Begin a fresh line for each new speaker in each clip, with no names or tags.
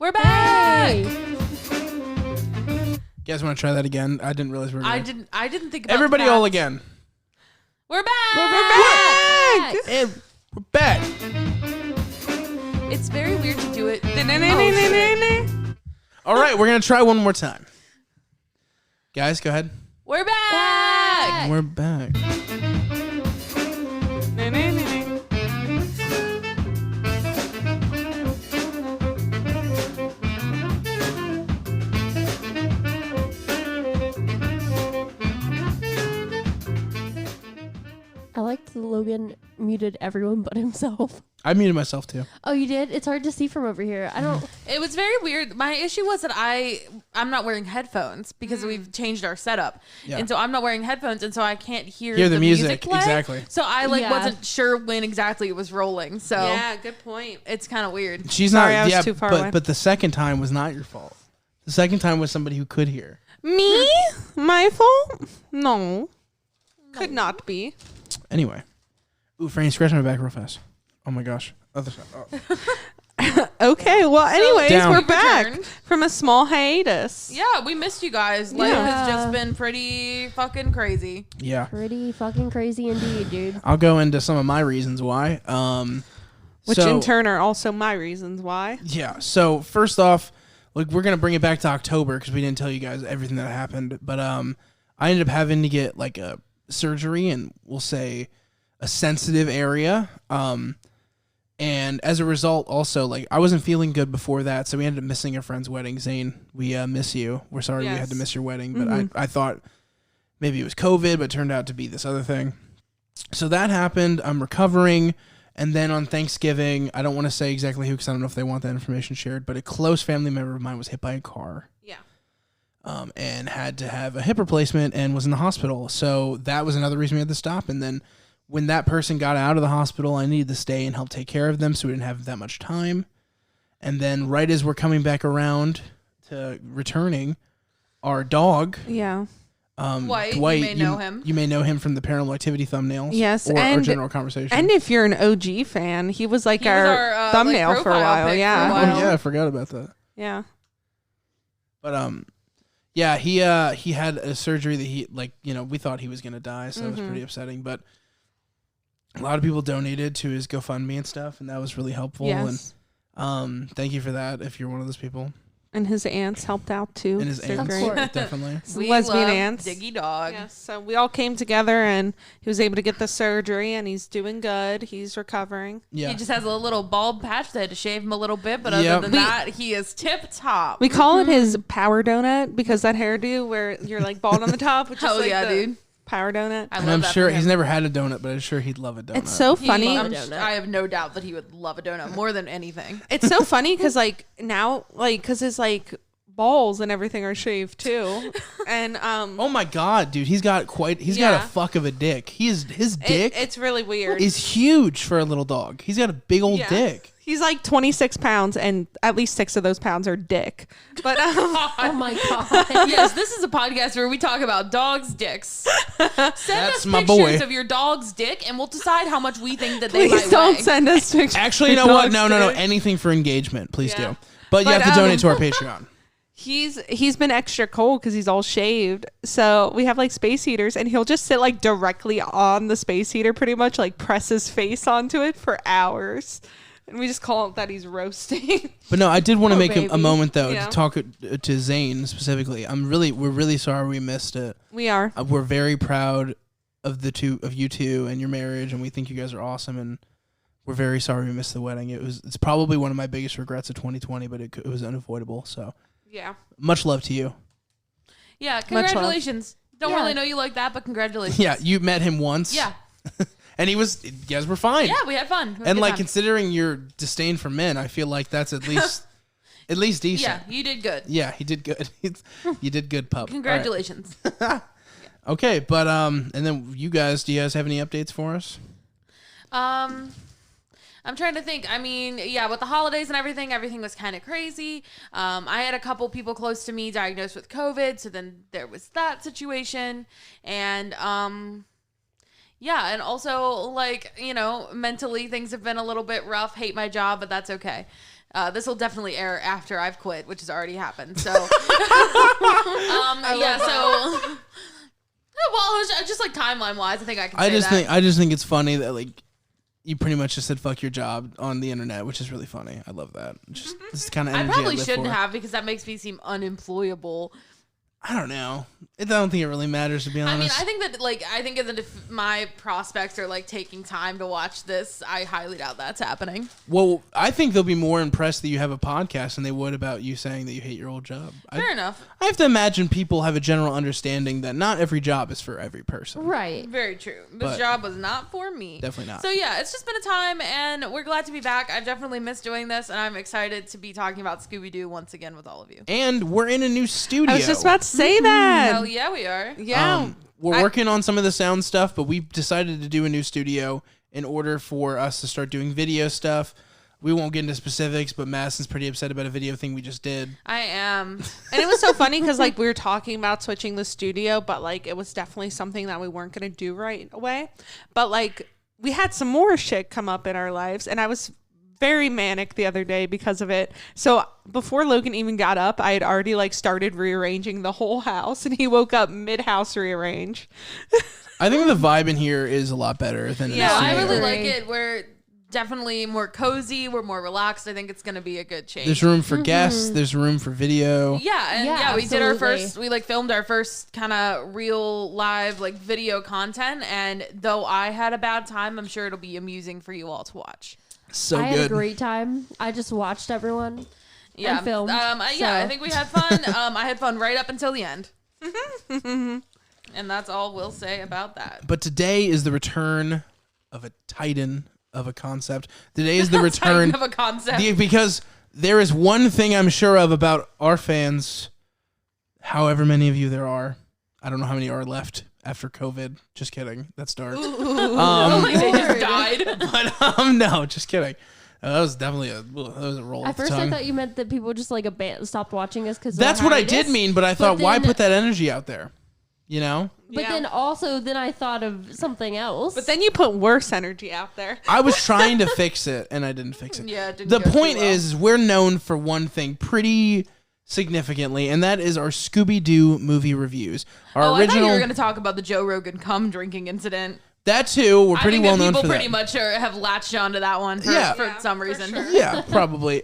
We're back.
Hey.
You guys want to try that again? I didn't realize we were.
I didn't think about
Everybody,
that.
all again.
We're back.
And we're back.
It's very weird to do it.
All right, we're gonna try one more time. Guys, go ahead.
We're back.
We're back.
I liked that Logan muted everyone but himself.
I muted myself too.
Oh, you did? It's hard to see from over here. I don't.
It was very weird. My issue was that I'm not wearing headphones because we've changed our setup, and so I'm not wearing headphones, and so I can't hear
the music
play.
exactly.
So I wasn't sure when exactly it was rolling. So
yeah, good point.
It's kind of weird.
She's
Sorry,
not.
I was too far away.
But the second time was not your fault. The second time was somebody who could hear.
Me? My fault? No. Could not be.
Anyway, ooh, Franny, scratch my back real fast. Oh my gosh. Other side. Oh.
Okay, well, anyways,
Down.
we're
We
back
returned.
from a small hiatus.
Yeah, we missed you guys. Life
Yeah.
has just been pretty fucking crazy.
Yeah.
Pretty fucking crazy indeed, dude.
I'll go into some of my reasons why.
Which
so,
in turn are also my reasons why.
Yeah. So first off, like we're gonna bring it back to October because we didn't tell you guys everything that happened. But I ended up having to get like a surgery and we'll say a sensitive area. And as a result, also like I wasn't feeling good before that, so we ended up missing a friend's wedding. Zane, we miss you. We're sorry we had to miss your wedding, but I thought maybe it was COVID, but it turned out to be this other thing. So that happened. I'm recovering. And then on Thanksgiving, I don't want to say exactly who because I don't know if they want that information shared, but a close family member of mine was hit by a car.
Yeah.
And had to have a hip replacement and was in the hospital. So that was another reason we had to stop. And then when that person got out of the hospital, I needed to stay and help take care of them, so we didn't have that much time. And then right as we're coming back around to returning, our dog...
Yeah.
Dwight,
Dwight,
you may know him.
You may know him from the Paranormal Activity thumbnails.
Yes,
or
and
general conversation.
And if you're an OG fan, he was like
He was our,
thumbnail
like,
for a
profile
while.
pic
Yeah.
for a while.
Oh yeah, I forgot about that.
Yeah.
But yeah, he had a surgery that he we thought he was gonna die, so it was pretty upsetting. But a lot of people donated to his GoFundMe and stuff, and that was really helpful.
Yes.
And thank you for that if you're one of those people.
And his aunts helped out too.
And his
They're
aunts,
great.
definitely.
We
Lesbian
love
ants.
Diggy Dog.
Yes, so we all came together and he was able to get the surgery and he's doing good. He's recovering.
Yeah.
He just has a little bald patch. They had to shave him a little bit, but
Yep.
other than that, he is tip top.
We call it his power donut because that hairdo where you're like bald on the top, which
Hell
is like
yeah,
the
dude.
power donut.
I
And
love
I'm
that
sure
for
he's
him.
never had a donut, but I'm sure he'd love a donut.
It's so funny.
I have no doubt that he would love a donut more than anything.
It's so funny because like now, like because his like balls and everything are shaved too, and
Oh my god, dude, he's got got a fuck of a dick. His dick
it's really weird.
is huge for a little dog. He's got a big old
Yeah.
dick.
He's like 26 pounds, and at least 6 of those pounds are dick. But
Oh my god.
Yes, this is a podcast where we talk about dogs' dicks. Send
That's
us
my
pictures
boy.
of your dog's dick, and we'll decide how much we think that they
please
might
don't
weigh.
send us pictures.
Actually, you
of
know what?
dogs,
No.
dude.
Anything for engagement, please
Yeah.
do. But you
But,
have to donate to our Patreon.
He's been extra cold because he's all shaved. So we have like space heaters, and he'll just sit like directly on the space heater, pretty much like press his face onto it for hours. And we just call it that he's roasting.
But no, I did want to
Oh,
make a
baby.
moment though
Yeah.
to talk to Zane specifically. We're really sorry we missed it.
We are.
We're very proud of you two and your marriage, and we think you guys are awesome. And we're very sorry we missed the wedding. It's probably one of my biggest regrets of 2020, but it was unavoidable. So
Yeah.
much love to you.
Yeah,
love.
congratulations. Don't
Yeah.
really know you like that, but congratulations.
Yeah, you met him once.
Yeah.
And you guys were fine.
Yeah, we had fun. We had a
And
good
like
time.
considering your disdain for men, I feel like that's at least decent.
Yeah, you did good.
Yeah, he did good. You did good, pup. All right.
Congratulations.
Okay, but and then do you guys have any updates for us?
I'm trying to think. I mean, yeah, with the holidays and everything was kind of crazy. I had a couple people close to me diagnosed with COVID, so then there was that situation. And yeah, and also like, mentally things have been a little bit rough. Hate my job, but that's okay. This will definitely air after I've quit, which has already happened. So, well, just like timeline wise, I think I can. I
just think it's funny that like you pretty much just said fuck your job on the internet, which is really funny. I love that. Just this kind of energy
I probably
live
shouldn't
for.
have because that makes me seem unemployable.
I don't know. I don't think it really matters, to be honest.
I mean, I think that if my prospects are like taking time to watch this, I highly doubt that's happening.
Well, I think they'll be more impressed that you have a podcast than they would about you saying that you hate your old job.
Fair enough.
I have to imagine people have a general understanding that not every job is for every person.
Right.
Very true. This job was not for me.
Definitely not.
So yeah, it's just been a time, and we're glad to be back. I've definitely missed doing this, and I'm excited to be talking about Scooby Doo once again with all of you.
And we're in a new studio.
I was just about to say that.
Hell yeah, we are.
Yeah.
We're working on some of the sound stuff, but we decided to do a new studio in order for us to start doing video stuff. We won't get into specifics, but Madison's pretty upset about a video thing we just did.
I am.
And it was so funny because like we were talking about switching the studio, but like it was definitely something that we weren't going to do right away. But like we had some more shit come up in our lives, and I was very manic the other day because of it. So before Logan even got up, I had already like started rearranging the whole house, and he woke up mid-house rearrange.
I think the vibe in here is a lot better than
Yeah, I
studio.
really like it. We're definitely more cozy. We're more relaxed. I think it's going to be a good change.
There's room for guests. There's room for video.
Yeah, and
Yeah,
we did our
absolutely.
first, we like filmed our first kind of real live like video content, and though I had a bad time, I'm sure it'll be amusing for you all to watch.
So
I
good.
had a great time. I just watched everyone.
Yeah,
And filmed,
yeah, I
so.
think we had fun. I had fun right up until the end. And that's all we'll say about that.
But today is the return of a titan of a concept. Today is the return
of a concept.
because there is one thing I'm sure of about our fans, however many of you there are. I don't know how many are left after COVID. Just kidding. That's dark.
Like they just died.
But no, just kidding. That was definitely a roll
At
off the
first, I
tongue.
thought you meant that people just like stopped watching us because
That's what I did mean, but I thought, why
then-
put that energy out there? You know?
But then I thought of something else.
But then you put worse energy out there.
I was trying to fix it, and I didn't fix it.
Yeah, it didn't
The
go too
point
well.
is, we're known for one thing pretty significantly, and that is our Scooby Doo movie reviews. Our
I
original.
thought you were going to talk about the Joe Rogan cum drinking incident.
That too. We're pretty
I think
well
that
known
people
for
pretty
that.
much have latched onto that one for,
Yeah.
for some reason.
sure.
Yeah, probably.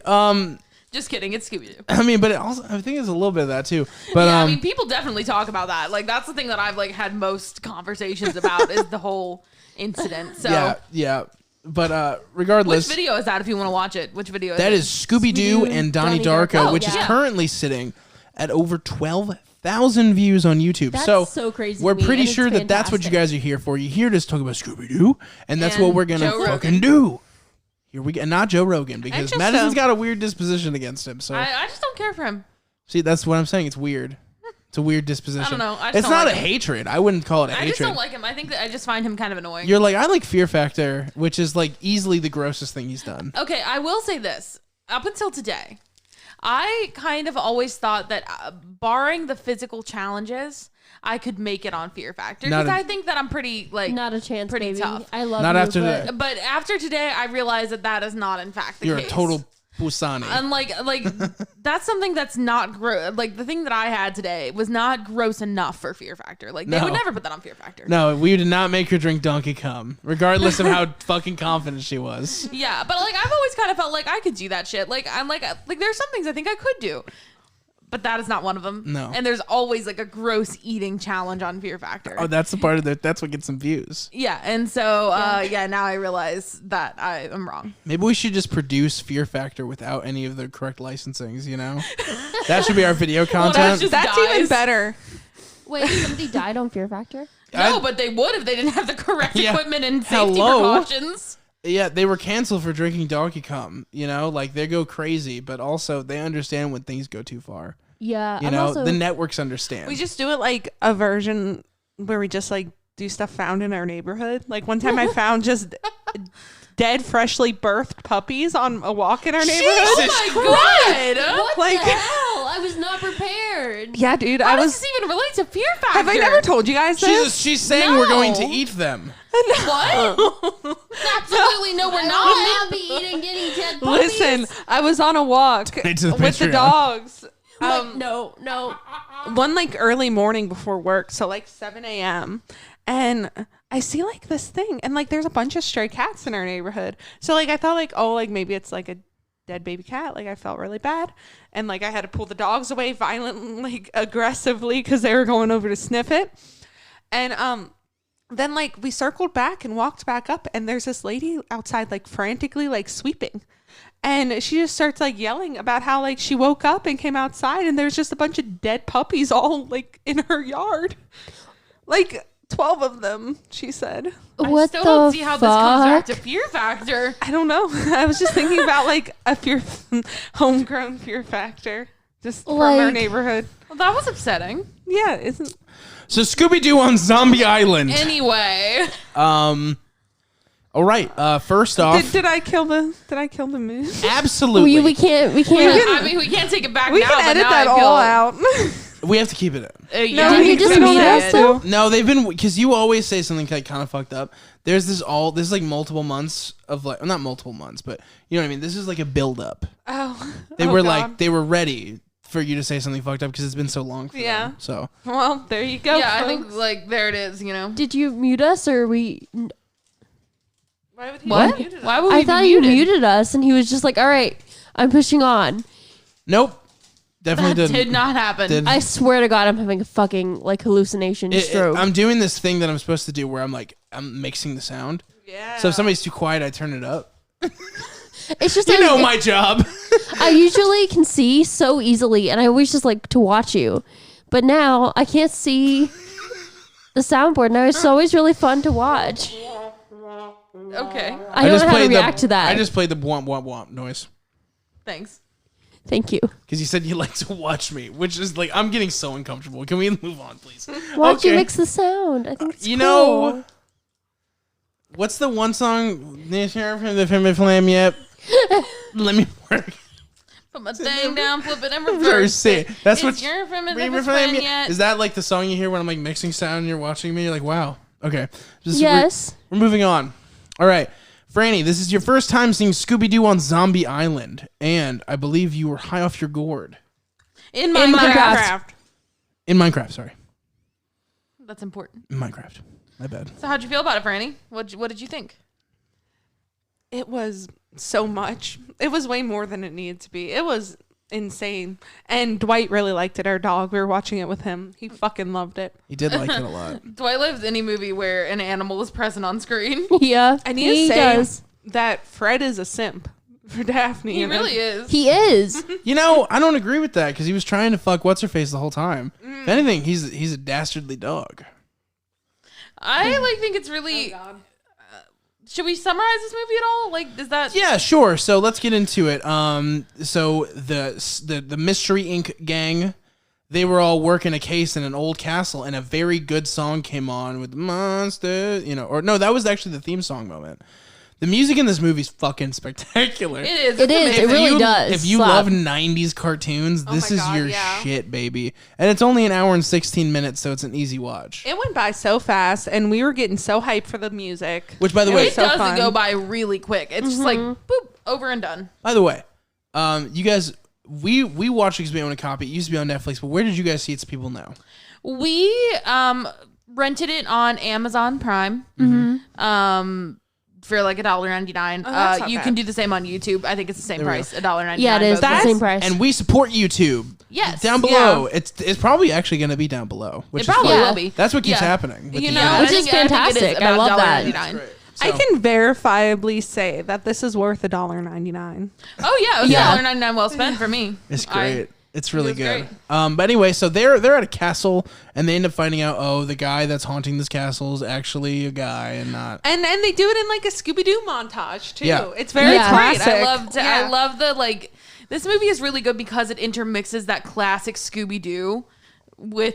Just kidding. It's Scooby Doo.
I mean, but it also, I think it's a little bit of that too. But
Yeah, I mean, people definitely talk about that. Like, that's the thing that I've like had most conversations about is the whole incident. So,
yeah. But regardless,
which video is that? If you want to watch it, which video?
that
is
is Scooby Doo
Scooby-Doo,
and Donnie
Donnie
Darko,
Darko.
which is
Yeah.
currently sitting at over 12,000 views on YouTube.
That's
so
so crazy to
We're
me,
pretty
and it's
sure that that's what you
fantastic.
guys are here for. You're here to talk about Scooby Doo, and that's
And
what we're gonna
Joe
fucking
Rogan.
do. Here we go. Not Joe Rogan, because
just,
Madison's got a weird disposition against him. So
I just don't care for him.
see, that's what I'm saying. It's weird. It's a weird disposition.
I don't know. I just
It's
don't
not
like
a
him.
hatred. I wouldn't call it a
I
hatred.
just don't like him. I think that I just find him kind of annoying.
You're like, I like Fear Factor, which is like easily the grossest thing he's done.
Okay, I will say this. Up until today, I kind of always thought that barring the physical challenges, I could make it on Fear Factor.
Not
Because
a-
I think that I'm pretty, like,
not a chance.
pretty
Baby.
tough.
I love
Not
you,
after
but
today.
But after today, I realized that that is not, in fact, the
You're
case.
a total Busani.
And like that's something that's not gross. Like the thing that I had today was not gross enough for Fear Factor. Like they
No.
would never put that on Fear Factor.
No, we did not make her drink Donkey Cum, regardless of how fucking confident she was.
Yeah, but like I've always kind of felt like I could do that shit. Like I'm like there's some things I think I could do. But that is not one of them.
No.
And there's always like a gross eating challenge on Fear Factor.
Oh, that's the part of that. That's what gets some views.
Yeah, and so now I realize that I am wrong.
Maybe we should just produce Fear Factor without any of the correct licensings. You know, that should be our video content.
just-
That's
dies.
even better.
Wait, somebody died on Fear Factor?
No, but they would if they didn't have the correct
Yeah.
equipment and safety
Hello?
precautions.
Yeah, they were canceled for drinking Donkey Cum. You know, like they go crazy, but also they understand when things go too far.
Yeah.
You
I'm
know,
also,
the networks understand.
We just do it like a version where we just like do stuff found in our neighborhood. Like one time I found just dead, freshly birthed puppies on a walk in our neighborhood.
Oh my god!
What
Like-
the hell? I was not not prepared.
Yeah, dude.
How
I
does
was.
this even relate to Fear Factor?
Have I never told you guys this?
She's saying we're going to
No.
eat them.
What? Absolutely no, we're
I will
not.
not be eating getting dead puppies.
Listen, I was on a walk
Donate to the
with the
Patreon.
dogs.
No.
One like early morning before work, so like 7 a.m. And I see like this thing, and like there's a bunch of stray cats in our neighborhood. So like I thought like, oh, like maybe it's like a dead baby cat. Like I felt really bad, and like I had to pull the dogs away violently, like aggressively, because they were going over to sniff it. And then like we circled back and walked back up, and there's this lady outside like frantically like sweeping. And she just starts like yelling about how like she woke up and came outside and there's just a bunch of dead puppies all like in her yard. Like 12 of them, she said.
I
What
still
the
don't see how this comes back
fuck?
to Fear Factor.
I don't know. I was just thinking about like a homegrown fear factor just from our
Like-
neighborhood.
Well, that was upsetting.
Yeah, isn't
So Scooby Doo on Zombie Island.
Anyway,
All right. First off,
did I kill the moose?
absolutely.
We can't.
I mean, we can't take it back
We
now.
can
but
edit
now
that
I feel,
all out.
We have to keep it in.
Yeah,
Can you just
can
mute
be
us
it.
though?
No, they've been because you always say something like kind of fucked up. There's like multiple months of like not multiple months, but you know what I mean. This is like a build up.
Oh,
They
oh
were
God.
like they were ready for you to say something fucked up because it's been so long. For
Yeah.
them. So
Well, there you go.
Yeah, I
folks.
think like there it is. You know
Did you mute us or we?
Why would he
what?
have muted us?
Why would we
I
be
thought
muted?
you muted us, and he was just like, "All right, I'm pushing on."
nope, definitely
That
didn't.
did not happen.
Did-
I swear to God, I'm having a fucking like hallucination stroke.
I'm doing this thing that I'm supposed to do where I'm mixing the sound.
Yeah.
So if somebody's too quiet, I turn it up.
It's just
You know my job.
I usually can see so easily, and I always just like to watch you, but now I can't see the soundboard. Now it's always really fun to watch.
Okay,
I don't know how to
played
react to that.
I just played the womp womp womp noise
thanks.
Thank you.
because you said you like to watch me, which is like I'm getting so uncomfortable. Can we move on, please?
Why'd you mix the sound? I think it's
You
cool.
know, what's the one song? The sheriff from the Family Flame yet? Let me work.
Put my thing down, flip it, and
Reverse
reverse
it.
it.
That's
Is
what.
your friend
Remember
friend
Flame
yet?
Is that like the song you hear when I'm like mixing sound and you're watching me? You're like, wow. Okay.
Yes.
We're moving on. All right. Franny, this is your first time seeing Scooby Doo on Zombie Island, and I believe you were high off your gourd.
In
Minecraft.
Minecraft.
In Minecraft, sorry.
That's important.
In Minecraft. My bad.
So how'd you feel about it, Franny? What did you think?
It was so much. It was way more than it needed to be. It was insane. And Dwight really liked it, our dog. We were watching it with him. He fucking loved it.
He did like it a lot.
Dwight loves any movie where an animal is present on screen.
Yeah.
I need to
he
say
does.
that Fred is a simp for Daphne.
He
and
really is.
He is.
You know, I don't agree with that because he was trying to fuck what's her face the whole time. If anything, he's a dastardly dog.
I like think it's really. Should we summarize this movie at all? Like, does that?
Yeah, sure. So let's get into it. So the Mystery Inc. gang, they were all working a case in an old castle, and a very good song came on with monster. You know, or no, that was actually the theme song moment. The music in this movie is fucking spectacular.
It is.
It
It's
is.
amazing.
It really does.
If you
slap.
love 90s cartoons, this
my
is
God,
your
yeah.
shit, baby. And it's only an hour and 16 minutes, so it's an easy watch.
It went by so fast, and we were getting so hyped for the music.
Which, by the
It
way,
was
It
so
does
fun.
go by really quick. It's just like boop, over and done.
you guys, we watched it because we own a copy. It used to be on Netflix, but where did you guys see it so people know?
We rented it on Amazon Prime. For like $1.99.
Oh, that's not
you
bad.
can do the same on YouTube. I think it's the same
There we
price, $1.99.
Yeah, it is
both
the
ways.
same price.
And we support YouTube.
Yes.
Down below. It's probably actually going to be down below. Which
It probably
is
Yeah.
will be.
That's what keeps
Yeah.
happening. with
You
the
know,
ads.
Which
I
is
think it
fantastic. I
about
love that.
$1.99.
I
So-
can verifiably say that this is worth $1.99.
Oh yeah, it was
Yeah.
$1.99 well spent for me.
It's great. It's really
was
good.
great.
But anyway, so they're at a castle, and they end up finding out, oh, the guy that's haunting this castle is actually a guy and not.
And they do it in like a Scooby Doo montage too.
Yeah.
It's very
Yeah.
Great.
classic.
I
Yeah.
love the like. This movie is really good because it intermixes that classic Scooby Doo with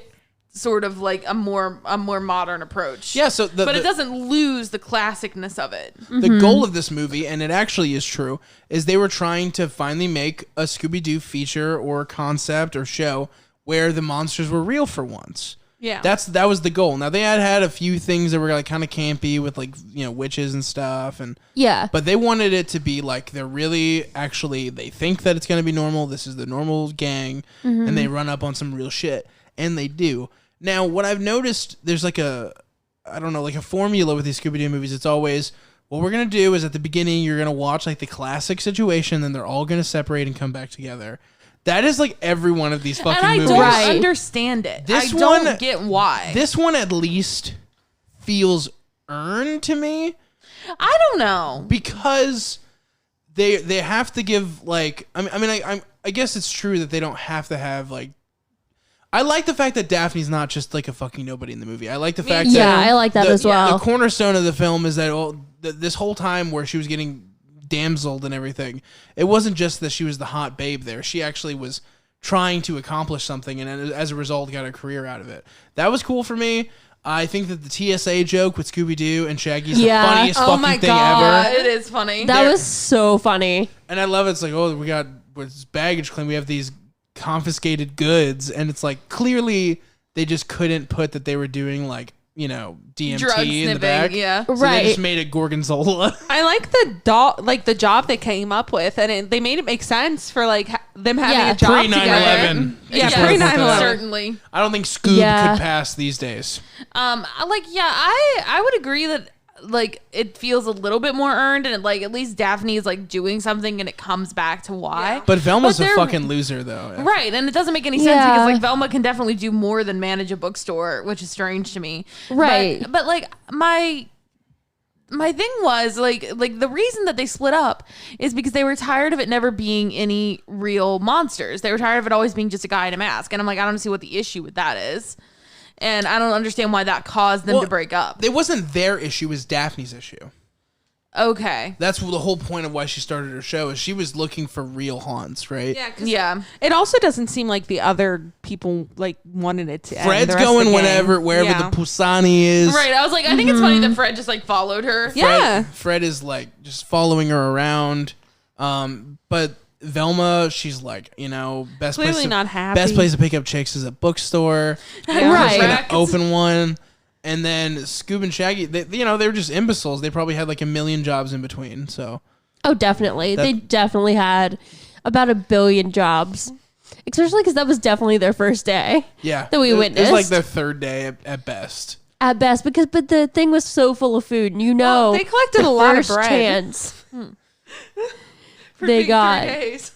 sort of like a more modern approach.
Yeah, so
but it doesn't lose the classicness of it.
The goal of this movie, and it actually is true, is they were trying to finally make a Scooby Doo feature or concept or show where the monsters were real for once.
Yeah.
That was the goal. Now they had a few things that were like kind of campy with like, you know, witches and stuff, and but they wanted it to be like they're really actually they think that it's going to be normal. This is the normal gang, and they run up on some real shit, and they do. Now, what I've noticed, there's like a formula with these Scooby-Doo movies. It's always, what we're going to do is at the beginning, you're going to watch like the classic situation, then they're all going to separate and come back together. That is like every one of these fucking movies.
And I don't understand it. I don't get why.
This one at least feels earned to me.
I don't know.
Because they have to give like, I guess it's true that they don't have to have like, I like the fact that Daphne's not just like a fucking nobody in the movie. I like the fact that...
Yeah, I like that as well.
The cornerstone of the film is that this whole time where she was getting damseled and everything, it wasn't just that she was the hot babe there. She actually was trying to accomplish something and as a result got a career out of it. That was cool for me. I think that the TSA joke with Scooby-Doo and Shaggy's the funniest fucking thing ever.
It is funny.
That was so funny.
And I love it. It's like, oh, we got with baggage claim, we have these confiscated goods, and it's like clearly they just couldn't put that they were doing like, you know, DMT
drug
in
sniffing,
the back.
yeah.
So
Right.
they just made it gorgonzola.
I like the job they came up with, and they made it make sense for like them having a job
Pre
together.
9/11.
Yeah,
Pre
9/11.
certainly.
I don't think Scoob
Yeah.
could pass these days.
I would agree that like it feels a little bit more earned, and like at least Daphne is like doing something and it comes back to why.
But Velma's a
they're-
fucking loser though.
Right, and it doesn't make any sense
Yeah.
because like Velma can definitely do more than manage a bookstore, which is strange to me.
Right.
But like my thing was like the reason that they split up is because they were tired of it never being any real monsters. They were tired of it always being just a guy in a mask, and I'm like, I don't see what the issue with that is. And I don't understand why that caused them to break up.
It wasn't their issue, it was Daphne's issue.
Okay.
That's the whole point of why she started her show, is she was looking for real haunts, right?
Yeah.
It also doesn't seem like the other people like wanted it to end.
Fred's
The rest of
going
the gang.
wherever
Yeah.
the Pusani is.
Right. I was like, I think it's funny that Fred just like followed her.
Yeah.
Fred is like just following her around. But Velma, she's like, you know, best
Clearly
place to,
not happy.
Best place to pick up chicks is a bookstore.
Yeah.
Right.
She's gonna open one. And then Scoob and Shaggy, they were just imbeciles. They probably had like a million jobs in between. So
Oh, definitely. They definitely had about 1 billion jobs. Especially because that was definitely their first day.
yeah,
That we
it was
witnessed.
like their third day at best.
At best, but the thing was so full of food, and you know,
Well, they collected
the
a lot of
first
bread.
chance
For
they
being 3
got.
days.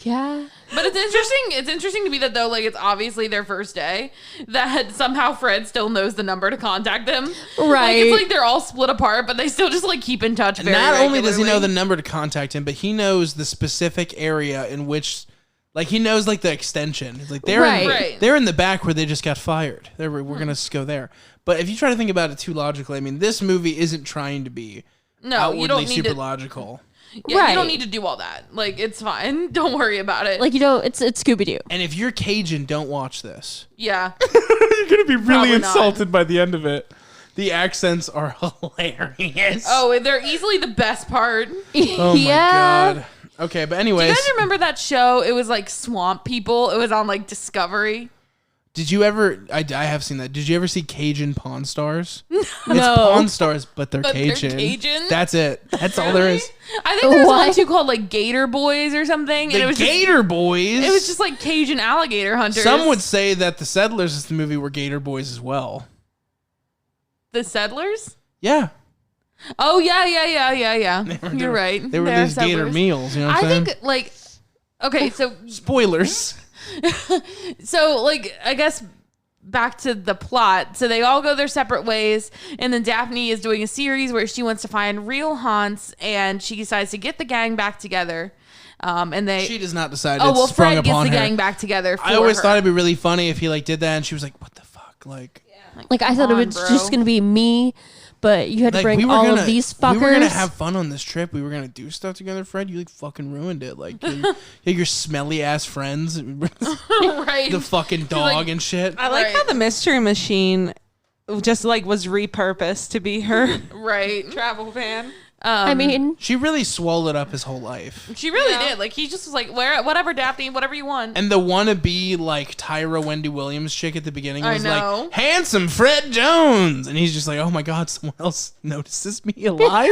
Yeah.
But it's interesting. It's interesting to me that though, like it's obviously their first day, that somehow Fred still knows the number to contact them. Like
Right.
it's like they're all split apart, but they still just like keep in touch. Very
Not only does he know the
regularly.
number to contact him, but he knows the specific area in which, like, he knows like the extension. It's like they're
Right.
they're in the back where they just got fired. We're gonna just go there. But if you try to think about it too logically, I mean, this movie isn't trying to be
No,
outwardly
you don't need
super
to.
logical.
Yeah,
Right.
you don't need to do all that. Like it's fine. Don't worry about it.
Like, you know, it's Scooby Doo.
And if you're Cajun, don't watch this.
yeah.
You're gonna be really
Probably not.
insulted by the end of it. The accents are hilarious.
Oh, they're easily the best part.
Oh my
yeah.
god. Okay, but
Do
anyways,
you guys remember that show? It was like Swamp People. It was on like Discovery.
did you ever? I have seen that. Did you ever see Cajun Pawn Stars? It's
No.
Pawn Stars, but they're
But they're
Cajun.
Cajun?
That's it. That's all there is.
I think there was one
What?
too called like Gator Boys or something. And
The
it was
Gator Boys.
It was just like Cajun alligator hunters.
Some would say that The Settlers is the movie were Gator Boys as well.
The Settlers.
Yeah,
Oh yeah. You're right.
they were
They are
these Gator
settlers.
meals. You know what
I
I'm saying?
think like okay, so
Spoilers.
like I guess back to the plot. So they all go their separate ways, and then Daphne is doing a series where she wants to find real haunts, and she decides to get the gang back together. And they
She does not decide.
oh
It's
well,
sprung
Fred gets
upon
the
her.
gang back together. For
I always
her.
thought it'd be really funny if he like did that, and she was like, "What the fuck?" Like,
Like, I thought it
on,
was
bro.
just going to be me but you had to
Like,
bring all of these fuckers.
We were gonna have fun on this trip. We were gonna do stuff together, Fred. You like fucking ruined it. Like your smelly ass friends,
Right.
the fucking dog
like-
and shit.
I like
Right.
how the Mystery Machine just like was repurposed to be her
Right.
travel van.
I mean,
She really swallowed up his whole life.
She really did. Like, he just was like, whatever, Daphne, whatever you want.
And the wannabe like Tyra Wendy Williams chick at the beginning
I
was
know.
like, handsome Fred Jones, and he's just like, oh my god, someone else notices me alive.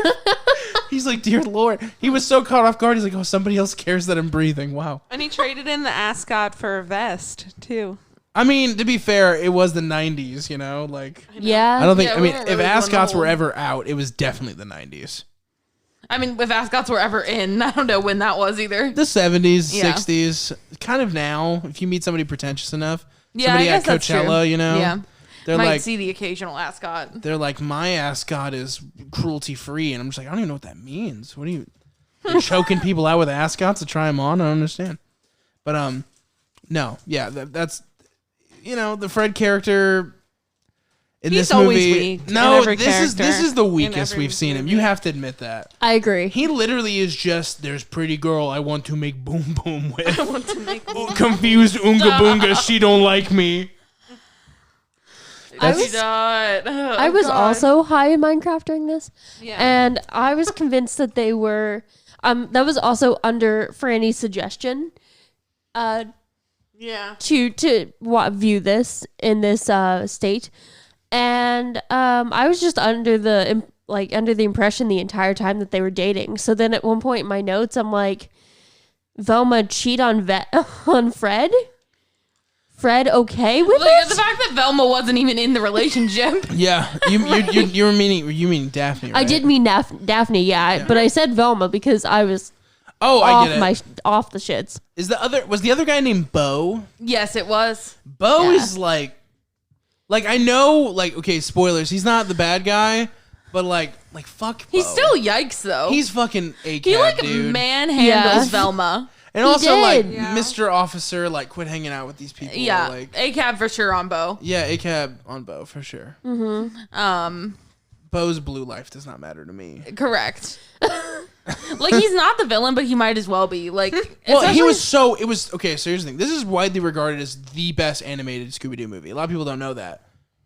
He's like, dear Lord. He was so caught off guard. He's like, oh, somebody else cares that I'm breathing. Wow.
And he traded in the ascot for a vest too.
I mean, to be fair, it was the 90s, you know? Like,
yeah.
I don't think,
Yeah,
I
we
mean,
weren't
if
really doing the
ascots were
whole-
ever out, it was definitely the 90s.
I mean, if ascots were ever in, I don't know when that was either.
The 70s,
Yeah.
60s, kind of now, if you meet somebody pretentious enough,
Yeah,
somebody
I guess
at
that's
Coachella,
true.
you know?
Yeah.
They're
Might
like,
see the occasional ascot.
they're like, my ascot is cruelty free. And I'm just like, I don't even know what that means. What are you're choking people out with ascots to try them on? I don't understand. But, no, yeah, that's, you know, the Fred character in
He's
this
always
movie.
weak in
No,
every
this is
character,
the
in
weakest
every
we've seen him.
movie.
You have to admit that.
I agree.
He literally is just, there's pretty girl I want to make boom boom with.
I want to make
Confused Oonga Boonga, she don't like me.
I
That's-
was-
I
I was also high in Minecraft during this,
Yeah.
and I was convinced that they were. That was also under Franny's suggestion.
Yeah.
To view this in this state, and I was just under the impression the entire time that they were dating. So then at one point in my notes, I'm like, Velma cheat on on Fred. Fred okay with
Like,
it?
the fact that Velma wasn't even in the relationship.
Yeah, you mean Daphne, right?
I did mean Daphne, yeah, but I said Velma because I was
Oh, I get it.
off the shits.
Was the other guy named Bo?
Yes, it was.
Bo
Yeah.
is like I know, like, okay, spoilers. He's not the bad guy, but like fuck.
He's
Bo.
still yikes, though.
He's fucking a
he, like,
dude.
manhandles
Yeah.
Velma.
And
He
also,
did.
like,
Yeah.
Mr. Officer, like, quit hanging out with these people.
Yeah.
Like,
A-cab for sure on Bo.
yeah, A-cab on Bo, for sure. Bo's blue life does not matter to me.
Correct. Like, he's not the villain, but he might as well be. Like,
Well, he
especially-
was, okay, so here's the thing. This is widely regarded as the best animated Scooby-Doo movie. A lot of people don't know that.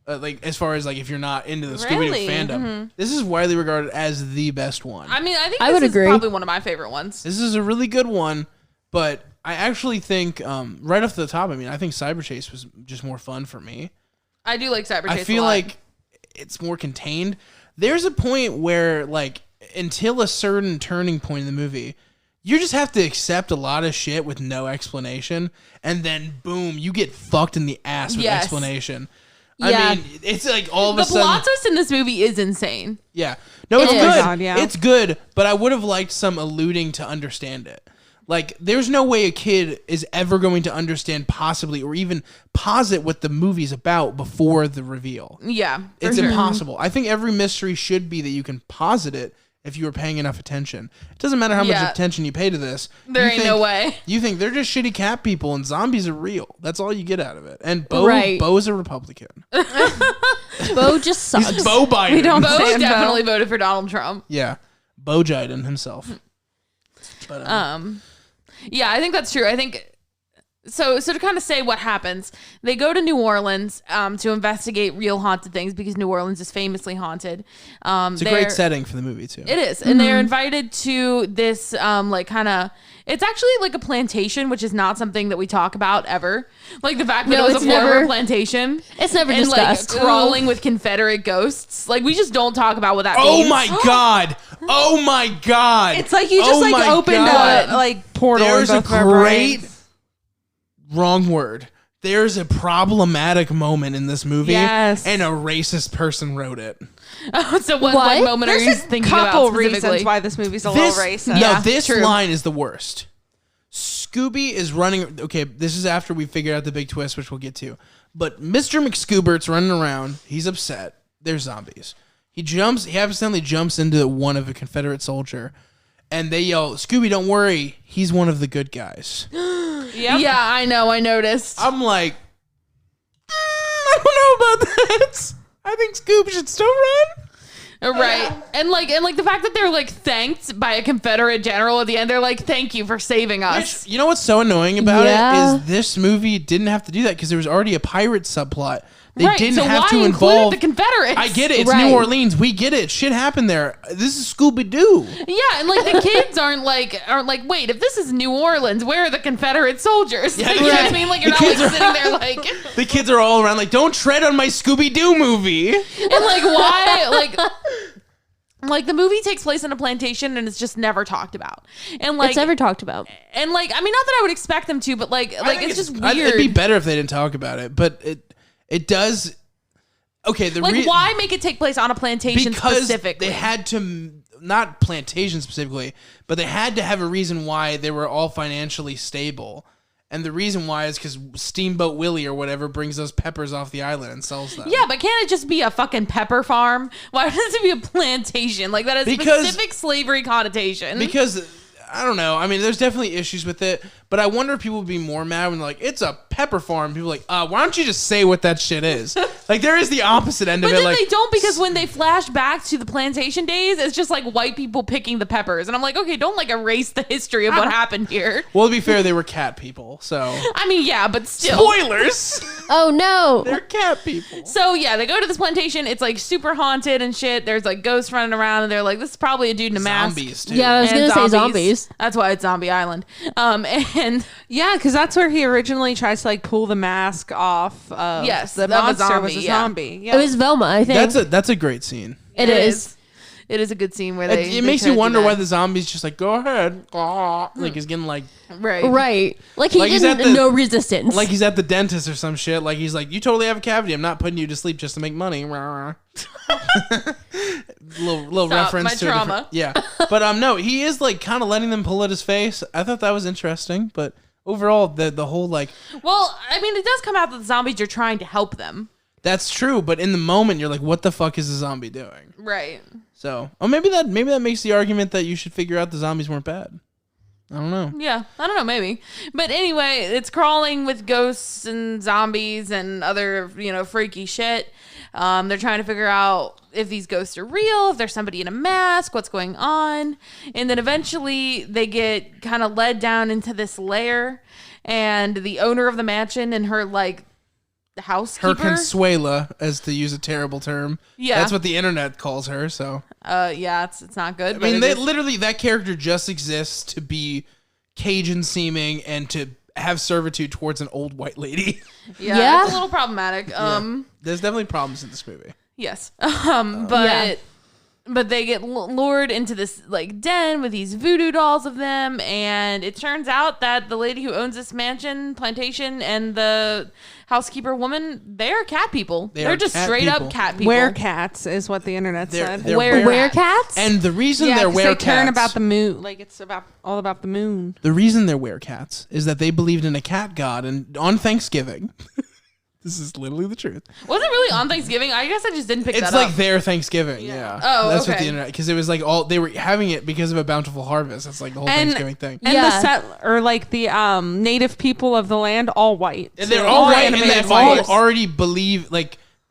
Like, as far as, like, if you're not into the Scooby-Doo
Really?
fandom. This is widely regarded as the best one.
I mean, I think
I
this
would
is
agree.
probably one of my favorite ones.
This is a really good one, but I actually think, right off the top, I mean, I think Cyber Chase was just more fun for me.
I do like Cyber Chase
I feel
a lot.
like it's more contained. There's a point where, like, until a certain turning point in the movie, you just have to accept a lot of shit with no explanation, and then boom, you get fucked in the ass with
Yes.
explanation.
Yeah.
I mean, it's like all of
the
a sudden.
plot twist in this movie is insane.
Yeah. No, it's
It
good.
is.
God, yeah.
It's good, but I would have liked some alluding to understand it. Like, there's no way a kid is ever going to understand possibly or even posit what the movie's about before the reveal.
Yeah. for
It's
sure.
impossible. I think every mystery should be that you can posit it if you were paying enough attention. It doesn't matter how
Yeah.
much attention you pay to this.
There
You
ain't no way.
You think they're just shitty cat people and zombies are real. That's all you get out of it. And
Right.
Bo's a Republican.
Bo just sucks.
He's Bo Biden.
We don't
Bo
stand
definitely voted for Donald Trump.
Yeah. Bo Biden himself. But,
Yeah, I think that's true. I think so to kind of say what happens, they go to New Orleans to investigate real haunted things because New Orleans is famously haunted.
it's a great setting for the movie, too.
It is. And they're invited to this like kind of it's actually like a plantation, which is not something that we talk about ever. Like the fact that
No,
it was
it's
a former
never-
plantation.
It's never
and
discussed.
like crawling with Confederate ghosts. Like we just don't talk about what that
Oh
means.
my God. Oh my God.
It's like you just
Oh
like
my
opened
God.
a like portal.
There's
in
a
both of our
great
brains.
wrong word. There's a problematic moment in this movie,
Yes.
and a racist person wrote it.
So what
What?
moment are you
There's a
thinking
couple
about
reasons
specifically?
why this movie's a
This,
little racist.
no,
Yeah,
this
true.
line is the worst. Scooby is running. Okay, this is after we figured out the big twist, which we'll get to. But Mr. McScoobert's running around. He's upset. There's zombies. He accidentally jumps into one of a Confederate soldier, and they yell, "Scooby, don't worry. He's one of the good guys."
Yep.
Yeah, I know. I noticed.
I'm like, I don't know about that. I think Scoob should still run.
Right. And like the fact that they're like thanked by a Confederate general at the end, they're like, thank you for saving us.
Which, you know what's so annoying about
Yeah.
it is this movie didn't have to do that because there was already a pirate subplot. They
right.
didn't
So
have
why
to
include
involve
the Confederates?
I get it. It's
Right.
New Orleans. We get it. Shit happened there. This is Scooby Doo.
Yeah, and like the kids aren't like, wait, if this is New Orleans, where are the Confederate soldiers?
Yeah,
Like, you know what I
right.
mean? Like you're
The
not like
kids are-
sitting there like,
The kids are all around like, don't tread on my Scooby Doo movie.
and like why like the movie takes place in a plantation and it's just never talked about. And like
It's never talked about.
and like I mean, not that I would expect them to, but like it's just weird.
It'd be better if they didn't talk about it, but it does. Okay,
Like why make it take place on a plantation
because
specifically?
they had to, not plantation specifically, but they had to have a reason why they were all financially stable. And the reason why is because Steamboat Willie or whatever brings those peppers off the island and sells them.
Yeah, but can't it just be a fucking pepper farm? Why does it be a plantation? Like that has
Because-
specific slavery connotation.
Because, I don't know. I mean, there's definitely issues with it, but I wonder if people would be more mad when they're like, it's a pepper farm. People are like, why don't you just say what that shit is? Like, there is the opposite end
But
of it.
then
Like,
they don't, because when they flash back to the plantation days, it's just like white people picking the peppers. And I'm like, okay, don't like erase the history of what happened here.
well, to be fair, they were cat people, so.
I mean, yeah, but still.
Spoilers!
Oh no.
They're cat people.
So yeah, they go to this plantation. It's like super haunted and shit. There's like ghosts running around, and they're like, this is probably a dude in a mask.
Zombies, too.
Yeah, I was
And
gonna say zombies.
That's why it's Zombie Island. And
Yeah, because that's where he originally tries to like pull the mask off of
Yes,
the
of a
monster was
zombie,
a
yeah.
zombie. Yeah.
It was Velma, I think.
That's a great scene.
It is.
It is a good scene where they.
It makes you wonder why the zombie's just like, go ahead. Like, he's getting like
right.
Right. Like he
Like he's
didn't
at the-
no resistance.
like he's at the dentist or some shit. Like he's like, you totally have a cavity. I'm not putting you to sleep just to make money. little
Stop,
reference
my
to a different-
trauma.
yeah, but no, he is like kind of letting them pull at his face. I thought that was interesting, but overall, the whole like
Well, I mean, it does come out that the zombies are trying to help them.
that's true. But in the moment, you're like, what the fuck is the zombie doing?
Right.
So, maybe that makes the argument that you should figure out the zombies weren't bad. I don't know.
Yeah, I don't know, maybe. But anyway, it's crawling with ghosts and zombies and other, freaky shit. They're trying to figure out if these ghosts are real, if there's somebody in a mask, what's going on. And then eventually they get kind of led down into this lair, and the owner of the mansion and her, housekeeper.
Her Consuela, as to use a terrible term.
Yeah.
That's what the internet calls her, so.
Yeah, it's not good.
I
but
mean,
it is-
literally, that character just exists to be Cajun seeming and to have servitude towards an old white lady.
yeah, it's a little problematic.
There's definitely problems in this movie.
Yes.
Yeah.
But they get lured into this den with these voodoo dolls of them, and it turns out that the lady who owns this plantation, and the housekeeper woman, they're cat people. They're just
cat
straight
people.
up cat people.
Werecats is what the internet said.
They're
Werecats?
And the reason
Yeah,
they're
'cause they
werecats,
turn about the moon. Like it's all about the moon.
the reason they're werecats is that they believed in a cat god, and on Thanksgiving, this is literally the truth.
Was it really on Thanksgiving? I guess I just didn't pick
It's
that
like
up.
their Thanksgiving, yeah.
Oh,
that's what
okay.
the internet, because it was like they were having it because of a bountiful harvest. That's like the whole Thanksgiving thing.
And
Yeah.
the the native people of the land, all white.
And they're
So
all white, and
animated
they all
white.
already believe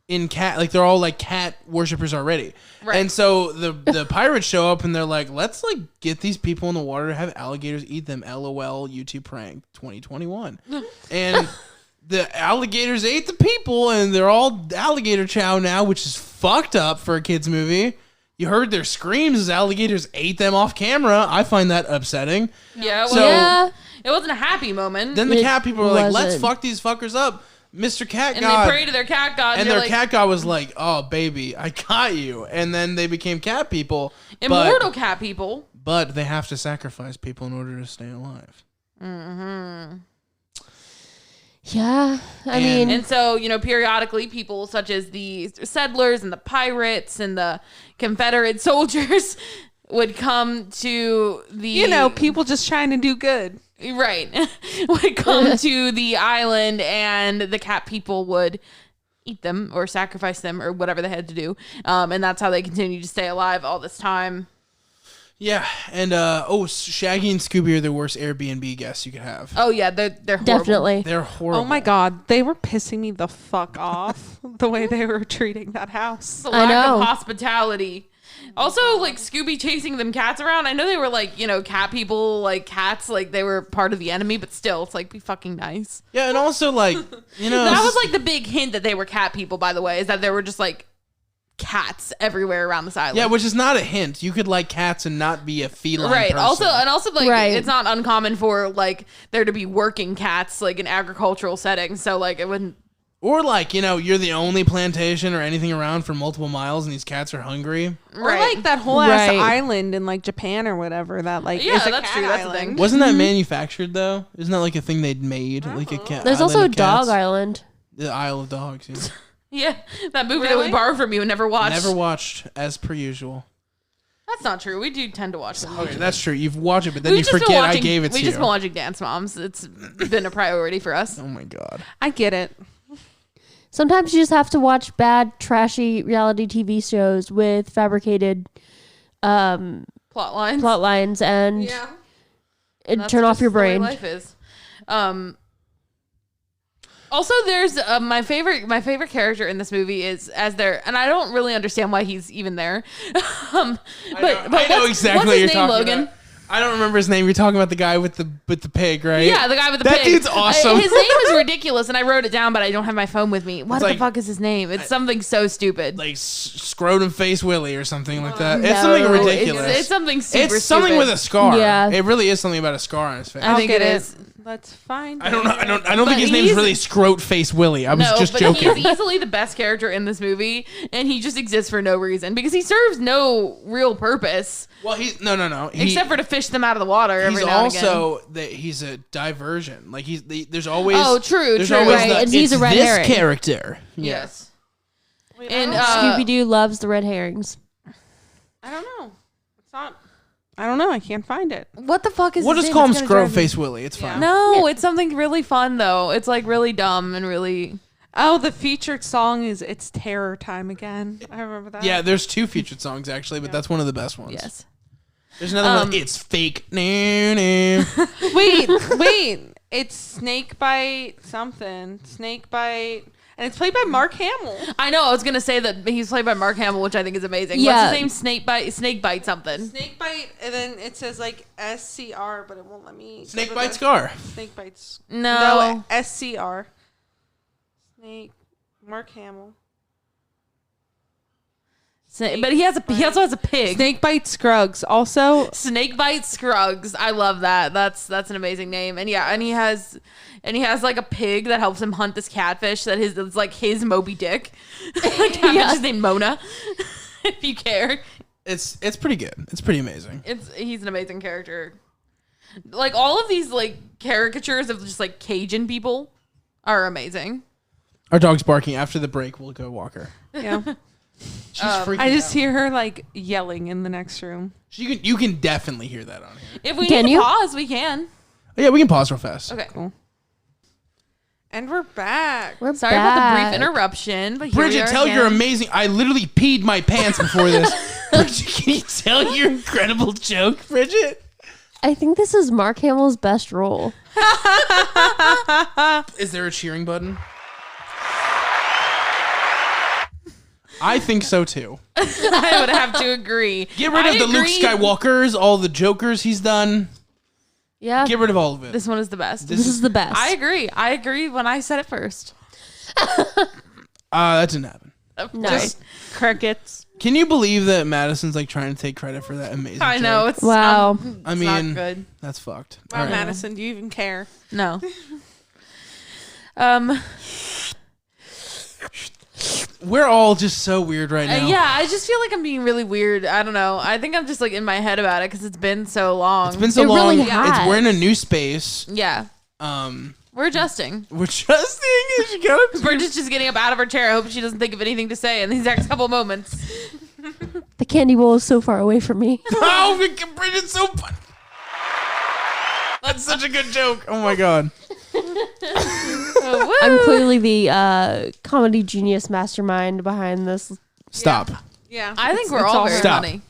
in cat, they're all cat worshippers already.
Right.
And so the pirates show up and they're like, let's get these people in the water to have alligators eat them. LOL, YouTube prank 2021. And the alligators ate the people, and they're all alligator chow now, which is fucked up for a kids movie. You heard their screams as alligators ate them off camera. I find that upsetting.
Yeah,
So-
Yeah.
it wasn't a happy moment.
Then the
It
cat people were like, let's
wasn't.
fuck these fuckers up. Mr. Cat
and
God.
they pray to their cat god.
And
they're
their
like,
cat god was like, oh, baby, I got you. And then they became cat people.
immortal cat people.
But they have to sacrifice people in order to stay alive.
Yeah. I mean,
And so, periodically people such as the settlers and the pirates and the Confederate soldiers would come to the...
people just trying to do good.
Right. would come to the island, and the cat people would eat them or sacrifice them or whatever they had to do. And that's how they continue to stay alive all this time.
Yeah. And, Shaggy and Scooby are the worst Airbnb guests you could have.
Oh, yeah. They're horrible.
definitely.
They're horrible.
Oh my God, they were pissing me the fuck off the way they were treating that house.
The
I
lack
know.
of hospitality. Also, like Scooby chasing them cats around. I know they were like, cat people, like cats, like they were part of the enemy, but still, it's like, be fucking nice.
Yeah, and also like,
That was like the big hint that they were cat people, by the way, is that there were just like cats everywhere around this island.
Yeah, which is not a hint. You could like cats and not be a feline
Right.
person.
Also, like,
Right.
it's not uncommon for like there to be working cats, like in agricultural settings. So like it wouldn't.
Or like, you're the only plantation or anything around for multiple miles and these cats are hungry.
Or like that whole ass
Right.
island in like Japan or whatever that like
Yeah,
is a
that's
cat
true. That's the
island.
thing.
Wasn't that manufactured though? Isn't that like a thing they'd made? Like a cat.
There's
island
also a
of
dog
cats?
island.
The Isle of Dogs. Yeah.
Yeah, that movie that
Really?
we borrowed from you and never watched.
Never watched as per usual.
That's not true. We do tend to watch them.
Okay, that's true. You've watched it, but then
We've
you
just been
forget I
watching-
gave it to
We've
you.
just been watching Dance Moms. It's been a priority for us.
Oh my god.
I get it.
Sometimes you just have to watch bad, trashy reality TV shows with fabricated
Plot lines.
plot lines and
That's
turn off
just
your
the way
brain.
life is. Also, there's my favorite character in this movie is as there, and I don't really understand why he's even there. But
I know exactly
what's
what
his
you're
name,
talking
Logan?
about. I don't remember his name. You're talking about the guy with the pig, right?
Yeah, the guy with the
That
pig.
dude's awesome.
His name is ridiculous, and I wrote it down, but I don't have my phone with me. What
It's
the
like-
fuck is his name? It's something so stupid.
Like scrotum face Willie or something like that.
No.
It's something ridiculous.
It's something super.
It's something
stupid.
with a scar.
Yeah.
It really is something about a scar on his face.
I think
I'll
it
get
is.
Let's find
I don't know. I don't
But
think his name's
he's-
really Scrote Face Willie. I was
No,
just
but
joking.
he's easily the best character in this movie, and he just exists for no reason because he serves no real purpose
Well, he's no.
except for to fish them out of the water every
He's
now and again.
also he's a diversion. Like there's always
True,
there's
true.
always
Right,
the,
and he's
it's
a red
this
herring.
character.
Yes.
Wait,
And
Scooby Doo loves the red herrings.
I don't know. It's not. I don't know. I can't find it.
what the fuck is?
We'll
his
just
name?
call him
It's gonna
Scrote
drive me-
Face Willie. It's
Yeah.
fine.
No, it's something really fun though. It's like really dumb and really.
Oh, the featured song is "It's Terror Time Again." I remember that.
Yeah, there's two featured songs actually, but that's one of the best ones.
Yes.
There's another one. It's fake. Wait.
Wait. It's Snakebite something. Snakebite, and it's played by Mark Hamill.
I know. I was gonna say that he's played by Mark Hamill, which I think is amazing.
Yeah.
What's his name? Snakebite something.
Snakebite, and then it says like SCR, but it won't let me.
Snakebite Scar.
Snakebites.
No.
SCR. Snake. Mark Hamill.
But he also has a pig.
Snakebite Scruggs. Also,
Snakebite Scruggs. I love that. That's an amazing name. And yeah, and he has like a pig that helps him hunt this catfish that is like his Moby Dick. The catfish is named Mona. If you care.
It's pretty good. It's pretty amazing.
He's an amazing character. Like all of these like caricatures of just like Cajun people are amazing.
Our dog's barking. After the break, we'll go walk her.
yeah.
She's freaking
I just
out.
hear her like yelling in the next room.
You can definitely hear that on here.
If we
Can
need
you?
to pause, we can.
Oh, yeah, we can pause real fast.
Okay.
Cool. And we're back.
We're
Sorry about the
back.
brief interruption, but here we
Bridget,
are
tell
again.
you're amazing. I literally peed my pants before this. Bridget, can you tell your incredible joke, Bridget?
I think this is Mark Hamill's best role.
Is there a cheering button? I think so too.
I would have to agree.
Get rid
I
of the Luke
agree.
Skywalkers, all the Jokers he's done.
Yeah,
Get rid of all of it.
This one is the best.
this is the best.
I agree when I said it first.
That didn't happen.
No.
Just crickets.
Can you believe that Madison's like trying to take credit for that amazing
I know
joke?
it's
Wow.
I
it's
mean,
not good.
that's fucked.
Wow,
All right.
Madison, do you even care?
No.
We're all just so weird right now.
Yeah, I just feel like I'm being really weird. I don't know. I think I'm just like in my head about it because it's been so long.
It's been so
It
long.
really has.
We're in a new space.
Yeah, we're adjusting.
We're trusting. You gotta
Bridget's just getting up out of her chair. I hope she doesn't think of anything to say in these next couple moments.
The candy bowl is so far away from me.
Oh, Bridget's so fun. That's such a good joke. Oh my god.
I'm clearly the comedy genius mastermind behind this.
Stop.
Yeah.
I think we're
it's
all very
Stop.
funny.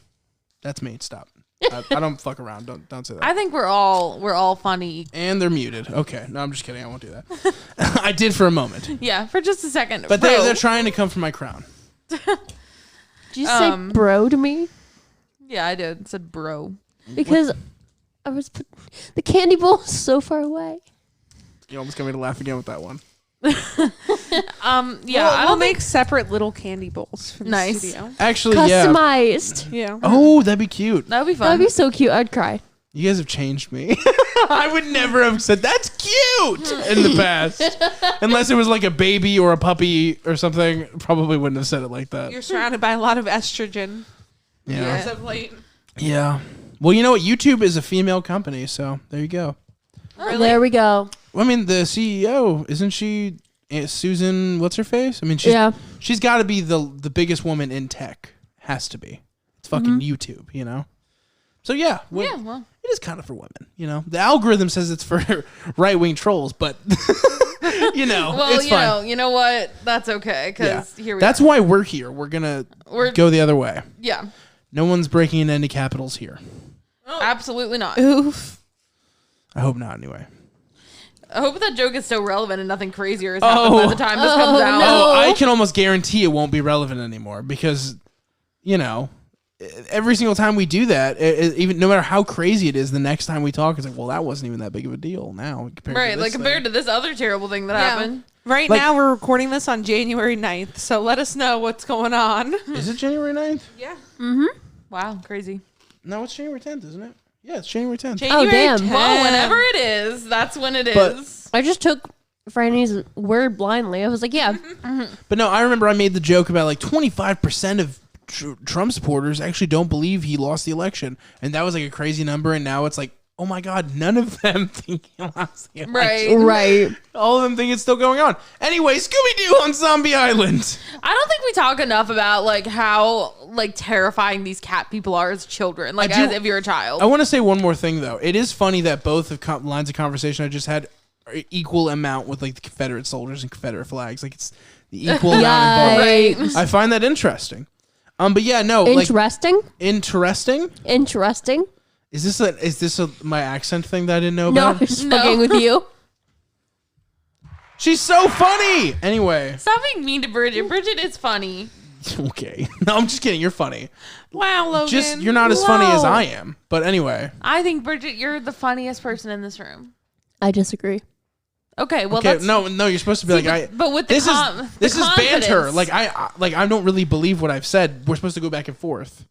That's me. Stop. I don't fuck around. Don't say that.
I think we're all funny.
And they're muted. Okay. No, I'm just kidding. I won't do that. I did for a moment.
Yeah, for just a second.
But
Bro.
they're trying to come for my crown.
Did you say bro to me?
Yeah, I did. It said bro.
Because the candy bowl is so far away.
You almost got me to laugh again with that one.
Yeah,
we'll make separate little candy bowls for the
Nice.
studio.
Actually, yeah.
Customized.
Yeah.
Oh, that'd be cute.
that would be fun.
That'd be so cute. I'd cry.
You guys have changed me. I would never have said that's cute in the past, unless it was like a baby or a puppy or something. Probably wouldn't have said it like that.
You're surrounded by a lot of estrogen.
Yeah.
As of late.
Yeah. Well, you know what? YouTube is a female company, so there you go.
Really?
There we go.
Well, I mean, the CEO, isn't she Susan? What's her face? I mean, she's got to be the biggest woman in tech. Has to be. It's fucking YouTube, you know. So yeah,
well,
it is kind of for women, you know. The algorithm says it's for right-wing trolls, but you know,
well,
it's fine.
You know what? That's okay because here we
That's
are.
why we're here. We're gonna go the other way.
Yeah,
No one's breaking into any capitals here.
absolutely not.
Oof.
I hope not. Anyway.
I hope that joke is still relevant and nothing crazier has happened by the time this comes out.
Oh, I can almost guarantee it won't be relevant anymore because, you know, every single time we do that, even no matter how crazy it is, the next time we talk, it's like, well, that wasn't even that big of a deal now.
Compared to this other terrible thing that happened.
Right now, we're recording this on January 9th, so let us know what's going on.
Is it January 9th?
Yeah.
Wow, crazy.
No, it's January 10th, isn't it? Yeah, it's January 10th.
Oh, damn.
10th.
Well, whenever it is, that's when it
But-
is.
I just took Franny's word blindly. I was like, yeah.
But no, I remember I made the joke about like 25% of Trump supporters actually don't believe he lost the election. And that was like a crazy number. And now it's like, oh my God, none of them think he lost the election.
Right.
Right.
All of them think it's still going on. Anyway, Scooby Doo on Zombie Island.
I don't think we talk enough about like how like terrifying these cat people are as children, like
I do-
as if you're a child.
I want to say one more thing, though. It is funny that both of lines of conversation I just had are equal amount with like the Confederate soldiers and Confederate flags. Like it's the equal amount involved.
Right.
I find that interesting. But yeah, no,
Interesting.
like interesting.
Interesting.
Is this my accent thing that I didn't know
No, I'm
about?
just fucking with you.
She's so funny. Anyway,
Stop being mean to Bridget. Bridget is funny.
okay. No, I'm just kidding. You're funny.
Wow, Logan.
Just you're not as funny as
Whoa.
I am. But anyway.
I think Bridget, you're the funniest person in this room.
I disagree.
Okay, well
Okay,
that's
no, you're supposed to be
but with the
this is banter.
confidence.
Like I don't really believe what I've said. We're supposed to go back and forth.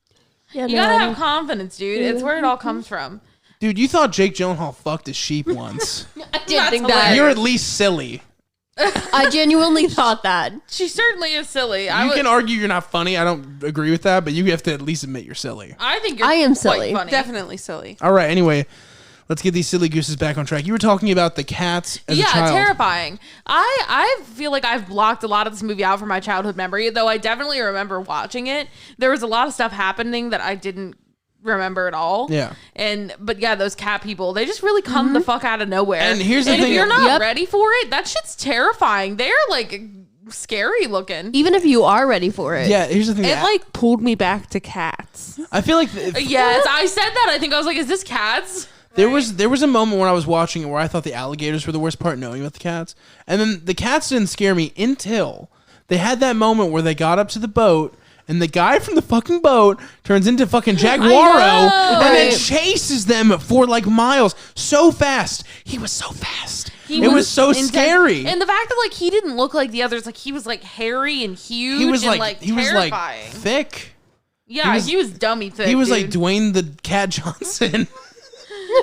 Yeah,
You
no,
gotta
I
have
don't-
confidence, dude. It's where it all comes from.
Dude, you thought Jake Gyllenhaal fucked a sheep once.
I did
That's
think
hilarious.
that.
You're at least silly.
I genuinely thought that.
She certainly is silly.
You can argue you're not funny. I don't agree with that, but you have to at least admit you're silly.
I think you're
I am
quite
silly.
funny.
Definitely silly.
All right, anyway, let's get these silly gooses back on track. You were talking about the cats as a child.
Terrifying. I feel like I've blocked a lot of this movie out from my childhood memory, though I definitely remember watching it. There was a lot of stuff happening that I didn't remember at all.
Yeah.
But yeah, those cat people, they just really come the fuck out of nowhere.
And here's the
if
thing-
you're not
Yep.
ready for it, that shit's terrifying. They're like scary looking.
Even if you are ready for it.
Yeah, here's the thing.
It like pulled me back to cats.
I feel like
Yes, I said that. I think I was like, is this cats?
there was a moment when I was watching it where I thought the alligators were the worst part, knowing about the cats, and then the cats didn't scare me until they had that moment where they got up to the boat. And the guy from the fucking boat turns into fucking Jaguaro and then
Right.
chases them for like miles so fast. He was so fast.
He
It was so
intense.
scary.
And the fact that like he didn't look like the others, like he was like hairy and huge.
He was
and,
like he was like
terrifying.
thick.
Yeah,
he
he
was-
was dummy thick.
He was like
dude.
Dwayne the Cat Johnson.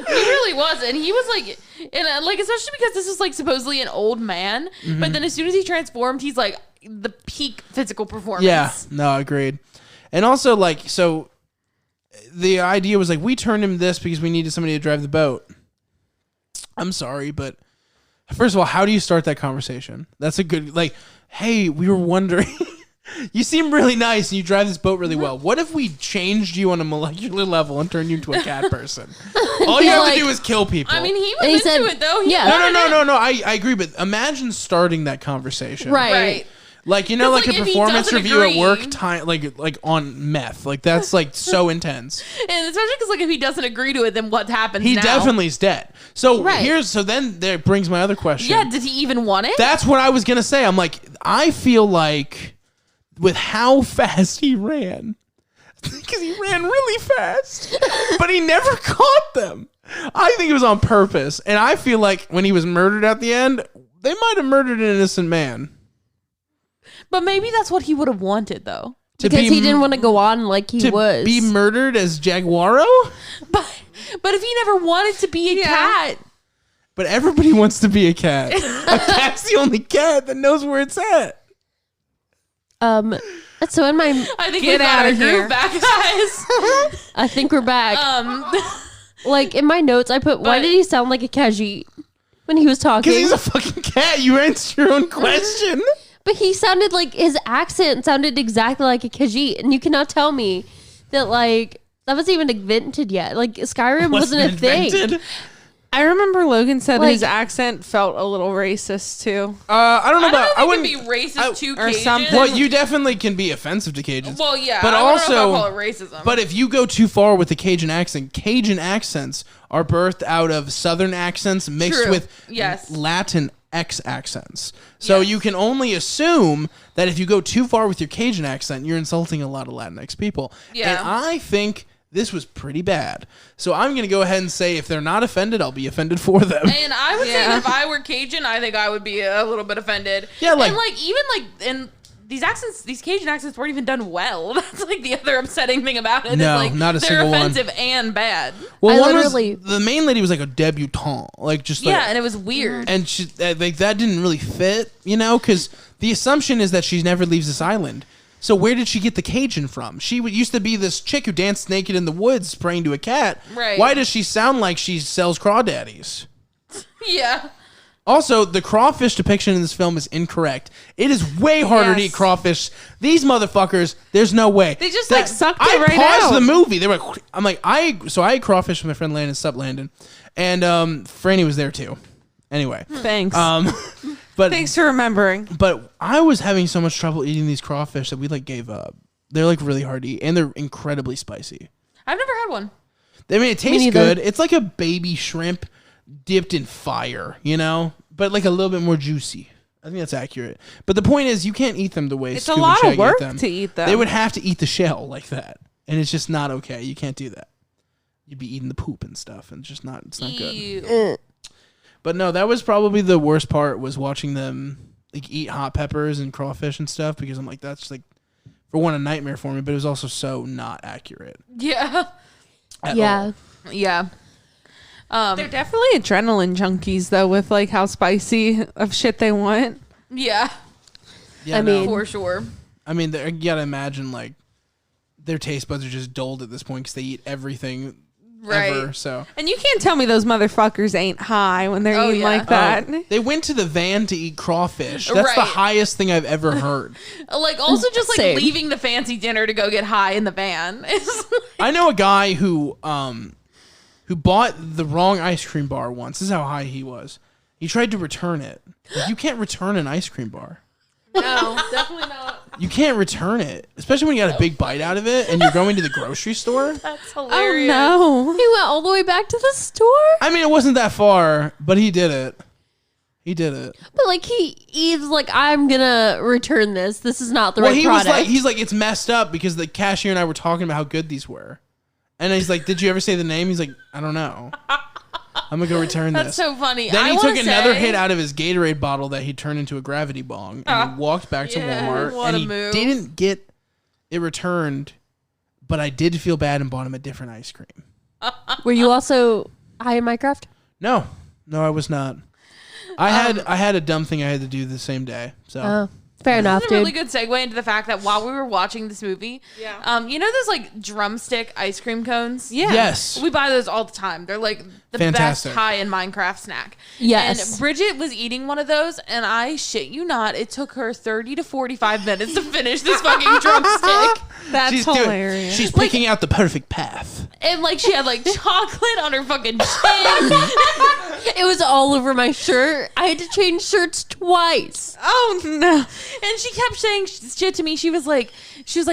He really was, and he was like, and like especially because this is like supposedly an old man,
Mm-hmm.
but then as soon as he transformed, he's like the peak physical performance.
Yeah, no, agreed. And also, like, so the idea was like, we turned him this because we needed somebody to drive the boat. I'm sorry, but first of all, how do you start that conversation? That's a good, like, hey, we were wondering. You seem really nice and you drive this boat really well. What if we changed you on a molecular level and turned you into a cat person? All you have
like-
to do is kill people.
I mean, he was
And he
into
said-
it though. He
yeah.
no,
wanted it.
no. I agree, but imagine starting that conversation.
Right.
Right.
Like, you know,
'Cause,
like a
like, if he
performance
doesn't
review at work,
agree-
like on meth. Like, that's like so intense.
And especially because like if he doesn't agree to it, then what happens?
He
now?
definitely is dead. So
Right.
so then that brings my other question.
Yeah. Did he even want it?
That's what I was gonna say. I'm like, I feel like with how fast he ran, because he ran really fast, but he never caught them. I think it was on purpose, and I feel like when he was murdered at the end, they might have murdered an innocent man.
But maybe that's what he would have wanted, though.
Because he didn't want to go on like he was.
Be murdered as Jaguaro?
But if he never wanted to be a cat.
But everybody wants to be a cat. A cat's the only cat that knows where it's at.
So in my
I think we got our groove back, guys.
I think we're back. Like in my notes, I put, why did he sound like a Khajiit when he was talking?
Because he's a fucking cat. You answered your own question.
But he sounded like his accent sounded exactly like a Khajiit, and you cannot tell me that like that wasn't even invented yet. Like Skyrim wasn't a thing.
I remember Logan said his accent felt a little racist too.
I don't know about. I wouldn't
be racist to
or
Cajuns.
something.
Well, you definitely can be offensive to Cajuns.
Well, yeah,
but
I
also
don't know if I'll call it racism.
But if you go too far with the Cajun accent, Cajun accents are birthed out of Southern accents mixed with Latin X accents. So you can only assume that if you go too far with your Cajun accent, you're insulting a lot of Latinx people.
Yeah.
And I think this was pretty bad. So I'm going to go ahead and say if they're not offended, I'll be offended for them.
And I would say that if I were Cajun, I think I would be a little bit offended.
Yeah, like...
And like, even like, in these accents, these Cajun accents weren't even done well. That's like the other upsetting thing about it.
No,
is like,
not a
they're
single one.
offensive and bad.
Well, the main lady was like a debutante. Like just like...
Yeah, and it was weird.
And she, like that didn't really fit, you know, because the assumption is that she never leaves this island. So where did she get the Cajun from? She used to be this chick who danced naked in the woods praying to a cat.
Right.
Why does she sound like she sells crawdaddies?
Yeah.
Also, the crawfish depiction in this film is incorrect. It is way harder to eat crawfish. These motherfuckers, there's no way.
They just like sucked it right out.
I paused the movie. They were. I'm like, I ate crawfish with my friend Landon, sup Landon, and Franny was there too. Anyway,
thanks.
But
thanks for remembering.
But I was having so much trouble eating these crawfish that we like gave up. They're like really hard to eat, and they're incredibly spicy.
I've never had one.
I mean, it tastes good. It's like a baby shrimp dipped in fire, you know, but like a little bit more juicy. I think that's accurate. But the point is, you can't eat them the way
it's
Scooby
a lot
Shag
of work
ate them.
to eat them.
They would have to eat the shell like that, and it's just not okay. You can't do that. You'd be eating the poop and stuff, and it's not good. But no, that was probably the worst part, was watching them like eat hot peppers and crawfish and stuff, because I'm like, that's like, for one, a nightmare for me, but it was also so not accurate.
Yeah.
At all.
Yeah.
They're definitely adrenaline junkies though, with like how spicy of shit they want.
Yeah.
Yeah,
I mean,
for sure.
I mean, you gotta imagine like their taste buds are just dulled at this point because they eat everything ever. So,
and you can't tell me those motherfuckers ain't high when they're eating like that.
They went to the van to eat crawfish. That's the highest thing I've ever heard.
Like also just like
Same.
leaving the fancy dinner to go get high in the van.
I know a guy who bought the wrong ice cream bar once. This is how high he was. He tried to return it. Like, you can't return an ice cream bar.
No, definitely not.
You can't return it, especially when you got a big bite out of it and you're going to the grocery store.
That's hilarious.
Oh no.
He went all the way back to the store?
I mean, it wasn't that far, but he did it. He did it.
But like he's like, I'm gonna return this. This is not the right product.
He's like, it's messed up because the cashier and I were talking about how good these were. And he's like, did you ever say the name? He's like, I don't know. I'm going to go return this.
That's so funny.
Then he took another hit out of his Gatorade bottle that he turned into a gravity bong. And he walked back to Walmart. And he didn't get it returned, but I did feel bad and bought him a different ice cream.
Were you also high in Minecraft?
No, I was not. I had a dumb thing I had to do the same day. So
fair enough,
dude. Really good segue into the fact that while we were watching this movie, you know those like drumstick ice cream cones?
Yeah.
Yes.
We buy those all the time. They're like the
Fantastic.
best high in Minecraft snack.
Yes.
And Bridget was eating one of those, and I shit you not, it took her 30 to 45 minutes to finish this fucking drumstick.
That's hilarious.
She's picking out the perfect path.
And like she had like chocolate on her fucking chin.
It was all over my shirt. I had to change shirts twice.
Oh no.
And she kept saying shit to me. She was like,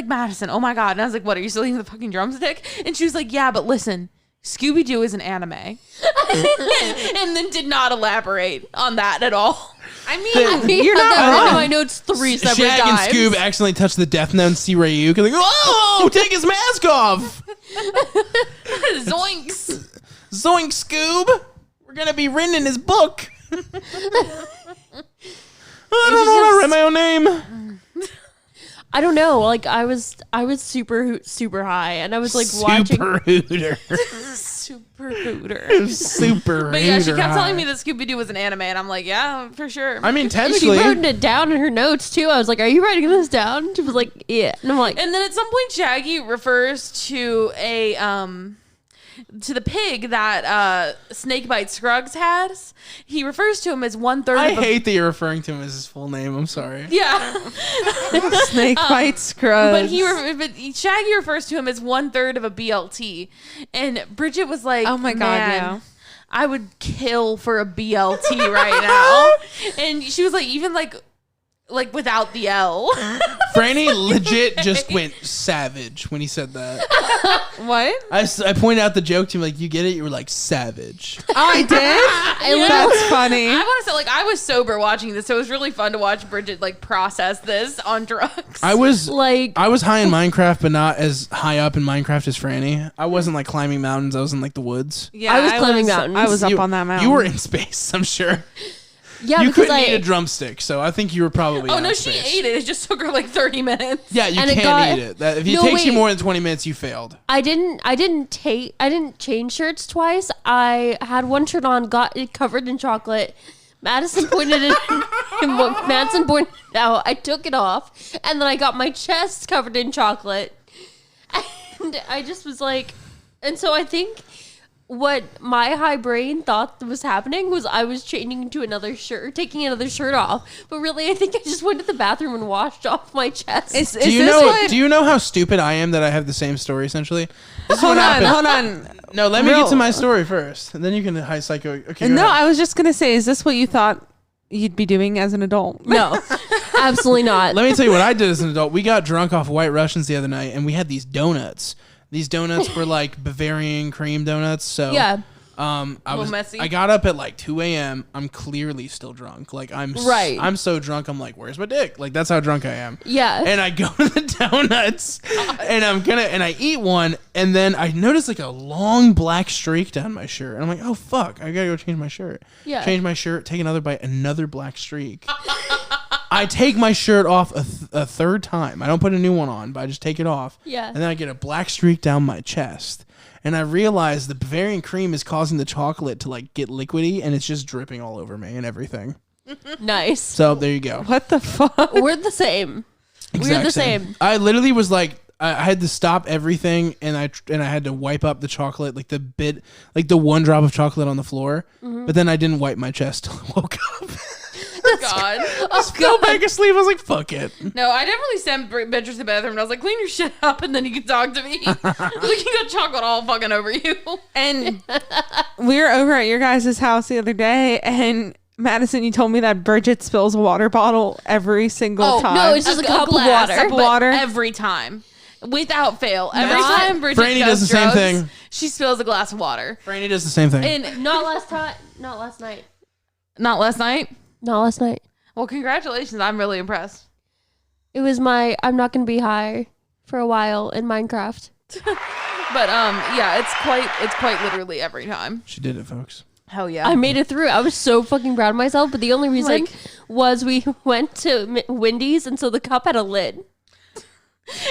Madison, oh my God. And I was like, what, are you still eating the fucking drumstick? And she was like, yeah, but listen, Scooby Doo is an anime. And then did not elaborate on that at all. I mean,
You're not
I've
wrong.
in my notes 3 separate
Shag
times.
and Scoob accidentally touch the Death Note and see Ryuk. Like, oh, take his mask off.
zoinks.
Zoink, Scoob. We're going to be written in his book. I don't know how to write my own name.
I don't know. Like I was super high, and I was like watching
Super Hooter.
Super hooter.
Super
But yeah, she
Hooter
kept
high.
telling me that Scooby Doo was an anime, and I'm like, yeah, for sure.
I mean,
And she
technically.
wrote it down in her notes too. I was like, "Are you writing this down?" She was like, "Yeah," and I'm like,
And then at some point, Shaggy refers to to the pig that Snakebite Scruggs has. He refers to him as 1/3
I
of a
hate that you're referring to him as his full name. I'm sorry.
yeah.
Snake bite scrubs.
But Shaggy refers to him as 1/3 of a BLT, and Bridget was like,
Oh my God,
"Man,
yeah.
I would kill for a BLT right now," and she was like, even like without the L.
Franny legit just went savage when he said that.
What?
I pointed out the joke to him, like, you get it? You were like, savage.
Oh, I did? That's funny.
I want to say, like, I was sober watching this, so it was really fun to watch Bridget like process this on drugs.
I was
like,
high in Minecraft, but not as high up in Minecraft as Franny. I wasn't like climbing mountains. I was in like the woods.
Yeah,
I was climbing mountains.
I was up
You-
on that mountain.
You were in space, I'm sure.
yeah,
You
because
couldn't
I
eat a drumstick, so I think you were probably
oh
out
no,
of
she
space.
ate it. It just took her like 30 minutes.
Yeah, you
And it
can't
got-
eat it. If it
No,
takes you
wait.
more than 20 minutes, you failed.
I didn't change shirts twice. I had one shirt on, got it covered in chocolate. Madison pointed it Madison pointed it out. I took it off, and then I got my chest covered in chocolate. And I just was like, and so I think what my high brain thought was happening was I was changing into another shirt, taking another shirt off. But really, I think I just went to the bathroom and washed off my chest.
Do you know how stupid I am that I have the same story essentially? This is what happened.
Hold on.
No, let me
Real-
get to my story first, and then you can high psycho. Okay,
No,
go ahead.
I was just going to say, is this what you thought you'd be doing as an adult?
No, absolutely not.
Let me tell you what I did as an adult. We got drunk off White Russians the other night, and we had these donuts. These donuts were like Bavarian cream donuts. So
Yeah.
little messy.
I got up at like 2 a.m. I'm clearly still drunk. Like
Right.
I'm so drunk. I'm like, where's my dick? Like that's how drunk I am.
Yeah.
And I go to the donuts, and I eat one, and then I notice like a long black streak down my shirt. And I'm like, oh fuck, I gotta go change my shirt.
Yeah.
Change my shirt, take another bite, another black streak. I take my shirt off a third time. I don't put a new one on, but I just take it off.
Yeah.
And then I get a black streak down my chest. And I realize the Bavarian cream is causing the chocolate to like get liquidy, and it's just dripping all over me and everything.
Nice.
So there you go.
What the fuck?
We're the same. We're
Exact
the same.
I literally was like, I had to stop everything, and I had to wipe up the chocolate, like the one drop of chocolate on the floor.
Mm-hmm.
But then I didn't wipe my chest till I woke up.
God.
Fell back asleep. I was like, fuck it.
No, I definitely sent Bencher to the bathroom and I was like, clean your shit up and then you can talk to me. Like, you got chocolate all fucking over you.
And we were over at your guys' house the other day, and Madison, you told me that Bridget spills a water bottle every single time.
no, it's just a cup of
glass,
water.
but
Water.
every time. Without fail. Every
Not-
time Bridget
Franny
does
does the same
drugs,
thing.
she spills a glass of water.
Franny does the same thing.
And
Not last time. Not last night.
not last night.
Not last night.
Well, congratulations. I'm really impressed.
It was my I'm not gonna be high for a while in Minecraft.
But yeah, it's quite literally every time.
She did it, folks.
Hell yeah.
I made it through. I was so fucking proud of myself, but the only reason
Like-
was we went to Wendy's, and so the cup had a lid.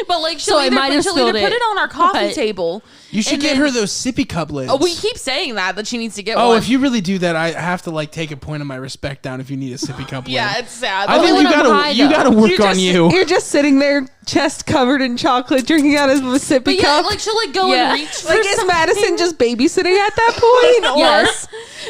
But like
So I might have
she'll
spilled
either put
it,
it on our coffee
but-
table.
You should
And
get
then-
her those sippy cup lids.
Oh, we keep saying that she needs to get
Oh,
one.
if you really do that, I have to like take a point of my respect down if you need a sippy cup
yeah,
lid.
it's sad.
I
Only
think
when I'm high,
you
though.
gotta work
You're
on
just-
you.
You're just sitting there, chest covered in chocolate, drinking out of a sippy
But yeah,
cup.
like she'll like go
Yeah.
and reach for
Like, is Madison just babysitting at that point? Or
Yes.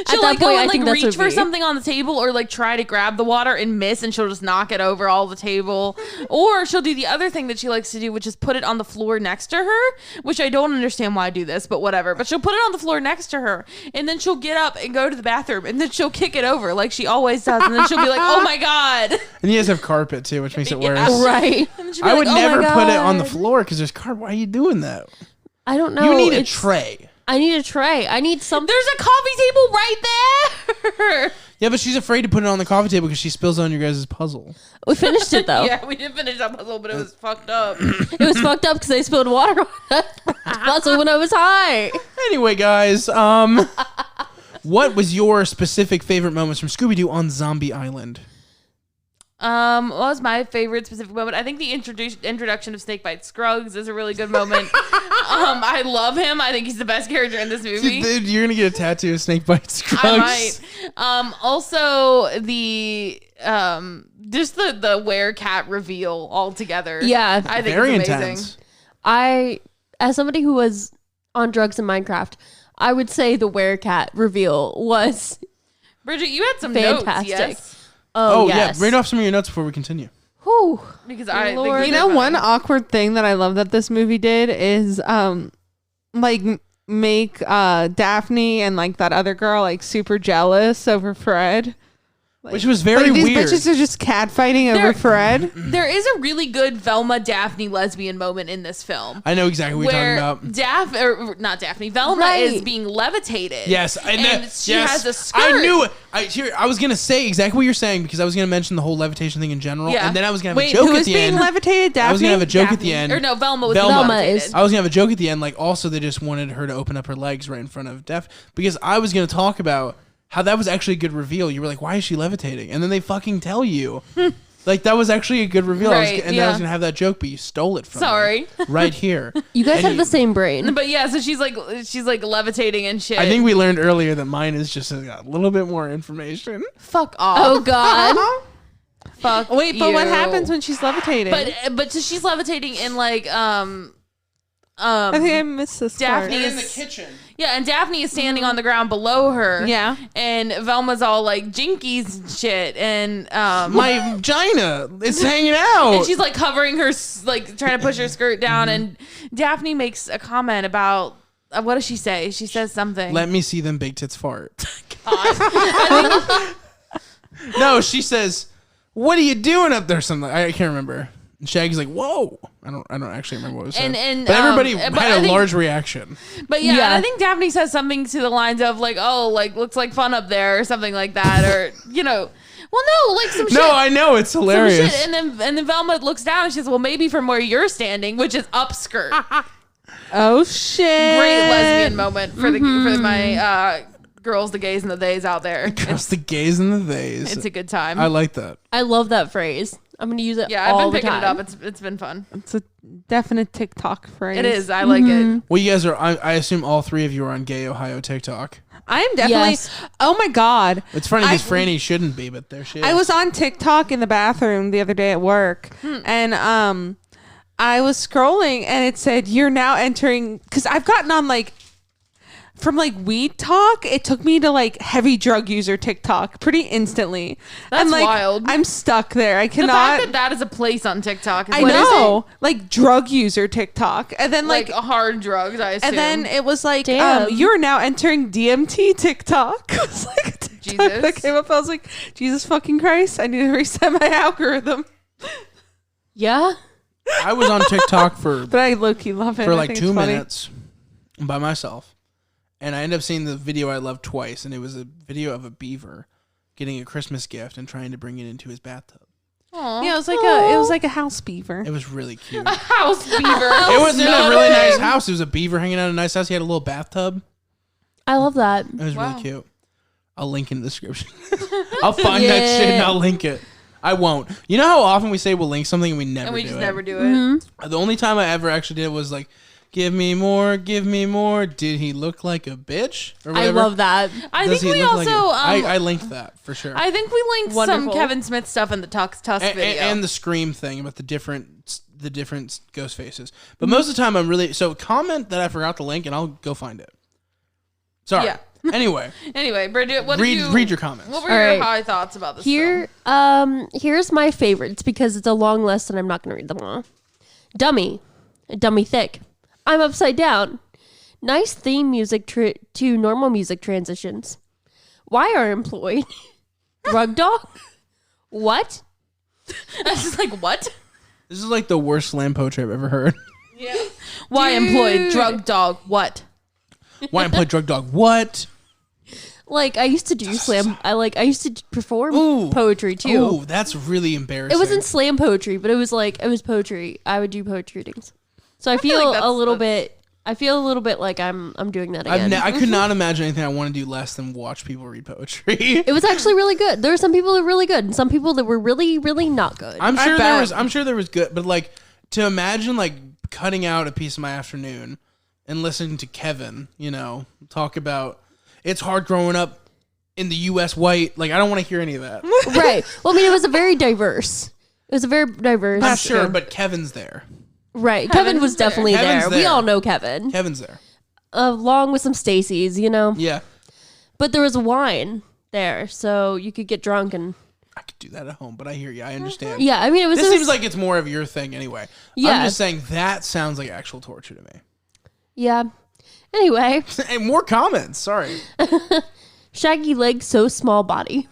she'll
At
like
that
go
point, I
and
think
like
that's
reach
what
for
be.
something on the table or like try to grab the water and miss and she'll just knock it over all the table. Or she'll do the other thing that she likes to do, which is put it on the floor next to her, which I don't understand why I do this, but whatever. But she'll put it on the floor next to her and then she'll get up and go to the bathroom and then she'll kick it over like she always does. And then she'll be like, oh my God.
And you guys have carpet too, which makes it worse.
Right.
And then she'll be
I would
like, "Oh my
never put it on the
God."
floor because there's carpet. Why are you doing that?
I don't know.
You need a
It's-
tray.
I need a tray. I need some.
There's a coffee table right there.
Yeah, but she's afraid to put it on the coffee table because she spills on your guys' puzzle.
We finished it though.
Yeah, we did finish that puzzle, but it was fucked up.
It was fucked up because I spilled water on the puzzle when I was high.
Anyway, guys, what was your specific favorite moments from Scooby Doo on Zombie Island?
What was my favorite specific moment? I think the introduction of Snakebite Scruggs is a really good moment. I love him. I think he's the best character in this movie.
Dude, you're gonna get a tattoo of Snakebite Scruggs.
I might. Also the just the werecat reveal altogether.
Yeah.
I think
Very
it's amazing.
intense.
As somebody who was on drugs in Minecraft, I would say the werecat reveal was
Bridget, you had some
fantastic.
notes, yes?
Oh,
yes.
yeah. Read off some of your notes before we continue.
Whew.
Because I
Lord.
think
You know, one awkward thing that I love that this movie did is make Daphne and like that other girl like super jealous over Fred.
Which was very
these
weird.
bitches are just catfighting over Fred.
There is a really good Velma Daphne lesbian moment in this film.
I know exactly what you're talking about.
Not Daphne, Velma
Right.
is being levitated.
Yes,
and she
yes.
has a skirt.
I knew it. I was gonna say exactly what you're saying because I was gonna mention the whole levitation thing in general,
Yeah.
and then I was gonna have
Wait,
a joke
who
at
is
the
being
end.
levitated? Daphne?
I was gonna have a joke at
Daphne.
the end.
Or no, Velma was
Velma.
being
Velma
levitated.
is-
I was gonna have a joke at the end. Like, also, they just wanted her to open up her legs right in front of Daph because I was gonna talk about how that was actually a good reveal. You were like, "Why is she levitating?" And then they fucking tell you. Like, that was actually a good reveal.
Right,
Then I
yeah.
was gonna have that joke, but you stole it from me.
Sorry.
Right here.
You guys
And
have
you-
the same brain.
But yeah, so she's like levitating and shit.
I think we learned earlier that mine is just a little bit more information.
fuck off.
Oh God.
Fuck.
Wait, but what
you.
happens when she's levitating?
But so she's levitating in like
I think I missed this
Daphne
part.
is
kitchen.
Yeah, and Daphne is standing on the ground below her.
Yeah.
And Velma's all like jinkies and shit, and
My vagina is hanging out.
and she's like covering her, like trying to push her skirt down, and Daphne makes a comment about what does she say? She says something.
Let me see them big tits fart.
God.
No, she says, "What are you doing up there?" Something I can't remember. And Shaggy's like, "Whoa!" I don't actually remember what it said.
And,
but everybody
but
had
I
a
think-
large reaction.
But yeah,
Yeah.
and I think Daphne says something to the lines of like, "Oh, like looks like fun up there" or something like that, or well, no, like some shit.
No, I know it's
Some
hilarious.
shit. And then Velma looks down and she says, "Well, maybe from where you're standing, which is upskirt."
Oh shit!
Great lesbian moment for my girls, the gays, and the theys out there.
It's the gays and the theys.
It's a good time.
I like that.
I love that phrase. I'm gonna use it.
Yeah, I've
all
been picking
the
it
time.
up. It's been fun.
It's a definite TikTok phrase.
It is. I like it.
Well, you guys are. I assume all three of you are on Gay Ohio TikTok.
I am definitely.
Yes.
Oh my god!
It's funny because Franny shouldn't be, but there she is.
I was on TikTok in the bathroom the other day at work, and I was scrolling, and it said you're now entering because I've gotten on like. From like weed talk, it took me to like heavy drug user TikTok pretty instantly.
That's
and, like,
wild.
I'm stuck there. I
The
cannot.
fact that is a place on TikTok. Is
I
what is
know, like drug user TikTok, and then
it?
like,
hard drugs. I assume.
and then it was like,
Damn.
you're now entering DMT TikTok. It was like a TikTok
Jesus.
that came up. I was like, Jesus fucking Christ! I need to reset my algorithm.
Yeah.
I was on TikTok for
But I low key love it. I
like
think
2
it's funny.
minutes by myself, and I ended up seeing the video I loved twice, and it was a video of a beaver getting a Christmas gift and trying to bring it into his bathtub.
Aw.
Yeah, it was like a house beaver.
It was really cute.
a house beaver.
It was in a
No
really
way.
nice house. It was a beaver hanging out in a nice house. He had a little bathtub.
I love that.
It was
Wow.
really cute. I'll link in the description. I'll find that shit and I'll link it. I won't. You know how often we say we'll link something and we never
And we
do
just
it?
never do it.
The only time I ever actually did it was like, give me more, give me more. Did he look like a bitch? Or
I
whatever?
love that.
I
Does
think
he
we
look
also.
like I linked that for sure.
I think we linked some
Wonderful.
Kevin Smith stuff in the Tusk video.
And the Scream thing about the different ghost faces. But most of the time I'm really comment that I forgot to link and I'll go find it. Sorry.
Yeah.
Anyway,
Anyway, Bridget, what did you
read your comments.
What were
All
your
right.
high thoughts about this?
Here, here's my favorites because it's a long list and I'm not gonna read them all. Dummy thick. I'm upside down. Nice theme music to normal music transitions. Why are employed? Drug dog? What?
I was just like, what?
This is like the worst slam poetry I've ever heard.
Yeah. Why employed drug dog? What?
Why play drug dog? What?
Like I used to do slam. I used to perform
Ooh.
poetry too.
Ooh, that's really embarrassing.
It wasn't slam poetry, but it was poetry. I would do poetry readings. So I feel
like
a little bit. I feel a little bit like I'm doing that again.
I could not imagine anything I want to do less than watch people read poetry.
It was actually really good. There were some people that were really good, and some people that were really, really not good.
I'm sure there was good, but like to imagine like cutting out a piece of my afternoon and listening to Kevin, talk about it's hard growing up in the U.S. white. Like I don't want to hear any of that.
Right. Well, I mean, it was a very diverse.
I'm sure, but Kevin's there.
Right. Kevin was definitely
Kevin's
there. We
there.
all know Kevin.
Kevin's there.
Along with some Stacy's,
Yeah.
But there was wine there, so you could get drunk and.
I could do that at home, but I hear you. I understand.
Yeah, I mean,
This seems like it's more of your thing anyway.
Yeah.
I'm just saying that sounds like actual torture to me.
Yeah. Anyway.
And more comments. Sorry.
Shaggy legs, so small body.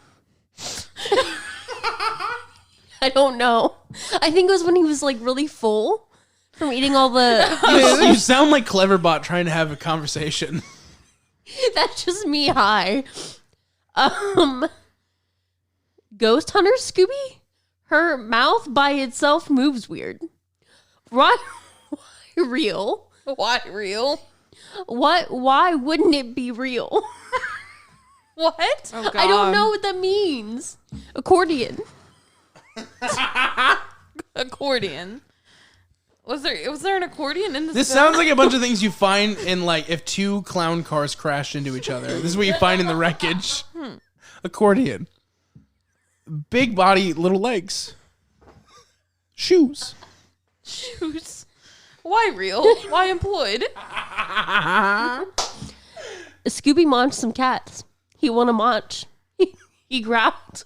I don't know. I think it was when he was like really full from eating all the.
You sound like Cleverbot trying to have a conversation.
That's just me high. Ghost Hunter Scooby? Her mouth by itself moves weird. Why real?
Why real?
Why wouldn't it be real?
What?
Oh, God.
I don't know what that means. Accordion.
Accordion. Was there an accordion in
This
film?
sounds like a bunch of things you find in like if two clown cars crashed into each other. This is what you find in the wreckage. Accordion. Big body, little legs. Shoes.
Shoes. Why real? Why employed?
Scooby munched some cats. He won a munch. He growled.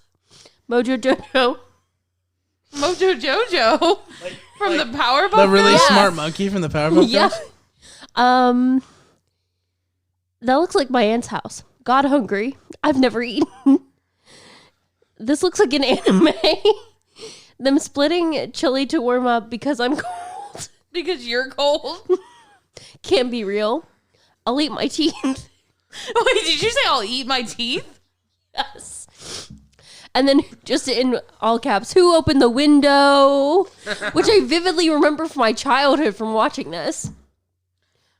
Mojo Jojo.
Mojo Jojo from the Powerpuff
The really
Girls?
smart monkey from the Powerpuff
Yeah.
Girls?
That looks like my aunt's house. God hungry. I've never eaten. This looks like an anime. Them splitting chili to warm up because I'm cold.
Because you're cold.
Can't be real. I'll eat my teeth.
Wait, did you say I'll eat my teeth?
Yes. And then just in all caps, who opened the window? Which I vividly remember from my childhood from watching this.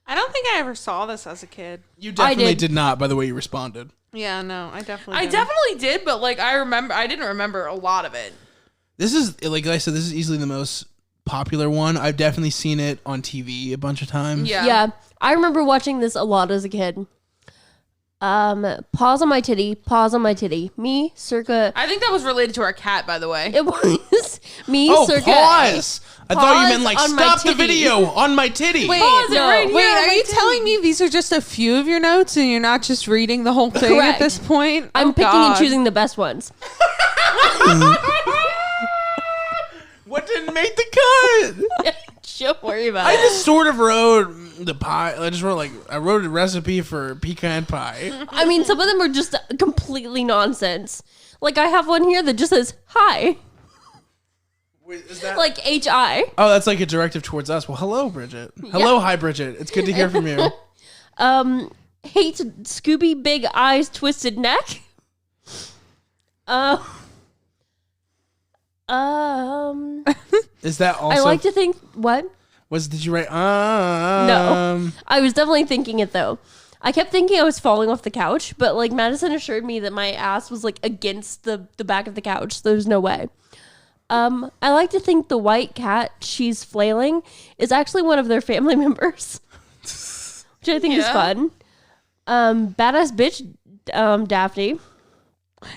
I don't think I ever saw this as a kid.
You definitely
did.
did not by the way you responded.
Yeah, no, I definitely
I
didn't.
definitely did, but like I didn't remember a lot of it.
This is, like I said, this is easily the most popular one. I've definitely seen it on TV a bunch of times.
Yeah.
I remember watching this a lot as a kid. Paws on my titty. Me, circa.
I think that was related to our cat, by the way.
It was me,
Oh,
circa.
pause! I thought you meant like,
on my
stop the
titty.
video on my titty.
Wait,
Pause it
no.
right
Wait,
here on
are
my
you
titty.
telling me these are just a few of your notes and you're not just reading the whole thing
Correct.
at this point?
I'm
Oh,
picking
God.
and choosing the best ones.
What didn't make the cut?
Don't worry about
I
it.
just sort of wrote the pie. I wrote a recipe for pecan pie.
I mean, some of them are just completely nonsense. Like, I have one here that just says, hi.
Wait, is that
Like, H-I.
Oh, that's like a directive towards us. Well, hello, Bridget. Hello, hi, Bridget. It's good to hear from you.
Hates Scooby Big Eyes Twisted Neck.
Is that also?
I like to think, what?
Did you write?
No. I was definitely thinking it, though. I kept thinking I was falling off the couch, but, like, Madison assured me that my ass was, like, against the back of the couch, so there's no way. I like to think the white cat she's flailing is actually one of their family members, which I think is fun. Badass bitch, Daphne.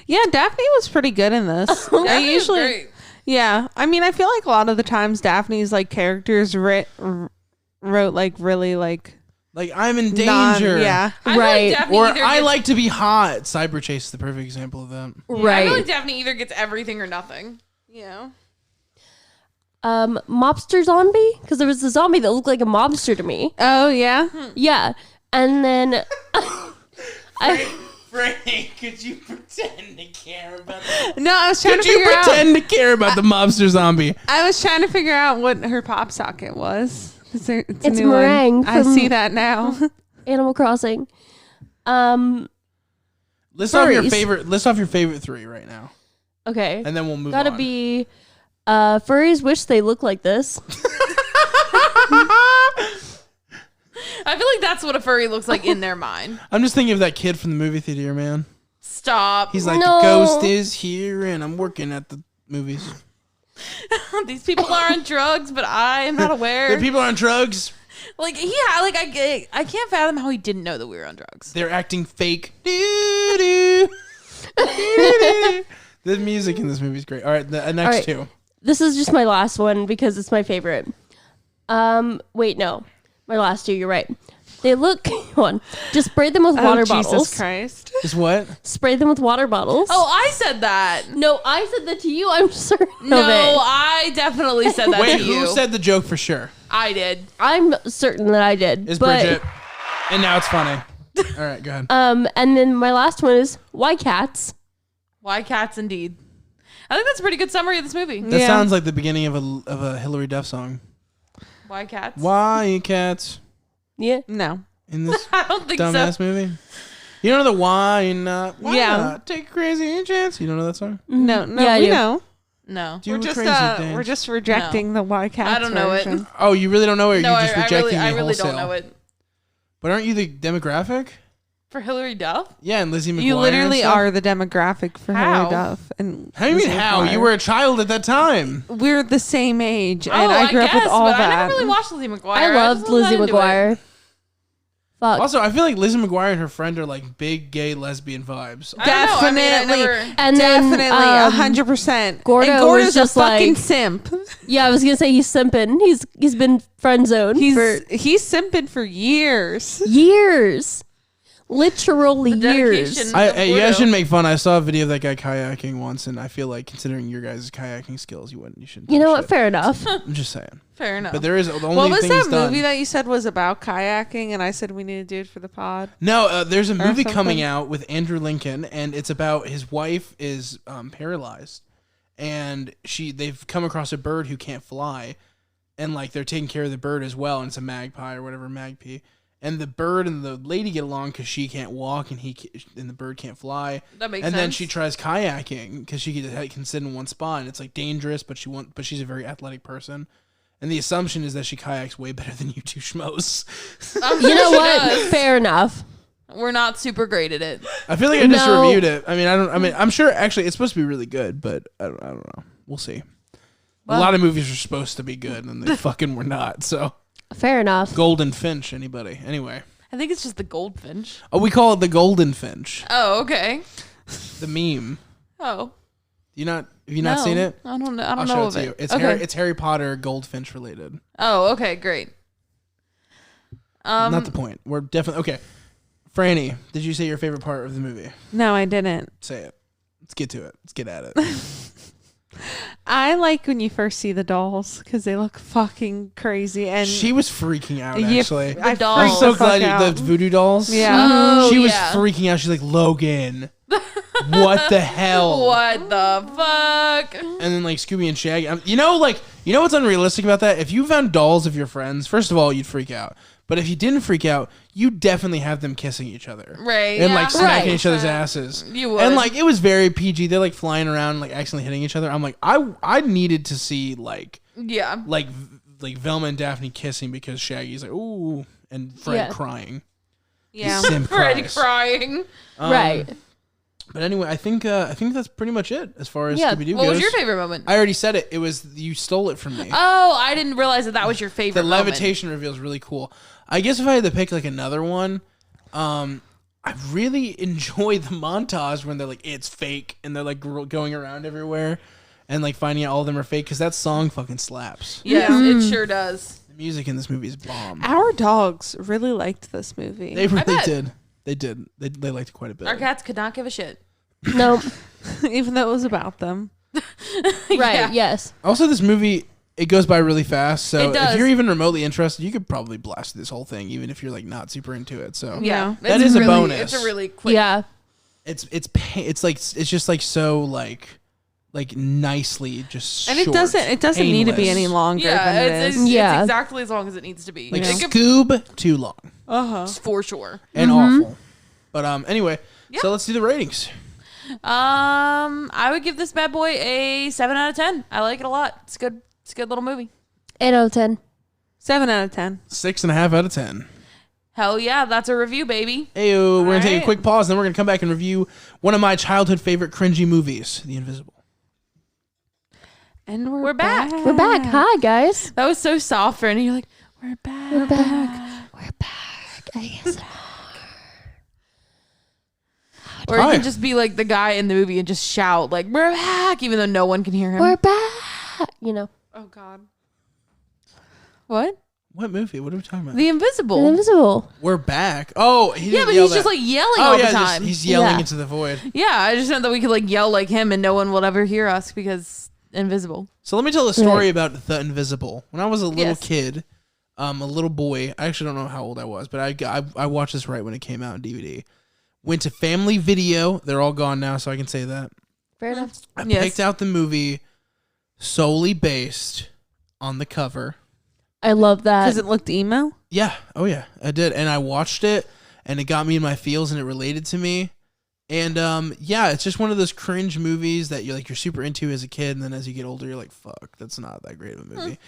Yeah, Daphne was pretty good in this. I usually,
Great.
yeah. I mean, I feel like a lot of the times Daphne's like characters wrote like really like
Like I'm in danger.
yeah.
I feel
Right.
like Daphne
Or
either
I
gets-
like to be hot. Cyber Chase is the perfect example of that.
I
Right.
feel like Daphne either gets everything or nothing.
Yeah.
Mobster zombie? Because there was a zombie that looked like a mobster to me.
Oh yeah.
Yeah. And then
Frank, could you pretend to care about that?
No, I was trying
Could
to
you
figure out.
pretend to care about the mobster zombie?
I was trying to figure out what her pop socket was. It's a
It's
new one.
meringue
I
from-
see that now.
Animal Crossing.
List off your
Furries.
favorite 3 right now,
Okay.
and then we'll move
Gotta
on.
be furries wish they look like this.
I feel like that's what a furry looks like in their mind.
I'm just thinking of that kid from the movie theater, man.
Stop.
He's like,
No.
the ghost is here, and I'm working at the movies.
These people are on drugs, but I am not aware.
The people on drugs.
Like I can't fathom how he didn't know that we were on drugs.
They're acting fake. Doo-doo. Doo-doo. The music in this movie is great. All right, the next
All right.
2.
This is just my last one because it's my favorite. Wait, no. My last 2, you're right. They look one. Just spray them with water bottles.
Jesus Christ.
Is what?
Spray them with water bottles.
Oh, I said that.
No, I said that to you. I'm certain
No,
of it.
I definitely said that
Wait,
to you.
who said the joke for sure?
I did.
I'm certain that I did.
Is
but,
Bridget. And now it's funny. All right, go ahead.
And then my last one is why cats?
Why cats indeed. I think that's a pretty good summary of this movie.
That
Yeah.
sounds like the beginning of a Hillary Duff song.
Why cats?
Why cats
Yeah.
No.
in this
I don't think
dumbass
so.
movie? You don't know the why not? Why
Yeah.
not? Take a crazy chance. You don't know that song?
No,
Yeah, I
we
do.
know.
No.
Do
We're
a
just
crazy dance.
we're just rejecting the Y Cats
I don't know it.
version.
Oh, you really don't know it? Or
No,
you're just rejecting
I
me
really
wholesale?
don't know it.
But aren't you the demographic?
For Hillary Duff?
Yeah, and Lizzie McGuire.
You
and
literally
stuff?
are the demographic for
How?
Hillary Duff. And
How do you mean
Lizzie
how?
McGuire.
You were a child at that time.
We're the same age, and
Oh,
I grew up with
guess,
all
but
that.
I never really watched Lizzie McGuire.
I loved
just wasn't
Lizzie
into it.
McGuire. Fuck.
Also, I feel like Lizzie McGuire and her friend are like big gay lesbian vibes.
I don't know. I mean, I
Definitely.
never-
And then,
Definitely, 100%.
Gordo
and Gordo's
was just
a fucking
like-
simp.
Yeah, I was gonna say he's simping. He's been friend zoned for
He's simping for years.
years, literally
The
years.
dedication.
You guys
Gordo.
shouldn't make fun. I saw a video of that guy kayaking once, and I feel like considering your guys' kayaking skills, you shouldn't.
You know
talk
what?
shit.
Fair enough.
I'm just saying.
Fair enough.
But there is the only
What was
thing
that
he's done.
movie that you said was about kayaking? And I said we need to do it for the pod.
No, there's a movie
something.
coming out with Andrew Lincoln, and it's about his wife is paralyzed, and they've come across a bird who can't fly, and like they're taking care of the bird as well, and it's a magpie or whatever, magpie. And the bird and the lady get along because she can't walk and the bird can't fly.
That makes
and
sense.
then she tries kayaking because she can sit in one spot, and it's like dangerous, but she's a very athletic person. And the assumption is that she kayaks way better than you two schmoes.
I'm
You
sure
know
she
what?
does.
Fair enough.
We're not super great at it.
I feel like I just
No.
reviewed it. I'm sure actually it's supposed to be really good, but I don't know. We'll see. A lot of movies are supposed to be good, and they fucking were not. So
Fair enough.
Golden Finch, anybody? Anyway,
I think it's just the goldfinch.
we call it the Golden Finch,
Oh, okay.
the meme.
Oh.
Have you not seen it?
I don't know. I
I'll
don't
show
know
it
of
to
it.
you. It's
okay.
It's Harry Potter Goldfinch related.
Oh, okay, great.
Not the point. We're definitely okay. Franny, did you say your favorite part of the movie?
No, I didn't.
Say it. Let's get to it. Let's get at it.
I like when you first see the dolls because they look fucking crazy. And
She was freaking out.
You-
Actually,
I
dolls.
I'm
freaked
so
the fuck
glad
out.
the voodoo dolls.
Yeah.
Oh,
She was
yeah.
freaking out. She's like, Logan, what the hell?
What the fuck?
And then like Scooby and Shaggy. You know what's unrealistic about that? If you found dolls of your friends, first of all, you'd freak out. But if you didn't freak out, you definitely have them kissing each other.
Right.
And
yeah,
like smacking
100%.
each other's asses.
You would.
And like it was very PG. They're like flying around, like accidentally hitting each other. I'm like, I needed to see like
Yeah.
Velma and Daphne kissing because Shaggy's like, ooh, and Fred
Yeah.
crying.
yeah.
Simp
Fred
cries.
crying.
Right.
But anyway, I think that's pretty much it as far as
Yeah,
Scooby Doo
What
goes.
was your favorite moment?
I already said it. It was you stole it from me.
Oh, I didn't realize that was your favorite
The
moment.
levitation reveal is really cool. I guess if I had to pick like another one, I really enjoy the montage when they're like, it's fake, and they're like going around everywhere and like finding out all of them are fake because that song fucking slaps.
Yes, it sure does.
The music in this movie is bomb.
Our dogs really liked this movie.
They really
bet.
did. They did. They liked it quite a bit.
Our cats could not give a shit.
No.
Even though it was about them.
Right.
Yeah.
Yes.
Also, this movie, it goes by really fast. So
It does.
if you're even remotely interested, you could probably blast this whole thing, even if you're like not super into it. So
Yeah.
That
It's
is a
really-
bonus.
It's a really quick.
Yeah.
it's just like so like like nicely just
And
short,
it doesn't need to be
painless.
any longer than
Yeah,
it
it's,
is.
it's,
Yeah.
it's exactly as long as it needs to be.
Like
It could-
Scoob too long
for sure.
and awful. But anyway,
Yeah.
so let's do the ratings.
I would give this bad boy a 7 out of 10. I like it a lot. It's good. It's a good little movie.
8 out of 10.
7 out of 10.
6.5 out of 10.
Hell yeah, that's a review, baby.
We're gonna take a
Alright.
quick pause, then we're gonna come back and review one of my childhood favorite cringy movies, The Invisible.
And
We're back.
We're back. Hi, guys.
That was so soft, and you're like, we're back.
We're back. We're back. I guess.
Or you
Hi.
can just be like the guy in the movie and just shout like, we're back, even though no one can hear him.
We're back. You know.
Oh, God.
What?
What movie? What are we talking about?
The Invisible.
The Invisible.
We're back. Oh, he
Yeah,
didn't
but
yell
he's
that.
just like yelling
oh
all
yeah,
the time.
he's yelling
Yeah.
into the void.
Yeah, I just know that we could like yell like him and no one will ever hear us because invisible.
So let me tell a story about The Invisible. When I was a little
Yes.
kid, a little boy, I actually don't know how old I was, but I watched this right when it came out on DVD. Went to Family Video. They're all gone now, so I can say that.
Fair enough.
I
Yes.
picked out the movie solely based on the cover.
I love that.
Because it looked emo?
Yeah. Oh, yeah. I did. And I watched it, and it got me in my feels, and it related to me. And, yeah, it's just one of those cringe movies that you're super into as a kid, and then as you get older, you're like, fuck, that's not that great of a movie.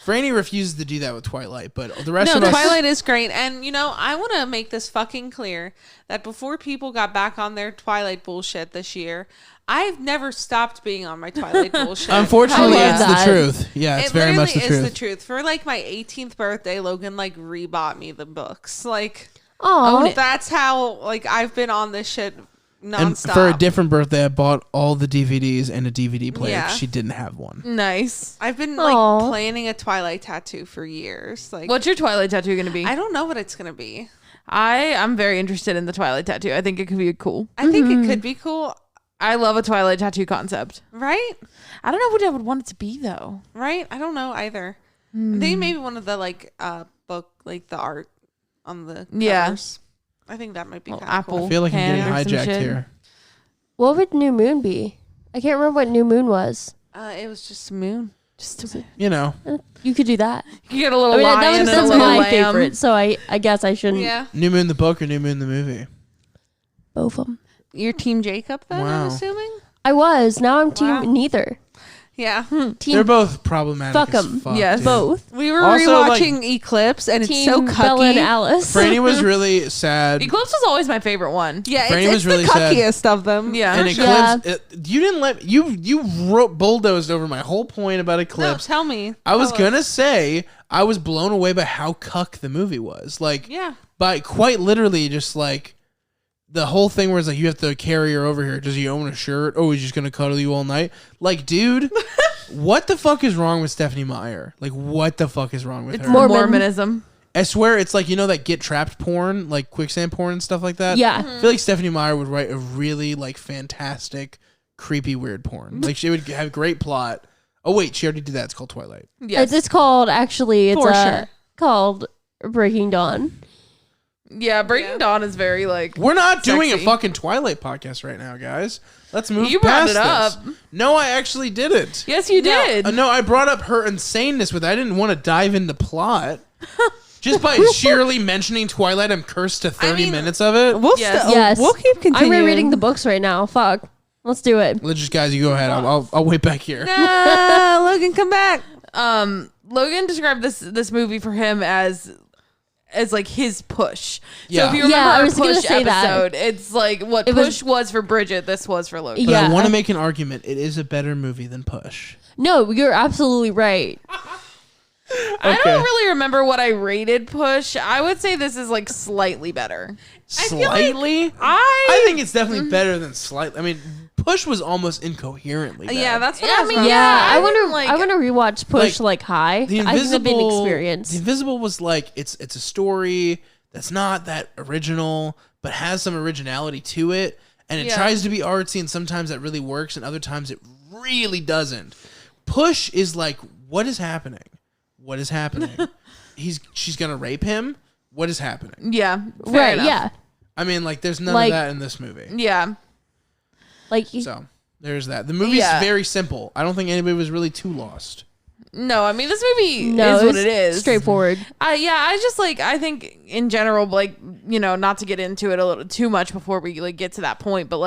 Franny refuses to do that with Twilight, but the rest
No,
of us...
Twilight is great. And, I want to make this fucking clear that before people got back on their Twilight bullshit this year, I've never stopped being on my Twilight bullshit.
Unfortunately,
I love
it's
that.
the truth. Yeah, it's
it
very much the
literally is
truth.
the truth. For like my 18th birthday, Logan like rebought me the books. Like,
Oh,
that's how like I've been on this shit
And
nonstop.
for a different birthday, I bought all the DVDs and a DVD player.
Yeah.
'Cause she didn't have one.
Nice.
I've been
Aw.
like planning a Twilight tattoo for years. Like,
What's your Twilight tattoo gonna be?
I don't know what it's gonna be.
I'm very interested in the Twilight tattoo. I think it could be cool.
I think it could be cool,
I love a Twilight tattoo concept.
right?
I don't know what I would want it to be though.
Right? I don't know either. I think maybe one of the like book like the art on the
Yeah.
covers. I think that might be
Little
kind of
apple.
cool.
I feel like I'm getting
Hand or some
hijacked
shit.
here.
what would New Moon be? I can't remember what New Moon was.
It was just moon.
Just to,
You know,
You could do that.
you get a little
I mean,
lion
that
and a
was
little
my
lamb.
favorite, so I guess I shouldn't.
Yeah.
New Moon the book or New Moon the movie?
Both of them.
You're Team Jacob then,
Wow.
I'm assuming?
I was. Now I'm team
Wow.
neither.
Yeah.
They're
Team
both problematic.
Fuck
as
'em.
fuck,
Yes.
dude.
both.
We were
Also, like-
rewatching Eclipse and it's
Team
so
Bella and
cucky.
Alice.
Franny was really sad.
Eclipse was always my favorite one.
Yeah,
Franny
it's
was really
the
sad.
cuckiest of them.
Yeah.
And
For sure.
Eclipse, you didn't let you bulldozed over my whole point about
No,
Eclipse.
tell me.
I was
Tell us.
gonna say I was blown away by how cuck the movie was. Like,
Yeah.
by quite literally just like the whole thing where it's like you have to carry her over here. Does he own a shirt? Oh, he's just gonna cuddle you all night. Like, dude, what the fuck is wrong with Stephanie Meyer? Like, what the fuck is wrong with
It's
her?
Mormon.
Mormonism.
I swear it's like, you know, that get trapped porn, like quicksand porn and stuff like that.
Yeah.
I feel like Stephanie Meyer would write a really like fantastic, creepy, weird porn. Like, she would have great plot. Oh wait, she already did that. It's called Twilight.
Yes.
It's called, actually, it's
For sure.
called Breaking Dawn.
Yeah, Breaking Dawn is very like.
We're not doing a
Sexy.
fucking Twilight podcast right now, guys. Let's move
You brought
past
it up.
this. No, I actually didn't.
Yes, you did.
No, I brought up her insaneness with. I didn't want to dive into plot. Just by sheerly mentioning Twilight, I'm cursed to 30
mean,
minutes of it.
We'll
Yes.
Yes.
we'll keep
I'm
continuing.
rereading the books right now. Fuck. Let's do it.
Just guys, you go ahead. I'll wait back here.
No, Logan, come back.
Logan described this movie for him as like his push.
Yeah.
So if you remember
Yeah, I
our
was gonna
push
say that.
episode, it's like what
It was-
push was for Bridget, this was for Logan.
But I
Yeah.
want to make an argument. It is a better movie than Push.
No, you're absolutely right.
I
Okay.
don't really remember what I rated Push. I would say this is like slightly better.
Slightly? I think it's definitely better than slightly. I mean, Push was almost incoherently bad.
Yeah, that's what
Yeah,
I
I
was
mean,
about to
Yeah,
I
I want
didn't,
to.
like-
I want to rewatch Push like High.
The
I think that'd be an
Invisible
experience.
The Invisible was like it's a story that's not that original, but has some originality to it, and it
Yeah.
tries to be artsy, and sometimes that really works, and other times it really doesn't. Push is like, what is happening? What is happening? She's gonna rape him. What is happening?
Yeah. Fair
Right?
enough.
Yeah.
I mean, like, there's none
Like-
of that in this movie.
Yeah.
Like
So There's that. The movie's very simple. I don't think anybody was really too lost.
No, I mean, this movie is what it is.
Straightforward.
I just I think in general, not to get into it a little too much before we get to that point, but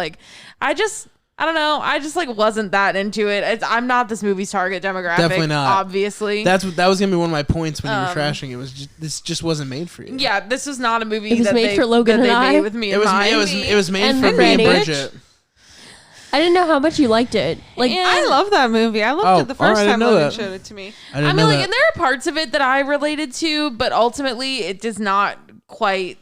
I don't know. I just wasn't that into it. I'm not this movie's target demographic.
Definitely not.
Obviously,
that was gonna be one of my points when you were trashing. It was this just wasn't made for you.
Yeah, this was not a movie
it was
that
made
they
for Logan
that
and
they
I.
made with me.
It was made for me and Bridget.
I didn't know how much you liked it.
I love that movie. I loved it the first time Logan showed it to me.
I mean, and there are parts of it that I related to, but ultimately, it does not quite.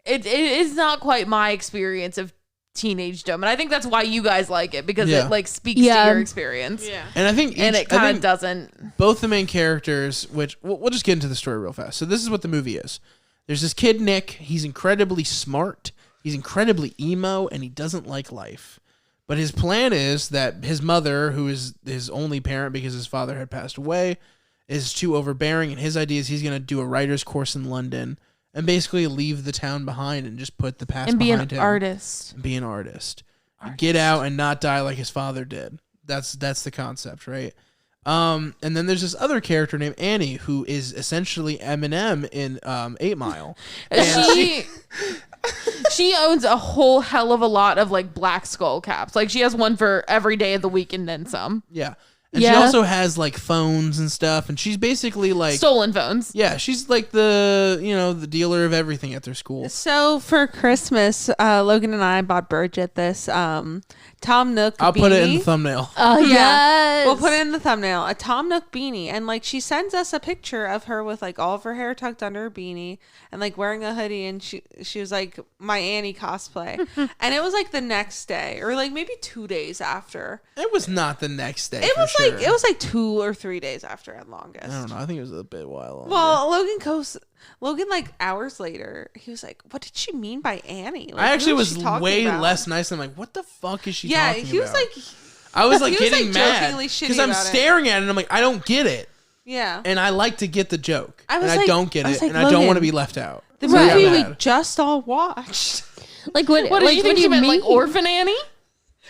It is not quite my experience of teenagedom, and I think that's why you guys like it, because it speaks to your experience.
Yeah,
and I think
it kind of doesn't.
Both the main characters, which we'll just get into the story real fast. So this is what the movie is. There's this kid Nick. He's incredibly smart. He's incredibly emo, and he doesn't like life. But his plan is that his mother, who is his only parent because his father had passed away, is too overbearing, and his idea is he's going to do a writer's course in London and basically leave the town behind and just put the past behind him.
And be an artist.
Be an artist. Get out and not die like his father did. That's the concept, right? And then there's this other character named Annie, who is essentially Eminem in 8 Mile. And
she owns a whole hell of a lot of black skull caps. She has one for every day of the week and then some.
Yeah. And she also has phones and stuff, and she's basically
stolen phones.
Yeah, she's the dealer of everything at their school.
So for Christmas, Logan and I bought Bridget this Tom Nook beanie.
I'll put it in the thumbnail.
Yes.
We'll put it in the thumbnail. A Tom Nook beanie, and she sends us a picture of her with all of her hair tucked under her beanie and wearing a hoodie, and she was my Annie cosplay. And it was the next day or maybe 2 days after.
It was not the next day.
It was
sure.
it was 2 or 3 days after at longest.
I don't know. I think it was a bit while longer.
Well, Logan hours later, he was like, "What did she mean by Annie?"
I actually was way less nice. I'm like, "What the fuck is she talking about?"
Yeah, he was
I was
he was,
getting mad
because
I'm staring at it and I'm like, I don't get it.
Yeah,
and I like to get the joke,
I
don't get it, and I don't want to be left out.
The movie we just all watched.
What did you think she meant? Orphan Annie?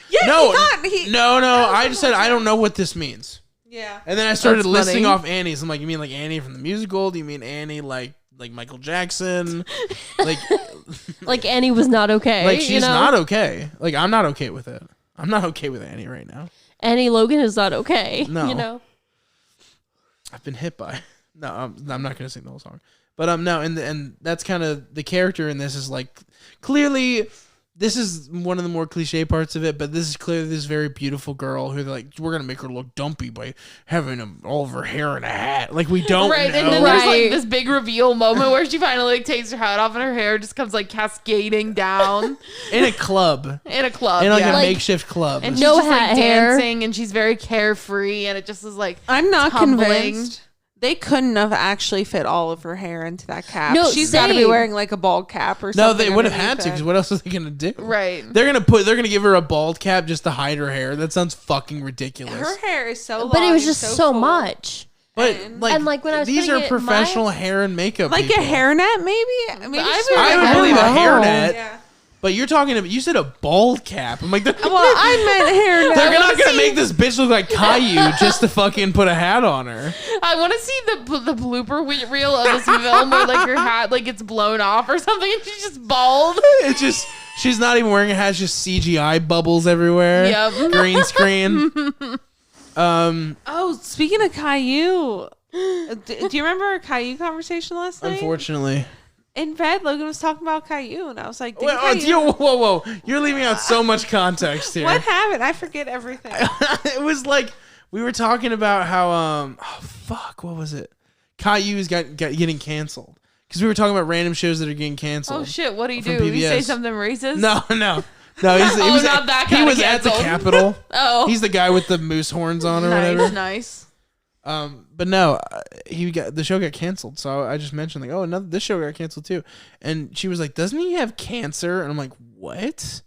Yeah,
no. I just said I don't know what this means.
Yeah,
and then I started listing off Annies. I'm like, you mean Annie from the musical? Do you mean Annie like Michael Jackson?
Like Annie was not okay.
She's not okay. I'm not okay with it. I'm not okay with Annie right now.
Annie Logan is not okay.
No. I've been hit by. No, I'm not gonna sing the whole song. But no, and that's kind of the character in this is clearly. This is one of the more cliche parts of it, but this is clearly this very beautiful girl who they're we're going to make her look dumpy by having all of her hair in a hat. We don't know.
And then there's this big reveal moment where she finally takes her hat off and her hair just comes cascading down.
In a club.
In a club,
in a makeshift club.
And she's just dancing and she's very carefree and it just is
I'm not
tumbling.
Convinced. They couldn't have actually fit all of her hair into that cap.
No,
she's got to be wearing a bald cap or something.
No, they would have had to because what else are they gonna do?
Right.
They're gonna give her a bald cap just to hide her hair. That sounds fucking ridiculous.
Her hair is so long.
But it was just so
cool.
much.
But
and when I was
these are
putting
professional hair and makeup
people.
people.
A hairnet maybe?
I would believe a hairnet.
Yeah.
But you're talking about, you said a bald cap. I'm like,
well, I meant hairnet.
They're not going to make this bitch look like Caillou just to fucking put a hat on her.
I want to see the blooper reel of this film where her hat gets blown off or something and she's just bald.
It's just, she's not even wearing a hat, it's just CGI bubbles everywhere.
Yep.
Green screen.
Oh, speaking of Caillou, do you remember our Caillou conversation last night?
Unfortunately.
In bed, Logan was talking about Caillou, and I was like,
whoa. You're leaving out so much context here.
What happened? I forget everything.
It was we were talking about how, what was it? Caillou's getting canceled. Because we were talking about random shows that are getting canceled.
Oh, shit. What do you do? PBS. You say something racist?
No. He was at the Capitol.
Oh.
He's the guy with the moose horns on or whatever.
Nice.
But no, the show got canceled. So I just mentioned this show got canceled too. And she was like, "Doesn't he have cancer?" And I'm like, "What?"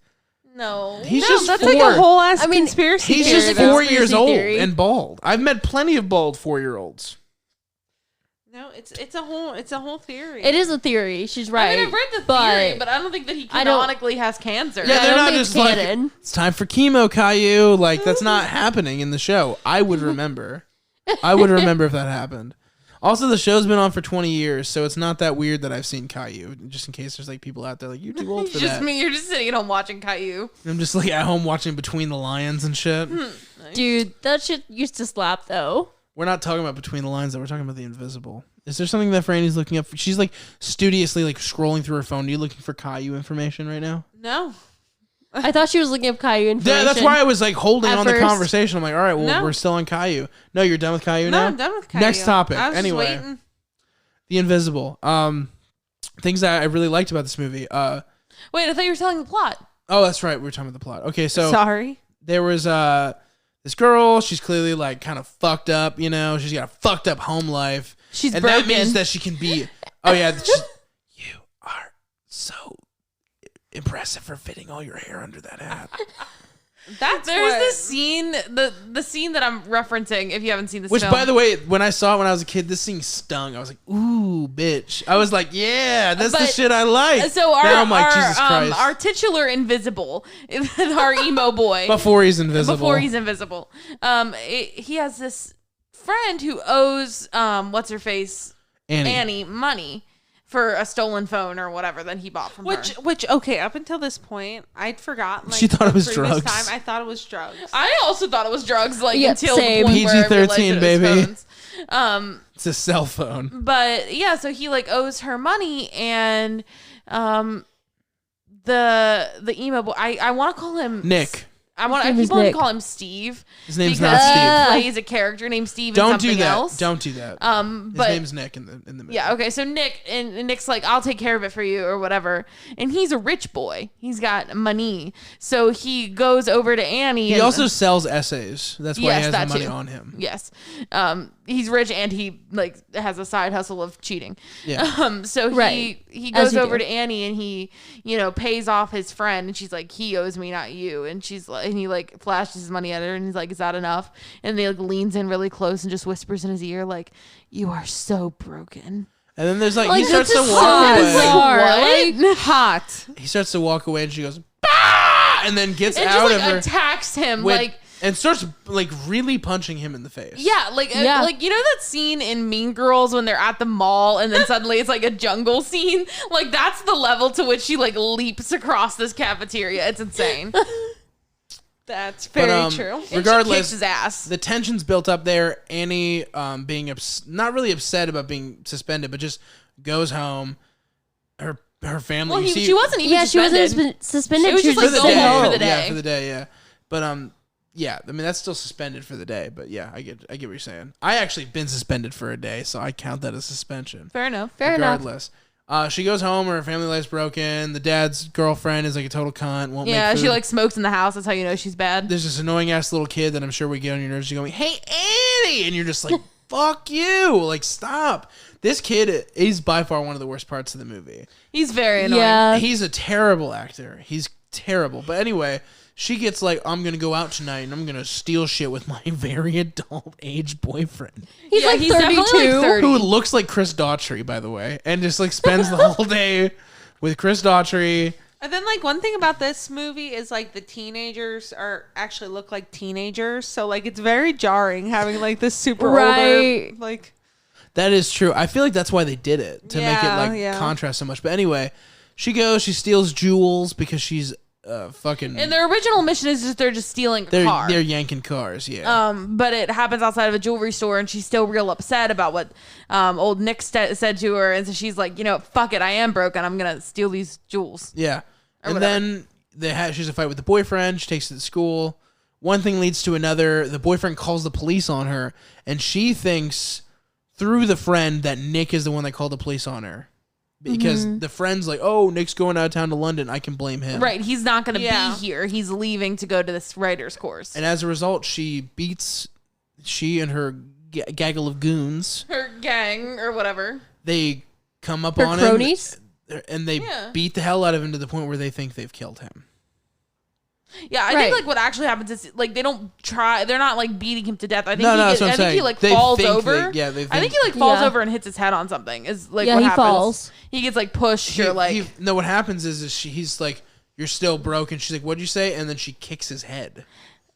No,
that's 4. A whole ass conspiracy.
He's just 4 years old and bald. I've met plenty of bald 4-year-olds.
No, it's a whole theory.
It is a theory. She's right.
I mean, I've read the theory, but I don't think that he canonically has cancer.
Yeah, they're
I don't
not
think
just
it's
like,
canon.
it's time for chemo, Caillou. Like, that's not happening in the show. I would remember. I would remember if that happened. Also, the show's been on for 20 years, so it's not that weird that I've seen Caillou. Just in case there's like people out there like, you're too old for
just
that.
me. You're just sitting at home watching Caillou.
I'm just like at home watching Between the Lions and shit.
Dude, that shit used to slap though.
We're not talking about Between the Lines, though. We're talking about The Invisible. Is there something that Franny's looking up? She's like studiously like scrolling through her phone. Are you looking for Caillou information right now?
No.
I thought she was looking up Caillou information.
Yeah, that's why I was like holding
At
on the
first.
conversation. I'm like, all right, well,
No.
we're still on Caillou. No, you're done with Caillou
No,
now?
I'm done with Caillou.
Next topic.
I was just
Anyway.
waiting.
The Invisible. Things that I really liked about this movie.
Wait, I thought you were telling the plot.
Oh, that's right. We were talking about the plot. Okay, so
Sorry.
there was this girl. She's clearly like kind of fucked up. You know, she's got a fucked up home life.
She's
and
broken.
that means that she can be. Oh yeah, you are so impressive for fitting all your hair under that hat.
That's
There's
what-
this scene, the scene that I'm referencing. If you haven't seen this
Which,
film,
by the way, when I saw it when I was a kid, this thing stung. I was like, "Ooh, bitch!" I was like, "Yeah, that's the
But-
shit I like."
so
now I'm like, Jesus Christ.
our titular Invisible, our emo boy,
Before he's invisible.
he has this friend who owes what's her face Annie money for a stolen phone or whatever that he bought from her.
Which okay, up until this point, I'd forgotten. Like,
She thought it was
the previous
drugs.
Time, I thought it was drugs.
I also thought it was drugs, like
Yeah,
until
same.
the point where I realized
PG-13,
that it was
baby.
phones.
It's a cell phone.
But yeah, so he like owes her money, and the emo boy. I want to call him
Nick.
I
His name is
keep wanting
Nick.
to call him Steve.
His name's
because
not Steve.
he plays a character named Steve.
Don't
in something
do that.
Else.
Don't do that. His
but
name's Nick in the movie.
yeah, okay. So Nick and Nick's like, I'll take care of it for you or whatever. And he's a rich boy. He's got money. So he goes over to Annie.
He
and,
also sells essays. That's why
Yes,
he has
that
the money
too.
on him.
Yes. He's rich and he like has a side hustle of cheating.
Yeah.
So
Right.
he
As
goes
you
over
do.
to Annie and he, pays off his friend, and she's like, he owes me, not you. And she's like, and he like flashes his money at her and he's like, is that enough? And he like leans in really close and just whispers in his ear like, you are so broken.
And then there's like,
Like,
he starts to
that's
walk
so
away.
bizarre.
What?
Like,
Hot.
He starts to walk away and she goes, bah! And then gets
And
out
just
of
like
her
attacks him
with-
like.
and starts like really punching him in the face.
Yeah, like
Yeah.
like you know that scene in Mean Girls when they're at the mall and then suddenly it's like a jungle scene? Like that's the level to which she like leaps across this cafeteria. It's insane.
That's
But,
very true.
And she
regardless,
kicks his ass.
the tension's built up there. Annie being not really upset about being suspended, but just goes home. Her family.
Well,
you see,
she wasn't even
yeah, she
suspended.
wasn't suspended.
She was
She was
just,
for
just
the
like,
day.
going
home.
home for the
Yeah,
day.
for the day. Yeah, but yeah. I mean, that's still suspended for the day. But yeah, I get what you're saying. I actually been suspended for a day, so I count that as suspension.
Fair enough.
Fair enough.
Regardless. She goes home. Her family life's broken. The dad's girlfriend is like a total cunt. Won't
Yeah,
make food.
she like smokes in the house. That's how you know she's bad.
There's this annoying ass little kid that I'm sure we get on your nerves. You're going, "Hey Annie," and you're just like, "Fuck you!" Like, stop. This kid is by far one of the worst parts of the movie.
He's very annoying.
Yeah.
He's a terrible actor. He's terrible. But anyway, she gets like, "I'm gonna go out tonight and I'm gonna steal shit with my very adult age boyfriend."
He's
Yeah,
like
he's definitely,
32.
like, 30.
Who looks like Chris Daughtry, by the way, and just like spends the whole day with Chris Daughtry.
And then, like, one thing about this movie is, like, the teenagers actually look like teenagers. So, like, it's very jarring having, like, this super
Right.
older, like...
That is true. I feel like that's why they did it, to make it
Yeah,
like
yeah.
contrast so much. But anyway, she goes, she steals jewels because she's fucking.
And their original mission is just they're just stealing a
they're
car.
they're yanking cars. Yeah.
But it happens outside of a jewelry store, and she's still real upset about what old Nick said to her, and so she's like, fuck it, I am broken. I'm gonna steal these jewels.
Yeah. And
whatever.
then she has a fight with the boyfriend. She takes it to school. One thing leads to another. The boyfriend calls the police on her, and she thinks through the friend that Nick is the one that called the police on her. Because the friend's like, "Oh, Nick's going out of town to London. I can blame him."
Right, he's not gonna
Yeah.
be here. He's leaving to go to this writer's course.
And as a result, she and her gaggle of goons,
Her gang or whatever.
they come up
Her
on
cronies?
him and they
Yeah.
beat the hell out of him to the point where they think they've killed him.
Yeah, I
Right.
think like what actually happens is like they're not like beating him to death. I think
No,
he
that's what I'm
I think he
saying.
like
They
falls
think
over.
they
I think he like falls
Yeah.
over and hits his head on something. Is like
Yeah,
what
he
happens.
falls.
He gets like pushed or like
no, what happens is he's like, you're still broken. She's like, what'd you say? And then she kicks his head.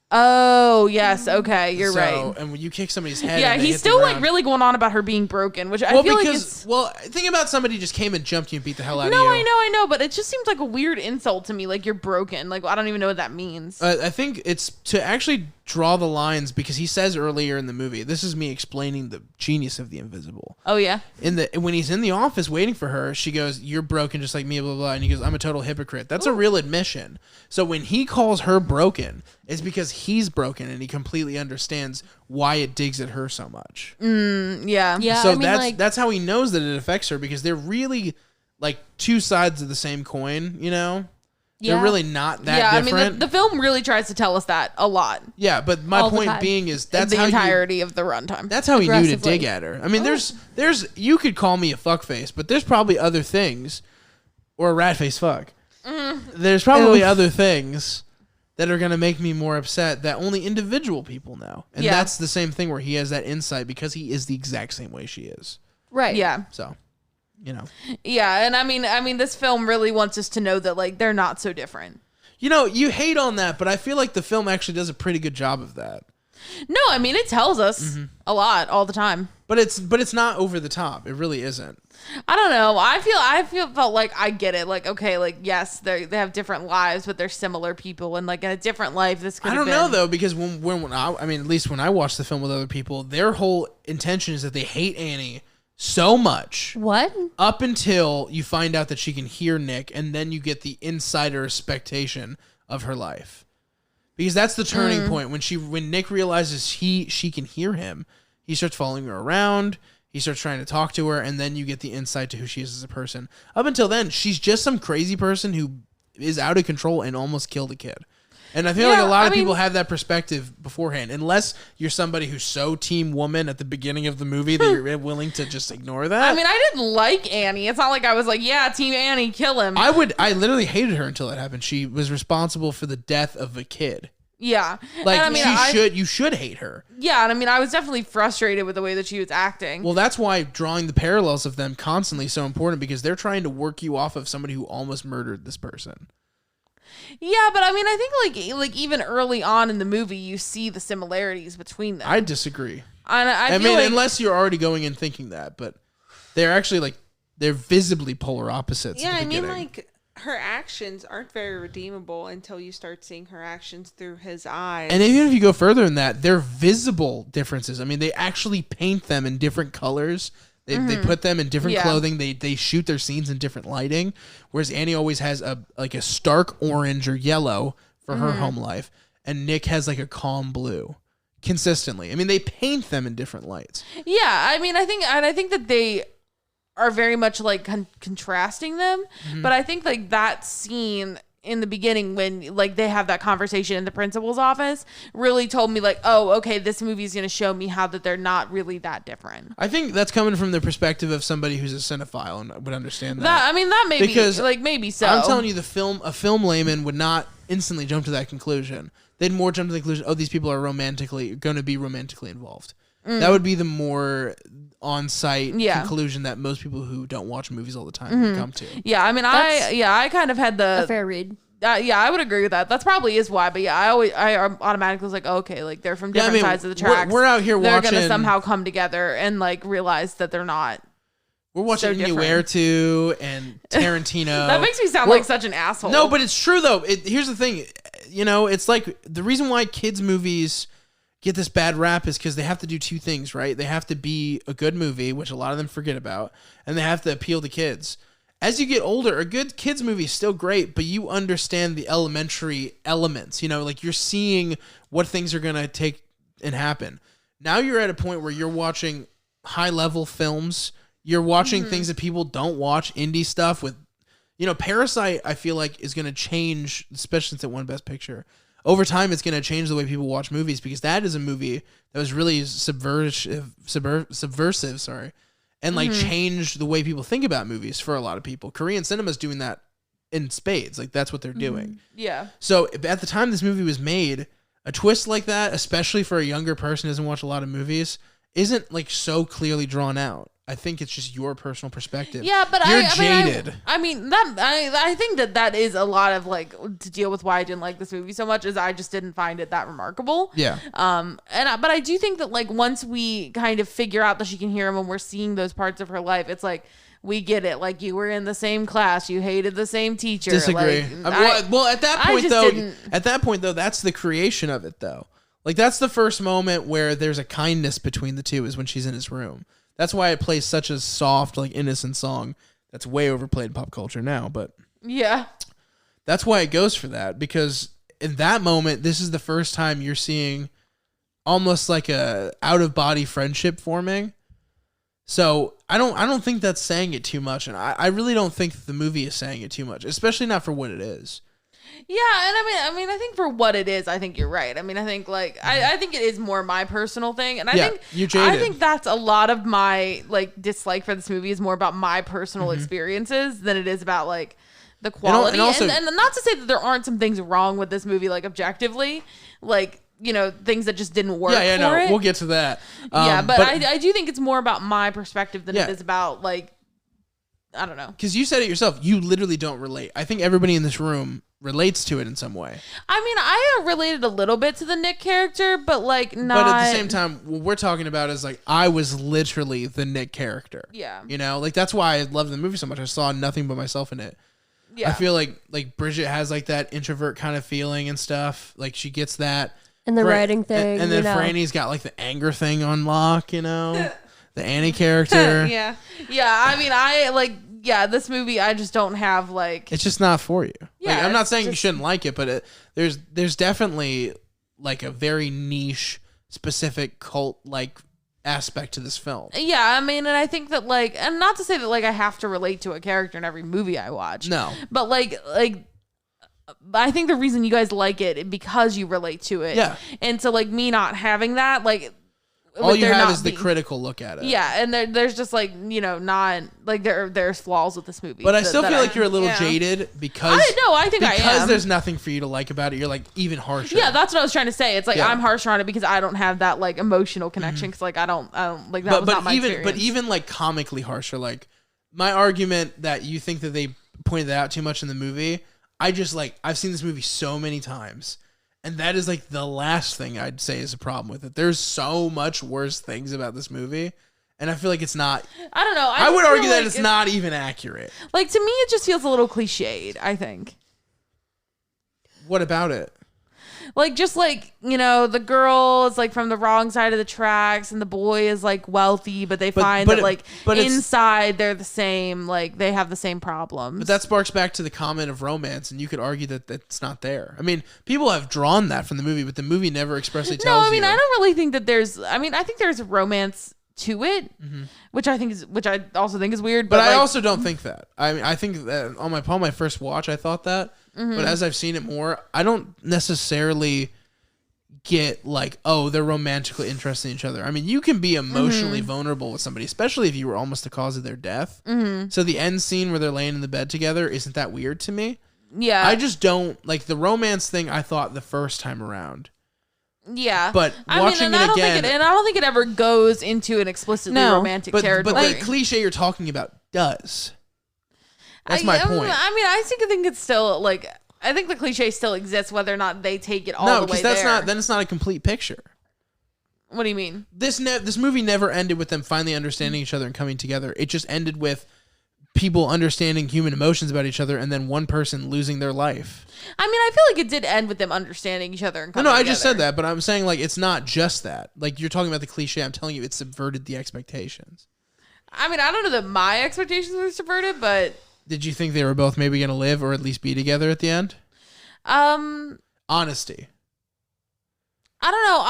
oh yes, okay, you're right.
And when you kick somebody's head,
Yeah,
and they
he's
hit the
still like
ground-
really going on about her being broken, which I
well,
feel like
because
it's
think about somebody just came and jumped you and beat the hell out of you.
no, I know, but it just seems like a weird insult to me. Like you're broken. Like I don't even know what that means.
I think it's to actually draw the lines because he says earlier in the movie, this is me explaining the genius of the invisible.
Oh yeah,
When he's in the office waiting for her, she goes, "You're broken just like me," blah blah blah, and he goes, "I'm a total hypocrite." That's a real admission. So when he calls her broken, it's because he's broken and he completely understands why it digs at her so much.
yeah,
Yeah,
So
I mean,
that's how he knows that it affects her because they're really like two sides of the same coin. You know,
Yeah.
they're really not that
yeah.
different.
I mean, the film really tries to tell us that a lot.
Yeah, but my
All the
point
time.
being is that's
the
how
entirety of the runtime.
that's how he knew to
Aggressively.
dig at her. I mean, there's you could call me a fuckface, but there's probably other things, or a rat face fuck. There's probably other things that are gonna make me more upset that only individual people know, and
Yeah.
that's the same thing where he has that insight because he is the exact same way she is.
right.
Yeah,
So, you know,
yeah, and I mean, this film really wants us to know that like they're not so different.
you hate on that, but I feel like the film actually does a pretty good job of that.
No, I mean it tells us a lot all the time.
But it's not over the top. It really isn't.
I don't know. I felt like I get it. Like okay, like yes, they have different lives, but they're similar people, and like in a different life, this could.
I don't know though because when I mean at least when I watch the film with other people, their whole intention is that they hate Annie so much
What?
up until you find out that she can hear Nick, and then you get the insider expectation of her life. Because that's the turning point when Nick realizes she can hear him, he starts following her around. He starts trying to talk to her, and then you get the insight to who she is as a person. Up until then, she's just some crazy person who is out of control and almost killed a kid. And I feel like a lot of people have that perspective beforehand, unless you're somebody who's so team woman at the beginning of the movie that you're willing to just ignore that.
I mean, I didn't like Annie. It's not like I was like, yeah, Team Annie, kill him.
I literally hated her until that happened. She was responsible for the death of a kid.
Yeah,
Like,
and I mean,
you should hate her.
Yeah, and I mean, I was definitely frustrated with the way that she was acting.
Well, that's why drawing the parallels of them constantly is so important because they're trying to work you off of somebody who almost murdered this person.
Yeah, but I mean, I think like even early on in the movie, you see the similarities between them.
I disagree.
And I feel
mean,
like,
unless you're already going in thinking that, but they're actually they're visibly polar opposites.
Yeah,
at the
I mean,
beginning.
like her actions aren't very redeemable until you start seeing her actions through his eyes.
And even if you go further than that, they're visible differences. I mean, they actually paint them in different colors. They put them in different
Yeah.
clothing. They shoot their scenes in different lighting. Whereas Annie always has a stark orange or yellow for her home life, and Nick has like a calm blue consistently. I mean, they paint them in different lights.
yeah, I mean, I think that they are very much like contrasting them, but I think like that scene in the beginning when like they have that conversation in the principal's office really told me like, oh, okay, this movie is going to show me how that they're not really that different.
I think that's coming from the perspective of somebody who's a cinephile and would understand that.
That I mean, that may
Because
be like maybe so.
I'm telling you, a film layman would not instantly jump to that conclusion. They'd more jump to the conclusion, oh, these people are going to be romantically involved. That would be the more on-site
Yeah.
conclusion that most people who don't watch movies all the time would come to.
Yeah, I mean, I kind of had
A
the
fair read.
yeah, I would agree with that. That's probably is why. But yeah, I automatically was like, oh, okay, like they're from
Yeah, I
different
mean,
sides of the
we're-
tracks.
we're out here
They're
watching-
gonna somehow come together and like realize that they're not.
We're watching
So different.
Innuendo and Tarantino.
That makes me sound
We're-
like such an asshole.
No, but it's true though. Here's the thing, it's like the reason why kids movies get this bad rap is because they have to do two things, right? They have to be a good movie, which a lot of them forget about, and they have to appeal to kids. As you get older, a good kids movie is still great, but you understand the elementary elements. Like you're seeing what things are gonna take and happen. Now you're at a point where you're watching high level films. You're watching things that people don't watch, indie stuff with. Parasite, I feel like, is going to change, especially since it won Best Picture. Over time, it's going to change the way people watch movies because that is a movie that was really subversive, and like changed the way people think about movies for a lot of people. Korean cinema is doing that in spades. Like that's what they're doing.
Yeah.
So at the time this movie was made, a twist like that, especially for a younger person who doesn't watch a lot of movies, isn't like so clearly drawn out. I think it's just your personal perspective.
Yeah, but
you're jaded.
I mean that I think that is a lot of like to deal with why I didn't like this movie so much is I just didn't find it that remarkable.
Yeah.
But I do think that like once we kind of figure out that she can hear him and we're seeing those parts of her life, it's like we get it. Like you were in the same class, you hated the same teacher.
Disagree.
Like,
well, at that point though, that's the creation of it though. Like that's the first moment where there's a kindness between the two is when she's in his room. That's why it plays such a soft, like innocent song that's way overplayed in pop culture now. But
yeah,
that's why it goes for that, because in that moment, this is the first time you're seeing almost like a out of body friendship forming. So I don't think that's saying it too much, and I really don't think that the movie is saying it too much, especially not for what it is.
Yeah, and I mean, I think for what it is, I think you're right. I mean, I think like I think it is more my personal thing, and I think that's a lot of my like dislike for this movie is more about my personal experiences than it is about like the quality. And also, and not to say that there aren't some things wrong with this movie, like objectively, like things that just didn't work.
We'll get to that.
But I do think it's more about my perspective than it is about like I don't know.
Because you said it yourself, you literally don't relate. I think everybody in this room relates to it in some way.
I mean, I related a little bit to the Nick character, but like not.
But at the same time, what we're talking about is like I was literally the Nick character.
Yeah.
Like that's why I love the movie so much. I saw nothing but myself in it. Yeah. I feel like Bridget has like that introvert kind of feeling and stuff. Like she gets that.
And the writing thing.
And then Franny's got like the anger thing on lock, the Annie character.
Yeah. I mean, I like. Yeah, this movie, I just don't have like.
It's just not for you.
Yeah,
like, I'm not saying you shouldn't like it, but there's definitely like a very niche, specific cult like aspect to this film.
Yeah, I mean, and I think that like, and not to say that like I have to relate to a character in every movie I watch.
No,
but like I think the reason you guys like it is because you relate to it.
Yeah,
and so like me not having that like.
All you have is the critical look at it.
Yeah, and there's just like not like there's flaws with this movie.
But I still feel like you're a little jaded because
I think I am.
Because there's nothing for you to like about it. You're like even harsher.
Yeah, that's what I was trying to say. It's like I'm harsher on it because I don't have that like emotional connection because like I don't like that was not my experience.
But even like comically harsher. Like my argument that you think that they pointed that out too much in the movie. I've seen this movie so many times. And that is like the last thing I'd say is a problem with it. There's so much worse things about this movie. And I feel like it's not. I
don't know.
I would argue that it's not even accurate.
Like to me, it just feels a little cliched, I think.
What about it?
Like just like, the girl is like from the wrong side of the tracks and the boy is like wealthy, but they find that like inside they're the same, like they have the same problems.
But that sparks back to the comment of romance, and you could argue that that's not there. I mean, people have drawn that from the movie, but the movie never expressly tells you.
No, I mean, I don't really think that I think there's romance to it, which I also think is weird.
But I also don't think that. I mean, I think that on my first watch, I thought that. But as I've seen it more, I don't necessarily get like, oh, they're romantically interested in each other. I mean, you can be emotionally vulnerable with somebody, especially if you were almost the cause of their death. So the end scene where they're laying in the bed together, isn't that weird to me?
Yeah.
I just don't like the romance thing. I thought the first time around.
Yeah,
but watching it again,
and I don't think it ever goes into an explicitly romantic territory.
But the cliche you're talking about does. That's my point.
I mean, I think it's still like I think the cliche still exists, whether or not they take it all the way there. No, because
then it's not a complete picture.
What do you mean?
This movie never ended with them finally understanding each other and coming together. It just ended with people understanding human emotions about each other and then one person losing their life.
I mean, I feel like it did end with them understanding each other and coming together.
I just said that, but I'm saying like it's not just that. Like you're talking about the cliche, I'm telling you it subverted the expectations.
I mean, I don't know that my expectations were subverted, but
did you think they were both maybe going to live or at least be together at the end? Honesty.
I don't know.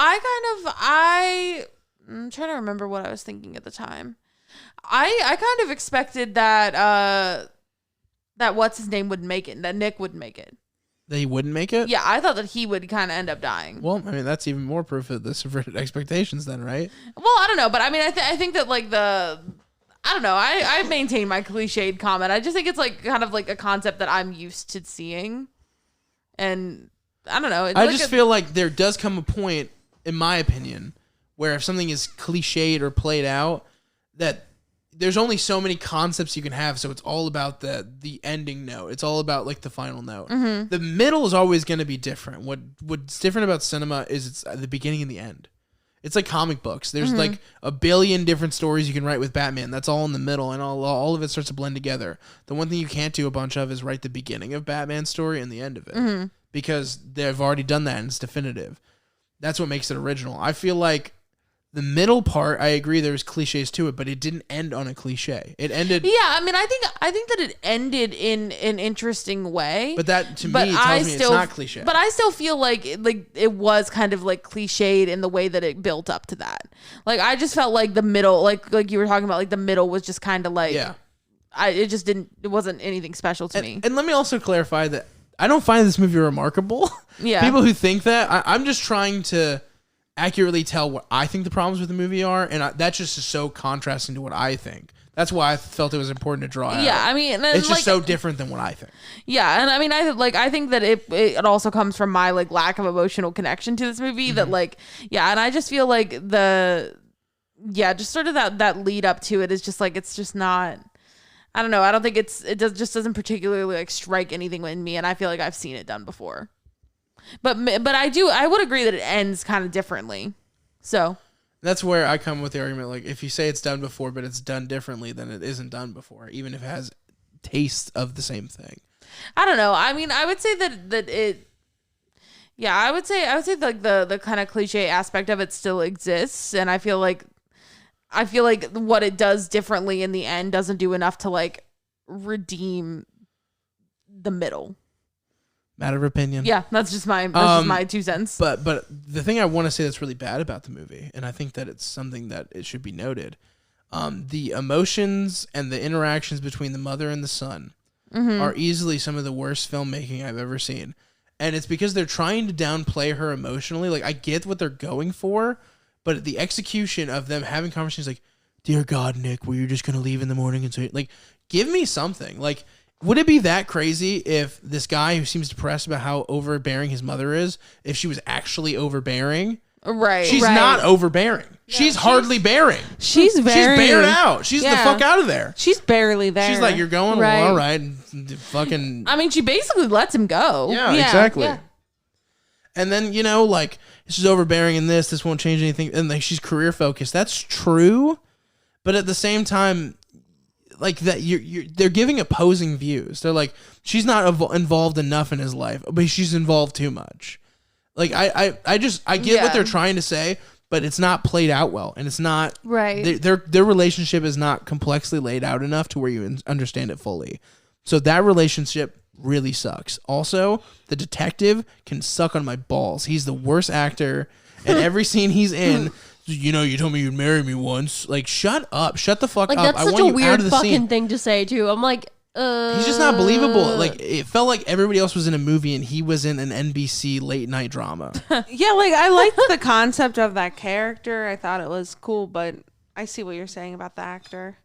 I'm trying to remember what I was thinking at the time. I kind of expected that what's his name wouldn't make it, that Nick wouldn't make it.
That he wouldn't make it?
Yeah, I thought that he would kind of end up dying.
Well, I mean, that's even more proof of the subverted expectations then, right?
Well, I don't know, but I mean, I think that like I don't know. I maintain my cliched comment. I just think it's like kind of like a concept that I'm used to seeing. And I don't know.
I just feel like there does come a point, in my opinion, where if something is cliched or played out, that there's only so many concepts you can have. So it's all about the ending note. It's all about like the final note.
Mm-hmm.
The middle is always going to be different. What's different about cinema is it's at the beginning and the end. It's like comic books. There's like a billion different stories you can write with Batman. That's all in the middle, and all of it starts to blend together. The one thing you can't do a bunch of is write the beginning of Batman's story and the end of it, because they've already done that and it's definitive. That's what makes it original. I feel like the middle part, I agree, there's cliches to it, but it didn't end on a cliche. It ended.
Yeah, I mean, I think that it ended in an interesting way.
But that to me tells me it's not cliche.
But I still feel like it was kind of like cliched in the way that it built up to that. Like I just felt like the middle, like you were talking about, like the middle was just kind of like it wasn't anything special to me.
And let me also clarify that I don't find this movie remarkable.
Yeah,
people who think that, I'm just trying to accurately tell what I think the problems with the movie are, and that just is so contrasting to what I think. That's why I felt it was important to draw out.
Yeah, I mean,
it's just so different than what I think.
Yeah, and I mean, I think that it also comes from my like lack of emotional connection to this movie. That like, yeah, and I just feel like just sort of that lead up to it is just like it's just not. I don't know. I don't think it doesn't particularly like strike anything in me, and I feel like I've seen it done before. But I would agree that it ends kind of differently. So
that's where I come with the argument. Like if you say it's done before, but it's done differently, then it isn't done before, even if it has taste of the same thing.
I don't know. I mean, I would say that it. Yeah, I would say like the kind of cliche aspect of it still exists, and I feel like what it does differently in the end doesn't do enough to like redeem the middle.
Matter of opinion.
Yeah, that's just my 2 cents.
But the thing I want to say that's really bad about the movie, and I think that it's something that it should be noted, the emotions and the interactions between the mother and the son are easily some of the worst filmmaking I've ever seen. And it's because they're trying to downplay her emotionally. Like I get what they're going for, but the execution of them having conversations like, "Dear God, Nick, were you just gonna leave in the morning?" And so like, give me something. Like, would it be that crazy if this guy who seems depressed about how overbearing his mother is, if she was actually overbearing?
Right.
She's not overbearing. No, she's hardly bearing.
She's
bared out. She's the fuck out of there.
She's barely there.
She's like, "You're going?
Right.
Well, all right." And fucking.
I mean, she basically lets him go.
Yeah, exactly. Yeah. And then, like, she's overbearing in this won't change anything. And like, she's career focused. That's true. But at the same time, like that, they're giving opposing views. They're like, she's not involved enough in his life, but she's involved too much. Like I get what they're trying to say, but it's not played out well, and it's not
right.
Their relationship is not complexly laid out enough to where you understand it fully. So that relationship really sucks. Also, the detective can suck on my balls. He's the worst actor, and every scene he's in. You told me you'd marry me once. Like, shut up. Shut the fuck
like,
up.
That's
I
such
want
a
you out
weird
of the
fucking
scene.
thing to say, too. I'm like,
He's just not believable. Like, it felt like everybody else was in a movie and he was in an NBC late night drama.
Yeah, like, I liked the concept of that character. I thought it was cool, but I see what you're saying about the actor.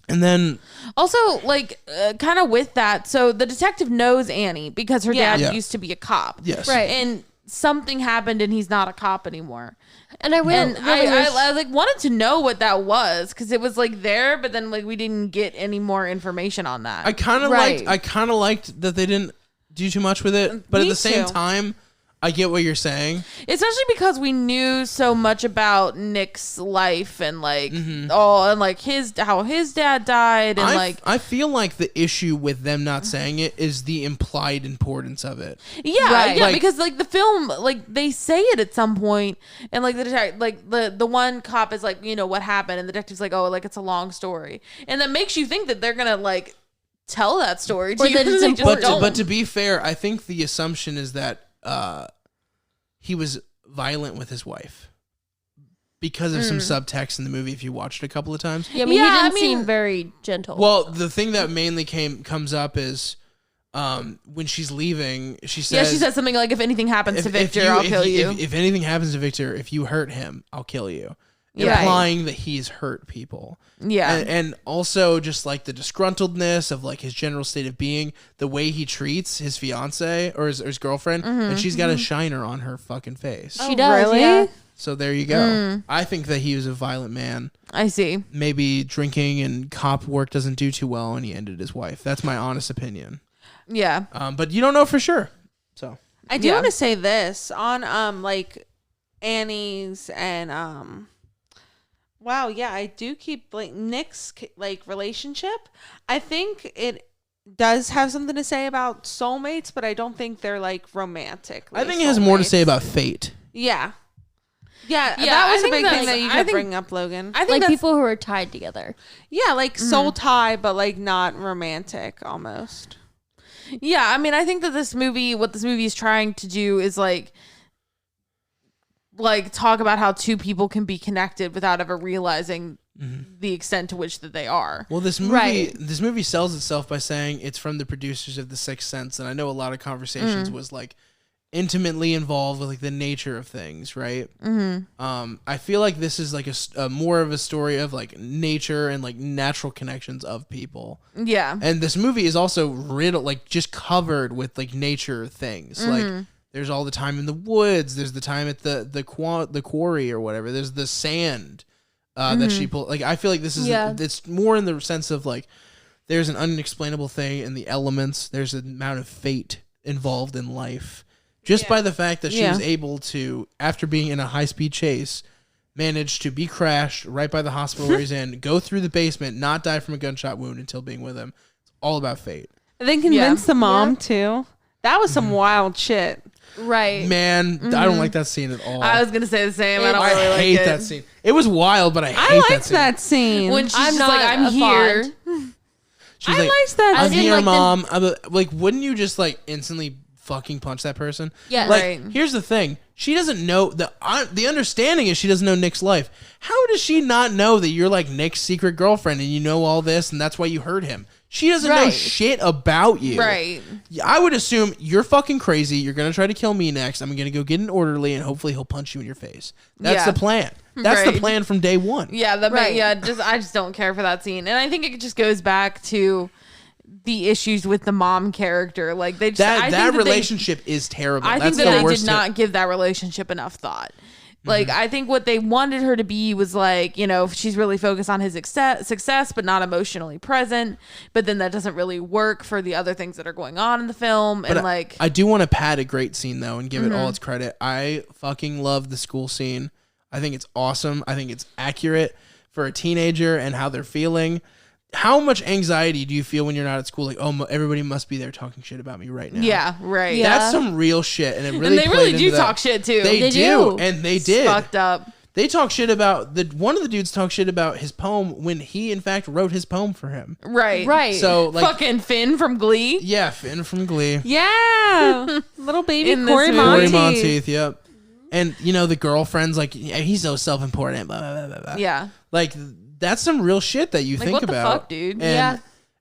And then
also, like, kind of with that, so the detective knows Annie because her dad used to be a cop.
Yes.
Right. And something happened and he's not a cop anymore.
And I
like wanted to know what that was, because it was like there, but then like we didn't get any more information on that.
I kind of liked that they didn't do too much with it, but at the same time, I get what you're saying.
Especially because we knew so much about Nick's life and like and like how his dad died, and
I feel like the issue with them not saying it is the implied importance of it.
Yeah,
right.
Yeah, because like the film, like they say it at some point, and like the detective, like the one cop is like, what happened, and the detective's like, oh, like it's a long story, and that makes you think that they're gonna like tell that story to you. That it's
but to be fair, I think the assumption is that he was violent with his wife because of some subtext in the movie if you watched it a couple of times.
Yeah, he didn't seem very gentle.
Well, the thing that mainly comes up is when she's leaving, she says
something like, if anything happens to Victor, I'll kill you.
If anything happens to Victor, if you hurt him, I'll kill you. implying that he's hurt people.
Yeah.
And also just like the disgruntledness of like his general state of being, the way he treats his fiance or his girlfriend, and she's got a shiner on her fucking face.
She does,
really?
yeah.
So there you go. I think that he was a violent man.
I see.
Maybe drinking and cop work doesn't do too well, and he ended his wife. That's my honest opinion.
Yeah.
But you don't know for sure. So
I do want to say this on like Annie's and wow, yeah, I do keep like Nick's like relationship. I think it does have something to say about soulmates, but I don't think they're like romantic.
I think it has more to say about fate.
Yeah. Yeah,
Yeah,
that was
I
a
think
big
that's-
thing that you
I
kept
think-
bringing up, Logan.
I think
Like
that's,
people who are tied together.
Yeah, like soul tie, but like not romantic almost.
yeah, I mean, I think that what this movie is trying to do is like talk about how two people can be connected without ever realizing the extent to which that they are.
Well, this movie
Right.
this movie sells itself by saying it's from the producers of The Sixth Sense, and I know a lot of conversations was like intimately involved with like the nature of things, right? I feel like this is like a more of a story of like nature and like natural connections of people.
Yeah.
And this movie is also riddled, like just covered with like nature things. Like there's all the time in the woods. There's the time at the quarry or whatever. There's the sand that she pulled. Like I feel like this is it's more in the sense of like there's an unexplainable thing in the elements. There's an amount of fate involved in life. Just by the fact that she was able to, after being in a high-speed chase, manage to be crashed right by the hospital where he's in, go through the basement, not die from a gunshot wound until being with him. It's all about fate.
And then convince the mom too. That was some wild shit.
Right.
Man, I don't like that scene at all.
I was gonna say the same. I don't
I
really like
hate
it.
that scene. It was wild, but I hate
I liked
that
that scene.
When she's
I'm
just
not
like, I'm
a
here.
fond.
She's
I
like,
liked that
I'm
scene.
here,
Like,
Mom. Like, wouldn't you just like instantly fucking punch that person?
Yes.
Like,
Right.
here's the thing. She doesn't know the understanding is she doesn't know Nick's life. How does she not know that you're like Nick's secret girlfriend and you know all this and that's why you hurt him? She doesn't know
Right.
shit about you.
Right.
I would assume you're fucking crazy. You're going to try to kill me next. I'm going to go get an orderly and hopefully he'll punch you in your face. That's
Yeah.
the plan. That's the
Right.
plan from day one.
Yeah,
Right.
I just don't care for that scene. And I think it just goes back to the issues with the mom character. Like they just I think
that
that
relationship is terrible.
I
That's
think that
the
they
worst
did not give that relationship enough thought. Like, I think what they wanted her to be was like, you know, she's really focused on his success, but not emotionally present. But then that doesn't really work for the other things that are going on in the film.
But
And
I do want to pat a great scene though and give it all its credit. I fucking love the school scene. I think it's awesome. I think it's accurate for a teenager and how they're feeling. How much anxiety do you feel when you're not at school? Like, oh, everybody must be there talking shit about me right now.
yeah, right.
Yeah.
That's some real shit, and it really
And they
played
really
into
do
that.
talk shit too.
They
They
do,
do.
and they
It's
did.
fucked up.
They talk shit about one of the dudes talked shit about his poem when he in fact wrote his poem for him.
Right.
Right.
So like,
Fucking Finn from Glee.
yeah, Finn from Glee,
Yeah. Little baby
In this
Corey
movie.
Corey
Monteith.
Monteith, yep. And you know the girlfriend's like, yeah, he's so self-important. Blah, blah, blah, blah, blah.
Yeah.
Like that's some real shit that you
Like,
think
what the
about,
fuck, dude?
And,
Yeah.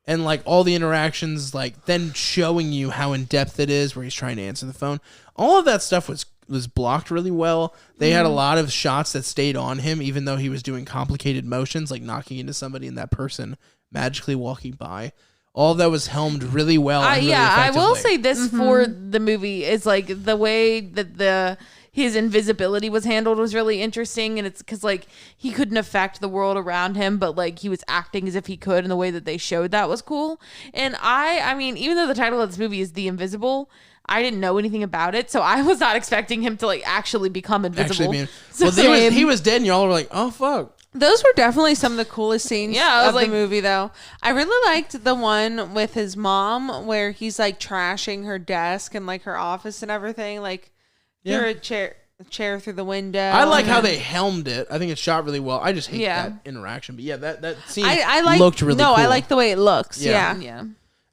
And like all the interactions, like then showing you how in depth it is, where he's trying to answer the phone. All of that stuff was blocked really well. They had a lot of shots that stayed on him, even though he was doing complicated motions, like knocking into somebody and that person magically walking by. All of that was helmed really well. And really
I will
effectively.
say this for the movie is like the way that his invisibility was handled was really interesting, and it's because like he couldn't affect the world around him, but like he was acting as if he could, and the way that they showed that was cool. And I mean, even though the title of this movie is The Invisible, I didn't know anything about it, so I was not expecting him to like actually become invisible. So
he was dead, and y'all were like, "Oh fuck!"
Those were definitely some of the coolest scenes
Yeah, I was
of
like-
the movie, though. I really liked the one with his mom where he's like trashing her desk and like her office and everything. Like,
Yeah.
threw a chair through the window.
I like how they helmed it. I think it's shot really well. I just hate
Yeah.
that interaction, but yeah, that scene
I like.
looked really
no,
cool.
I like the way it looks.
Yeah.
Yeah.
yeah.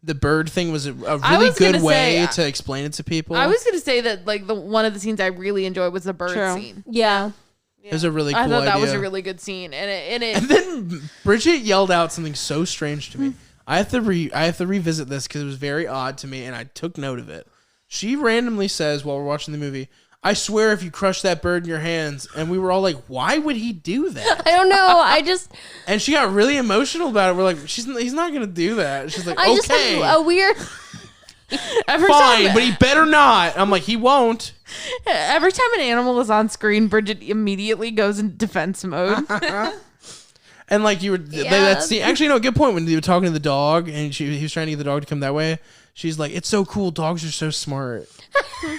The bird thing was a
I
really
was
good
gonna
way
say,
to explain it to people.
I was gonna say that like one of the scenes I really enjoyed was the bird
True.
scene.
Yeah.
It was a really cool
I thought
idea.
that was a really good scene, and it
And then Bridget yelled out something so strange to me. I have to revisit this because it was very odd to me, and I took note of it. She randomly says while we're watching the movie, I swear if you crush that bird in your hands. And we were all like, why would he do that?
I don't know.
And she got really emotional about it. We're like, he's not going to do that. She's like,
I just
okay.
have a weird.
Fine, but he better not. I'm like, he won't.
Every time an animal is on screen, Bridget immediately goes in defense mode.
And like you were, that scene, actually, no, good point. When you were talking to the dog and he was trying to get the dog to come that way, she's like, it's so cool. Dogs are so smart.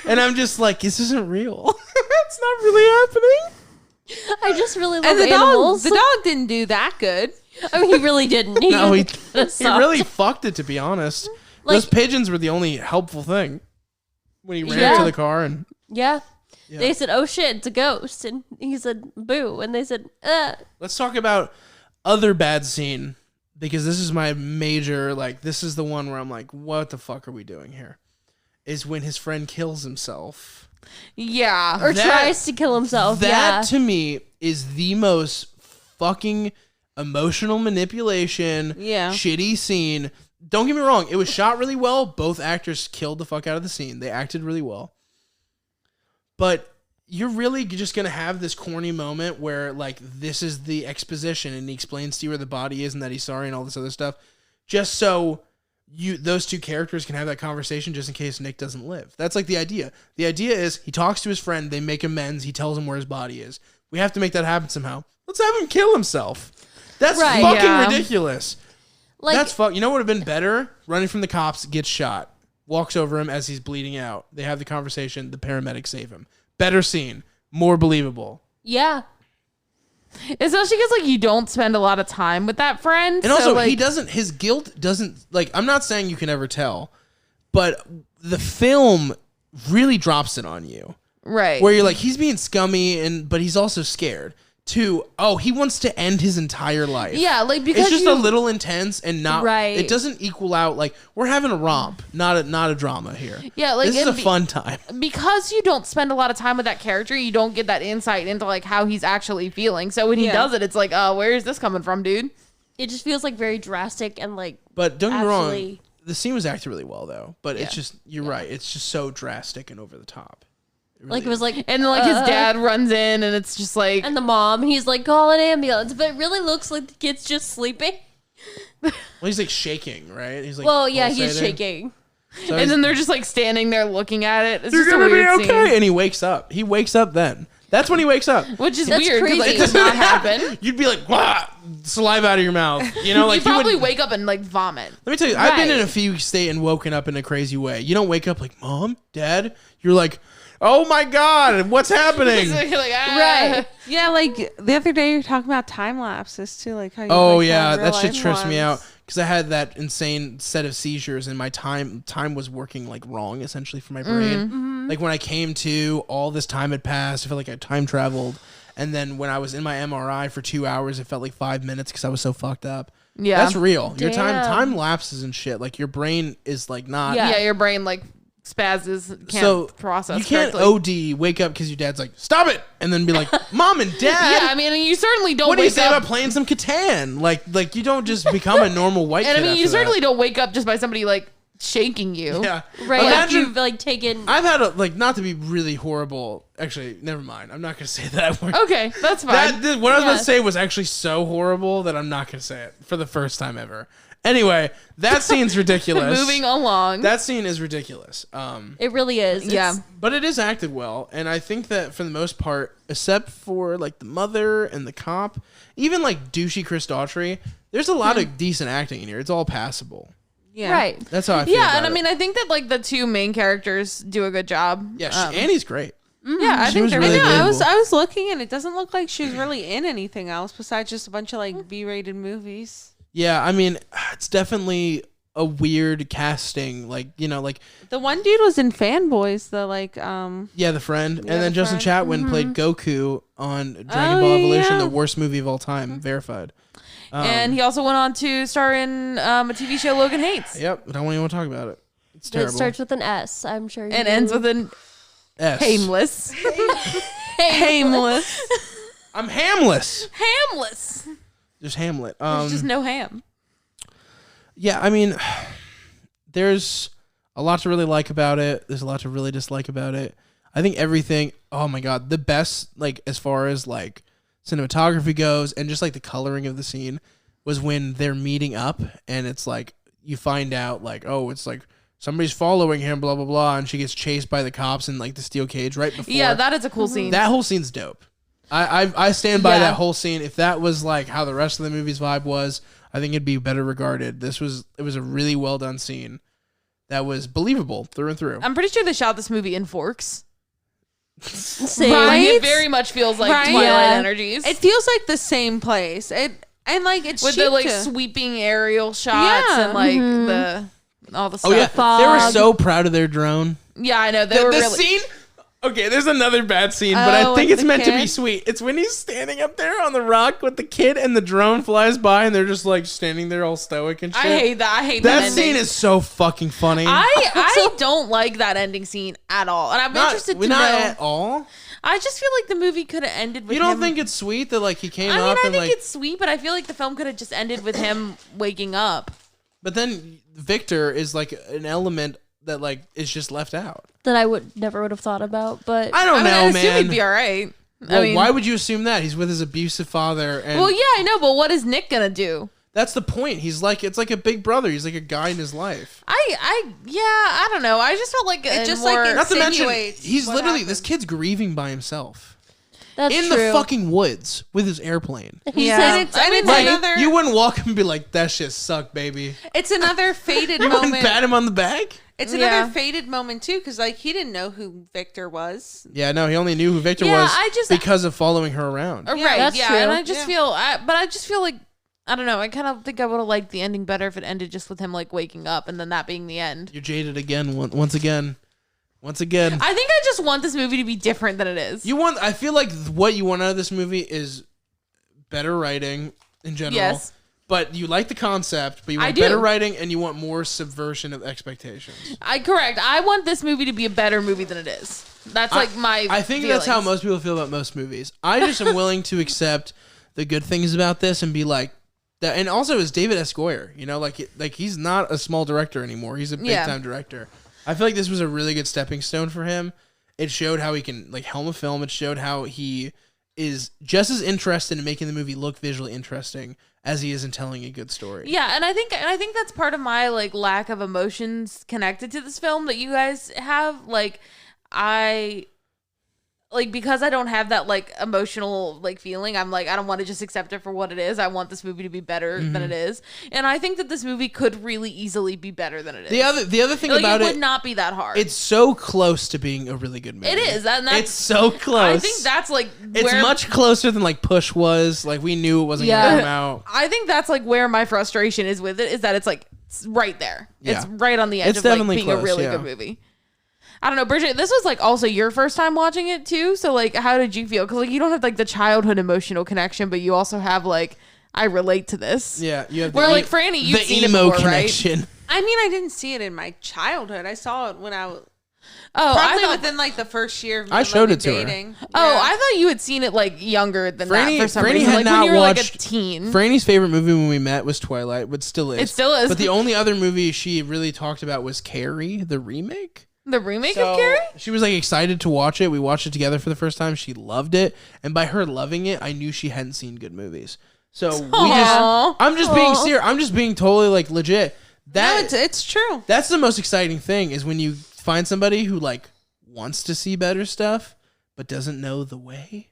And I'm just like, this isn't real. It's not really happening.
I just really love
And the
animals.
dog, the dog didn't do that good.
I mean, he really didn't. He
really fucked it, to be honest. Those pigeons were the only helpful thing when he ran to the car. And
yeah. They said, oh shit, it's a ghost. And he said, boo. And they said,
Let's talk about other bad scene, because this is my major, like, this is the one where I'm like, what the fuck are we doing here? Is when his friend kills himself.
Yeah.
Or tries to kill himself.
That to me is the most fucking emotional manipulation, shitty scene. Don't get me wrong, it was shot really well. Both actors killed the fuck out of the scene. They acted really well. But you're really just going to have this corny moment where, like, this is the exposition and he explains to you where the body is and that he's sorry and all this other stuff, just so those two characters can have that conversation just in case Nick doesn't live. That's like the idea. The idea is he talks to his friend, they make amends, he tells him where his body is. We have to make that happen somehow. Let's have him kill himself. That's fucking ridiculous. Like, that's You know what would have been better? Running from the cops, gets shot, walks over him as he's bleeding out. They have the conversation. The paramedics save him. Better scene. More believable.
Yeah.
Especially because, like, you don't spend a lot of time with that friend.
And also,
like,
his guilt doesn't, like, I'm not saying you can ever tell, but the film really drops it on you.
Right.
Where you're like, he's being scummy, but he's also scared. He wants to end his entire life.
Yeah, like, because
it's just a little intense and not
right.
It doesn't equal out. Like, we're having a romp, not a drama here.
Yeah, like,
this is a fun time.
Because you don't spend a lot of time with that character, you don't get that insight into, like, how he's actually feeling. So when he does it, it's like, oh, where is this coming from, dude?
It just feels like very drastic and like.
But don't get me wrong, the scene was acted really well though. But it's just right. It's just so drastic and over the top.
Really like it was like,
and then, like, his dad runs in, and it's just like,
and the mom, he's like, call an ambulance, but it really looks like the kid's just sleeping.
Well, he's like shaking, right? He's like,
well, yeah, he's shaking.
So and then they're just like standing there looking at it. It's
You're
just
gonna
a weird
be okay,
scene.
and he wakes up. He wakes up then. That's when he wakes up,
which is
That's
weird because like,
crazy.
it does not happen.
You'd be like, "Wah!" Saliva out of your mouth. You know, like
you probably wake up and like vomit.
Let me tell you, I've been in a few state and woken up in a crazy way. You don't wake up like, Mom, Dad. You're like, oh my God, what's happening?
So you're like,
Right. Yeah, like the other day you were talking about time lapses too, like how you
that shit trips me out because I had that insane set of seizures and my time was working like wrong essentially for my brain. Mm-hmm. Like when I came to, all this time had passed. I felt like I time traveled. And then when I was in my MRI for 2 hours, it felt like 5 minutes because I was so fucked up. Yeah, that's real.
Damn.
Your time lapses and shit. Like your brain is like not.
Yeah, your brain like spazzes, can't process.
You can't
correctly.
wake up because your dad's like, stop it, and then be like, Mom and Dad.
Yeah, I mean, you certainly don't.
What do you
wake
say
up,
about playing some Catan? Like you don't just become a normal white kid.
And I mean, you
after
certainly
that.
don't wake up just by somebody like shaking you.
Yeah,
right.
Imagine,
you've like taken.
I've had not to be really horrible. Actually, never mind. I'm not gonna say that word.
Okay, that's fine.
What I was about to say was actually so horrible that I'm not gonna say it for the first time ever. Anyway, that scene's ridiculous.
Moving along.
That scene is ridiculous.
It really is.
Yeah.
But it is acted well, and I think that for the most part, except for like the mother and the cop, even like douchey Chris Daughtry, there's a lot of decent acting in here. It's all passable.
Yeah.
Right.
That's how I feel.
Yeah, and
about
I mean, I think that like the two main characters do a good job.
Yeah, Annie's great.
Yeah, I
She
think
was
they're
really
really
good.
I was looking and it doesn't look like she's really in anything else besides just a bunch of like B-rated movies.
Yeah, I mean, it's definitely a weird casting. Like, you know, like
The one dude was in Fanboys, the like
yeah, the friend, and then
the
Justin
friend.
Chatwin played Goku on Dragon Ball Evolution,
yeah.
the worst movie of all time, verified.
and he also went on to star in a TV show Logan Hates.
Yep, I don't even want to talk about it. It's
It
terrible.
starts with an S. I'm sure.
And ends with an
S.
Hameless. Hameless.
I'm hamless.
Hamless.
There's Hamlet.
There's just no ham.
Yeah, I mean, there's a lot to really like about it. There's a lot to really dislike about it. I think everything. Oh my god, the best like as far as like cinematography goes and just like the coloring of the scene was when they're meeting up and it's like you find out like it's like somebody's following him, blah blah blah, and she gets chased by the cops in like the steel cage right before.
Yeah, that is a cool scene.
That whole scene's dope. I stand by
Yeah.
that whole scene. If that was like how the rest of the movie's vibe was, I think it'd be better regarded. It was a really well done scene that was believable through and through.
I'm pretty sure they shot this movie in Forks.
Same.
Like, it
Right?
very much feels like
Right?
Twilight
Yeah.
energies.
It feels like the same place. And like it's
with
cheap
the like
to-
sweeping aerial shots
Yeah.
and like
Mhm.
all the stuff.
Oh yeah, they were
Fog.
so proud of their drone.
Yeah, I know. They were
The
really
scene. Okay, there's another bad scene, but I
Oh,
think
with
it's
the
meant to be
kid?
sweet. It's when he's standing up there on the rock with the kid and the drone flies by and they're just like standing there all stoic and shit.
I hate that. I hate
that
that
scene
ending.
is so fucking funny.
I don't like that ending scene at all. And I'm interested to
not
know.
at all.
I just feel like the movie could have ended with
You don't
him.
think it's sweet that like he came
I mean,
up
I
and
think
like
it's sweet, but I feel like the film could have just ended with him waking up.
but then Victor is like an element that like is just left out.
That I never would have thought about, but
I don't
I mean, I
know,
assume
man.
he'd be all right.
Well,
I mean,
why would you assume that? He's with his abusive father and
well, yeah, I know, but what is Nick gonna do?
that's the point. He's like it's like a big brother. He's like a guy in his life.
I don't know. I just felt like
It
a
just,
more,
like, it
Not to mention
insinuates
he's
what
literally
happened.
this kid's grieving by himself.
that's
in
true.
the fucking woods with his airplane.
He
Yeah.
said
And it's, and it's
Like
another
you wouldn't walk him and be like, "That shit sucked, baby."
it's another faded
You wouldn't
moment.
pat him on the back.
It's
Yeah.
another faded moment too, because like he didn't know who Victor was.
Yeah, no, he only knew who Victor
Yeah,
was
I just-
because of following her around.
right?
that's
Yeah,
true.
and I just
Yeah.
feel, but I just feel like I don't know. I kind of think I would have liked the ending better if it ended just with him like waking up and then that being the end.
You're jaded again, once again. Once again.
I think I just want this movie to be different than it is.
I feel like what you want out of this movie is better writing in general.
Yes.
But you like the concept, but you
I
want
do.
better writing and you want more subversion of expectations.
Correct. I want this movie to be a better movie than it is. That's like my.
I think that's how
feelings.
most people feel about most movies. I just am willing to accept the good things about this and be like that. And also, is David S. Goyer, like he's not a small director anymore. He's a big time director. I feel like this was a really good stepping stone for him. It showed how he can like helm a film. It showed how he is just as interested in making the movie look visually interesting as he is in telling a good story.
Yeah, and I think that's part of my like lack of emotions connected to this film that you guys have. Like because I don't have that like emotional like feeling, I'm like I don't want to just accept it for what it is. I want this movie to be better than it is, and I think that this movie could really easily be better than it is.
The other thing
like,
about
it would not be that hard.
it's so close to being a really good movie.
It is, and that's
It's so close.
I think that's like
It's
where
much closer than like Push was. Like we knew it wasn't
Yeah.
gonna come out.
I think that's like where my frustration is with it, is that it's like it's right there. It's
Yeah.
right on the edge
It's
of like
definitely
being a
close,
really
yeah.
good movie. I don't know, Bridget, this was like also your first time watching it too. So like how did you feel? Because like you don't have like the childhood emotional connection, but you also have like I relate to this.
Yeah, you have
Where, like, Franny, you've
the
seen it
emo
before, right?
connection.
I mean, I didn't see it in my childhood. I saw it when I was
Oh,
probably
I thought,
within like the first year of me
I showed
like,
it to her.
dating.
oh,
Yeah.
I thought you had seen it like younger than
Franny-
that for some
Franny
reason.
had
Like when
not
you were like a
watched-
teen.
Franny's favorite movie when we met was Twilight, but still is.
It still is.
But the only other movie she really talked about was Carrie, the remake.
The remake
So
of Carrie?
she was like excited to watch it. We watched it together for the first time. She loved it, and by her loving it, I knew she hadn't seen good movies. So
Aw.
I'm just being
Aw.
serious. I'm just being totally like legit.
No,
That
it's true.
that's the most exciting thing is when you find somebody who like wants to see better stuff but doesn't know the way.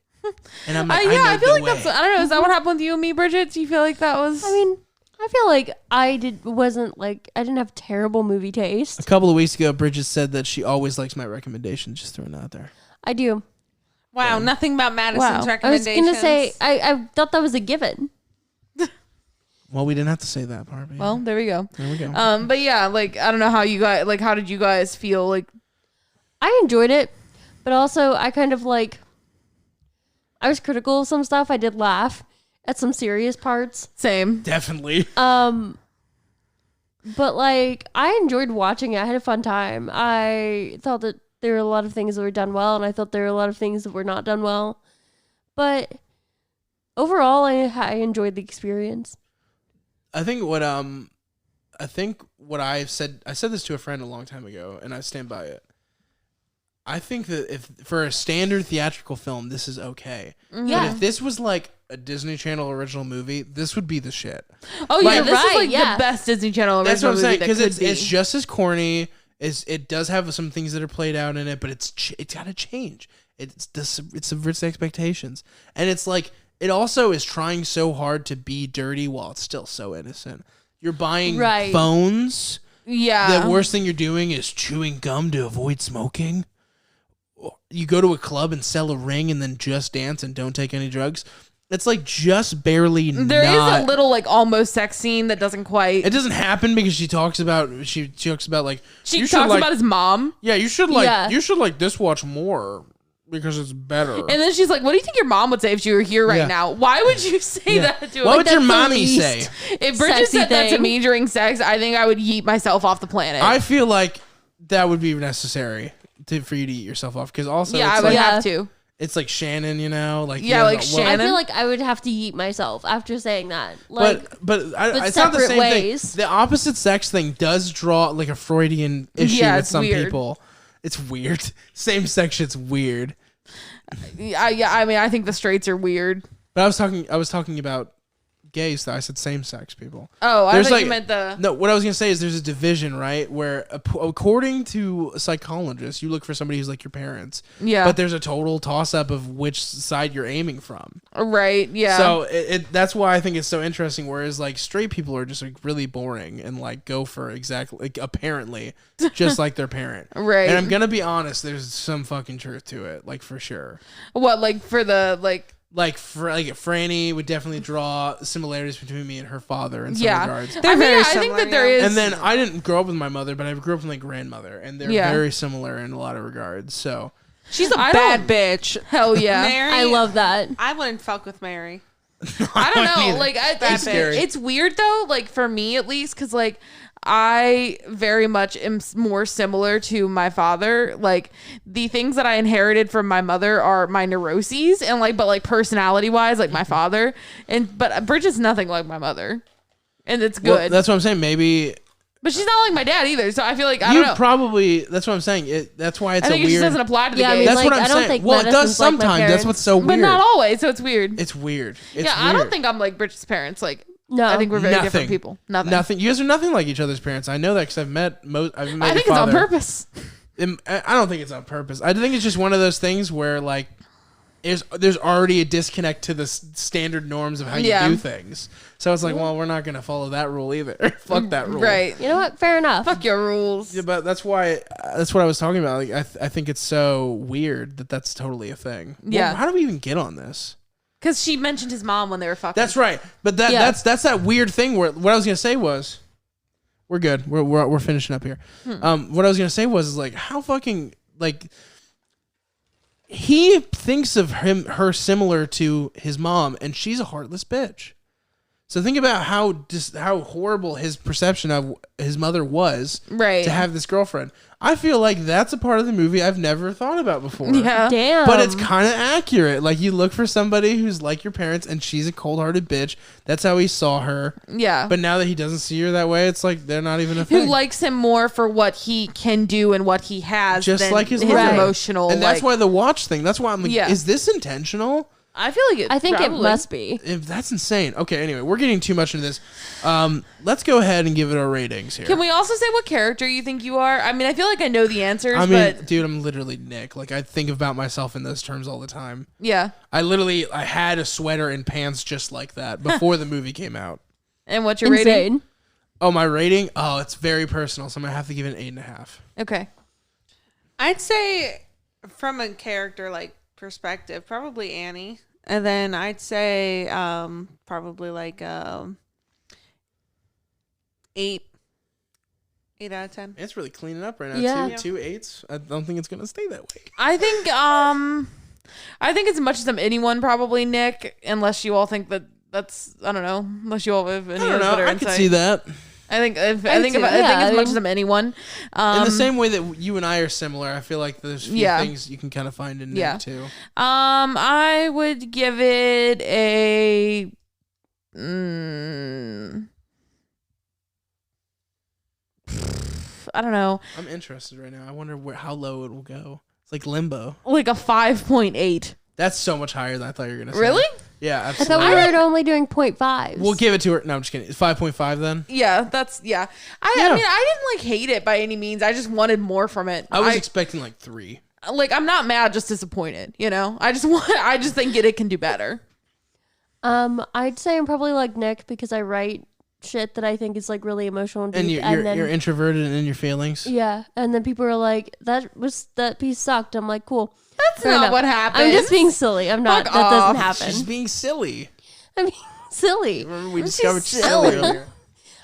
And I'm like,
Yeah,
I
I feel like
way.
that's. I don't know. Is that what happened with you and me, Bridget? Do you feel like that was?
I mean, I feel like I didn't have terrible movie
A
taste.
couple of weeks ago, Bridget said that she always likes my recommendations. Just throwing it out there.
I do.
Wow, nothing about Madison's
Wow. I was
recommendations.
gonna say I thought that was a given.
Well, we didn't have to say that part. But
well, there we go.
there we go.
But yeah, like I don't know how you guys like. How did you guys feel? Like
I enjoyed it, but also I kind of like I was critical of some stuff. I did laugh at some serious parts.
same.
Definitely.
But like I enjoyed watching it. I had a fun time. I thought that there were a lot of things that were done well, and I thought there were a lot of things that were not done well. But overall, I enjoyed the experience.
I think what I've said. I said this to a friend a long time ago, and I stand by it. I think that if for a standard theatrical film, this is okay.
Yeah.
But if this was like a Disney Channel original movie, this would be the shit.
Oh yeah,
Like-
this is
Right,
like
yeah.
the best Disney Channel original
That's what I'm saying,
movie that
because
could be.
it's just as corny. It does have some things that are played out in it, but it's got to change. It subverts expectations, and it's like it also is trying so hard to be dirty while it's still so innocent. You're buying
Right.
phones.
yeah.
The worst thing you're doing is chewing gum to avoid smoking. You go to a club and sell a ring and then just dance and don't take any drugs. It's like just barely
There is
not.
a little like almost sex scene that doesn't quite.
It doesn't happen because she talks about like
She
you should
talks
like,
about his mom,
yeah, you should like this watch more because it's better.
and then she's like, "What do you think your mom would say if she were here right
Yeah.
now? Why would you say
Yeah.
that to
What
her?"
would your
that's the
mommy
least.
say?
If Bridget
Sexy
said that to
thing.
me during sex, I think I would yeet myself off the planet.
I feel like that would be necessary for you to eat yourself off because also
yeah, I
it's
would
like,
have to.
it's like Shannon, you know, like
Yeah,
you
like
know,
Shannon.
I feel like I would have to yeet myself after saying that. Like,
but it's not the
separate
same
ways.
thing. The opposite sex thing does draw like a Freudian issue
Yeah,
with
it's
some
weird.
people. It's weird. Same sex shit's weird.
Yeah, I mean, I think the straights are weird.
But I was talking about gays. I said same sex people.
Oh, I
There's
thought
like-
you meant the.
No, what I was gonna say is there's a division, right? Where according to psychologists, you look for somebody who's like your parents.
Yeah.
But there's a total toss up of which side you're aiming from.
Right. Yeah.
So that's why I think it's so interesting. Whereas like straight people are just like really boring and like go for exactly like apparently just like their parent.
Right.
And I'm gonna be honest, there's some fucking truth to it, like for sure.
what, like for the like?
Like Franny would definitely draw similarities between me and her father in some
Yeah.
regards.
They're
I mean,
very
I think
similar,
that there
yeah.
is.
And then I didn't grow up with my mother, but I grew up with my grandmother, and they're
Yeah.
very similar in a lot of regards. So
She's a
I
bad
don't-
bitch.
hell yeah.
Mary,
I love that.
I wouldn't fuck with Mary.
I don't know.
either.
Like,
That's scary.
it's weird though. Like for me at least, because like I very much am more similar to my father. Like the things that I inherited from my mother are my neuroses and like, but like personality wise, like my father. But Bridget's nothing like my mother, and it's good.
Well, that's what I'm saying. Maybe
but she's not like my dad either. So I feel like I
you
don't know.
probably. That's what I'm saying. That's why it's
I think
a
it just
weird.
doesn't apply to the
Yeah, I
gays.
mean,
That's
like,
what I'm
I don't
saying.
think
Well, it does
medicine's like my
sometimes. That's what's so
but
weird.
not always. So it's weird.
It's weird. It's
yeah, I
weird.
don't think I'm like Bridget's parents. Like
No.
I think we're very
Nothing.
different people. Nothing.
Nothing. You guys are nothing like each other's parents. I know that because I've met most. I've met
I
your
think it's on
father.
purpose.
I don't think it's on purpose. I think it's just one of those things where like there's already a disconnect to the standard norms of how
Yeah.
you do things. So it's like, well, we're not going to follow that rule either. Fuck that rule.
Right.
You know what? Fair enough.
Fuck your rules.
Yeah, but that's why. That's what I was talking about. Like, I think it's so weird that that's totally a thing.
Yeah.
Well, how do we even get on this?
Because she mentioned his mom when they were fucking.
That's right. But
Yeah.
that's that weird thing where what I was gonna say was, we're good. We're finishing up here. What I was gonna say was like how fucking like he thinks of her similar to his mom, and she's a heartless bitch. So think about how horrible his perception of his mother was
Right.
to have this girlfriend. I feel like that's a part of the movie I've never thought about before.
Yeah.
Damn.
But it's kind of accurate. Like, you look for somebody who's like your parents, and she's a cold-hearted bitch. That's how he saw her.
Yeah.
But now that he doesn't see her that way, it's like they're not even a
who
thing.
likes him more for what he can do and what he has
Just
than
like his
his
mother.
emotional.
And that's
like,
why the watch thing. That's why I'm like,
Yeah.
is this intentional?
I feel like it.
I think
probably.
it must be.
If that's insane. Okay, anyway, we're getting too much into this. Let's go ahead and give it our ratings here.
Can we also say what character you think you are? I mean, I feel like I know the answers,
I mean,
but
dude, I'm literally Nick. Like, I think about myself in those terms all the time.
yeah.
I had a sweater and pants just like that before the movie came out.
And what's your rating?
Insane.
Oh, my rating? Oh, it's very personal, so I'm gonna have to give it an 8.5.
Okay.
I'd say from a character like perspective, probably Annie. And then I'd say probably like 8 out of 10.
It's really cleaning up right now.
Yeah.
Two 8s. I don't think it's gonna stay that way.
I think as much as I'm anyone, probably Nick, unless you all think that's I don't know, unless you all have any
I don't know.
better
I could
insight.
see that.
I think
too.
as
Yeah,
much as I'm anyone.
In the same way that you and I are similar, I feel like there's a few
Yeah.
things you can kind of find in Nick
Yeah.
too.
I would give it a I don't know.
I'm interested right now. I wonder how low it will go. It's like limbo.
Like a 5.8.
That's so much higher than I thought you were gonna say.
Really?
Yeah,
I
absolutely.
thought we were only doing 0.5.
We'll give it to her. No, I'm just kidding. It's 5.5 then.
Yeah, yeah. I
Yeah.
mean, I didn't like hate it by any means. I just wanted more from it.
I was expecting like 3.
Like, I'm not mad, just disappointed. You know, I just think it can do better.
I'd say I'm probably like Nick because I write shit that I think is like really emotional and deep.
And
then,
you're introverted and in your feelings.
yeah, and then people are like, that piece sucked. I'm like, cool.
That's
Fair
not
enough.
what happened.
I'm just being silly. I'm not.
Fuck
That doesn't
off.
happen.
She's being silly.
I'm being silly.
Remember we
She's
discovered she's
silly.
silly earlier.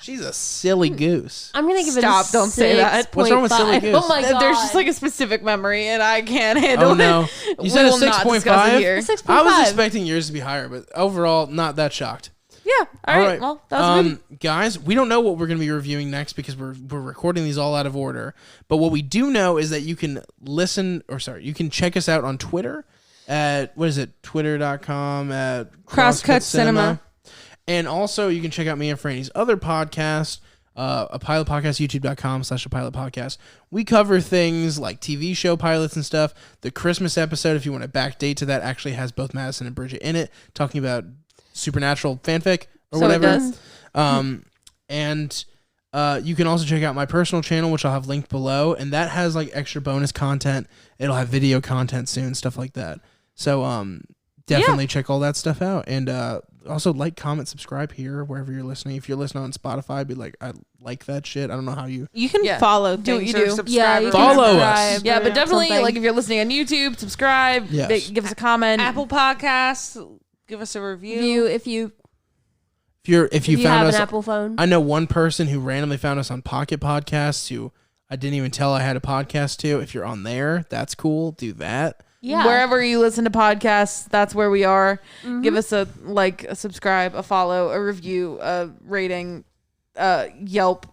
She's a silly goose.
I'm gonna give
Stop,
it a
don't say that.
What's wrong with silly
6.5.
goose?
Oh my god.
There's just like a specific memory, and I can't handle
Oh no!
it.
You said a
We will not discuss it
6.5.
here.
6.5.
I was expecting yours to be higher, but overall, not that shocked.
Yeah. All right. Well, that was good.
Guys, we don't know what we're going to be reviewing next because we're recording these all out of order. But what we do know is that you can you can check us out on Twitter at twitter.com at
Crosscut Cinema.
And also you can check out me and Franny's other podcast, a pilot podcast, youtube.com/a pilot podcast. We cover things like TV show pilots and stuff. The Christmas episode, if you want to backdate to that, actually has both Madison and Bridget in it, talking about supernatural fanfic or
So it
whatever.
does.
And you can also check out my personal channel, which I'll have linked below, and that has like extra bonus content. It'll have video content soon, stuff like that. So definitely check all that stuff out, and also like, comment, subscribe here wherever you're listening. If you're listening on Spotify, be like, I like that shit. I don't know how you.
You can
Yeah.
follow
Do what
things
you
or
do.
subscribe.
Yeah, you
or
can
Follow
whatever.
us.
subscribe
Yeah,
or
but definitely,
something.
like, if you're listening on YouTube, subscribe.
Yes.
Give us a comment.
Apple Podcasts, give us a review.
If you
If you found
have
us,
an Apple phone.
I know one person who randomly found us on Pocket Podcasts who I didn't even tell I had a podcast to. If you're on there, that's cool. Do that.
Yeah.
Wherever you listen to podcasts, that's where we are. Give us a like, a subscribe, a follow, a review, a rating, Yelp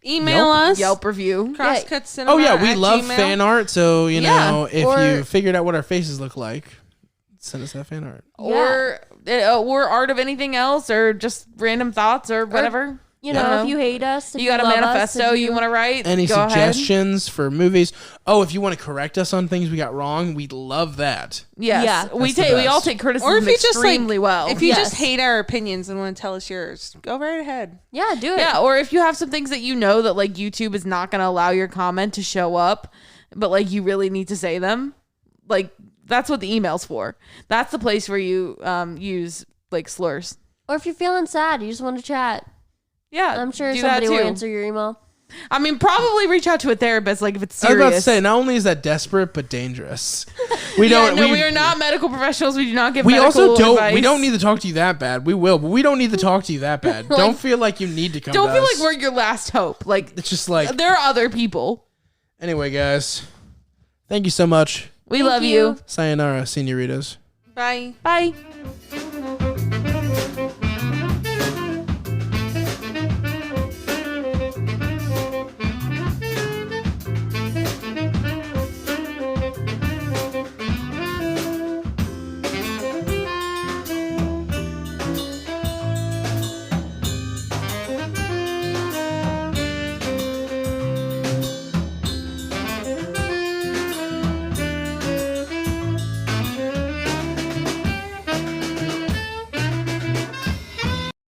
Email us.
Yelp review.
Crosscut Cinema.
Oh yeah, we
at
love
Gmail.
fan art. So you
Yeah,
know, if
or-
you figured out what our faces look like, send us that fan art.
Or art of anything else, or just random thoughts, or whatever.
You
Yeah.
know, if you hate us, if
You got a
love us,
manifesto
if
you want to write?
Any
Go ahead.
suggestions for movies? Oh, if you want to correct us on things we got wrong, we'd love that.
Yes,
Yeah.
we
That's the
we all
best.
take criticism
Or if you just
extremely well.
If you
Yes.
just hate our opinions and want to tell us yours, go right ahead.
Yeah, do it.
Yeah, or if you have some things that you know that like YouTube is not going to allow your comment to show up, but like you really need to say them, like that's what the email's for. That's the place where you use like slurs.
Or if you're feeling sad, you just want to chat.
Yeah,
I'm sure
do
somebody
that
will
too.
answer your email.
I mean, probably reach out to a therapist, like if it's
I was
serious.
about to say, not only is that desperate, but dangerous. We
Yeah,
don't.
no, we are not medical professionals. We do not give.
We
medical
also don't.
advice.
We don't need to talk to you that bad. We will, but we don't need to talk to you that bad. Don't feel like you need to come.
Don't
to
feel
us.
like we're your last hope. Like
It's just like.
there are other people.
Anyway, guys, thank you so much.
We
Thank
love
you.
you.
Sayonara, senoritas.
Bye.
Bye.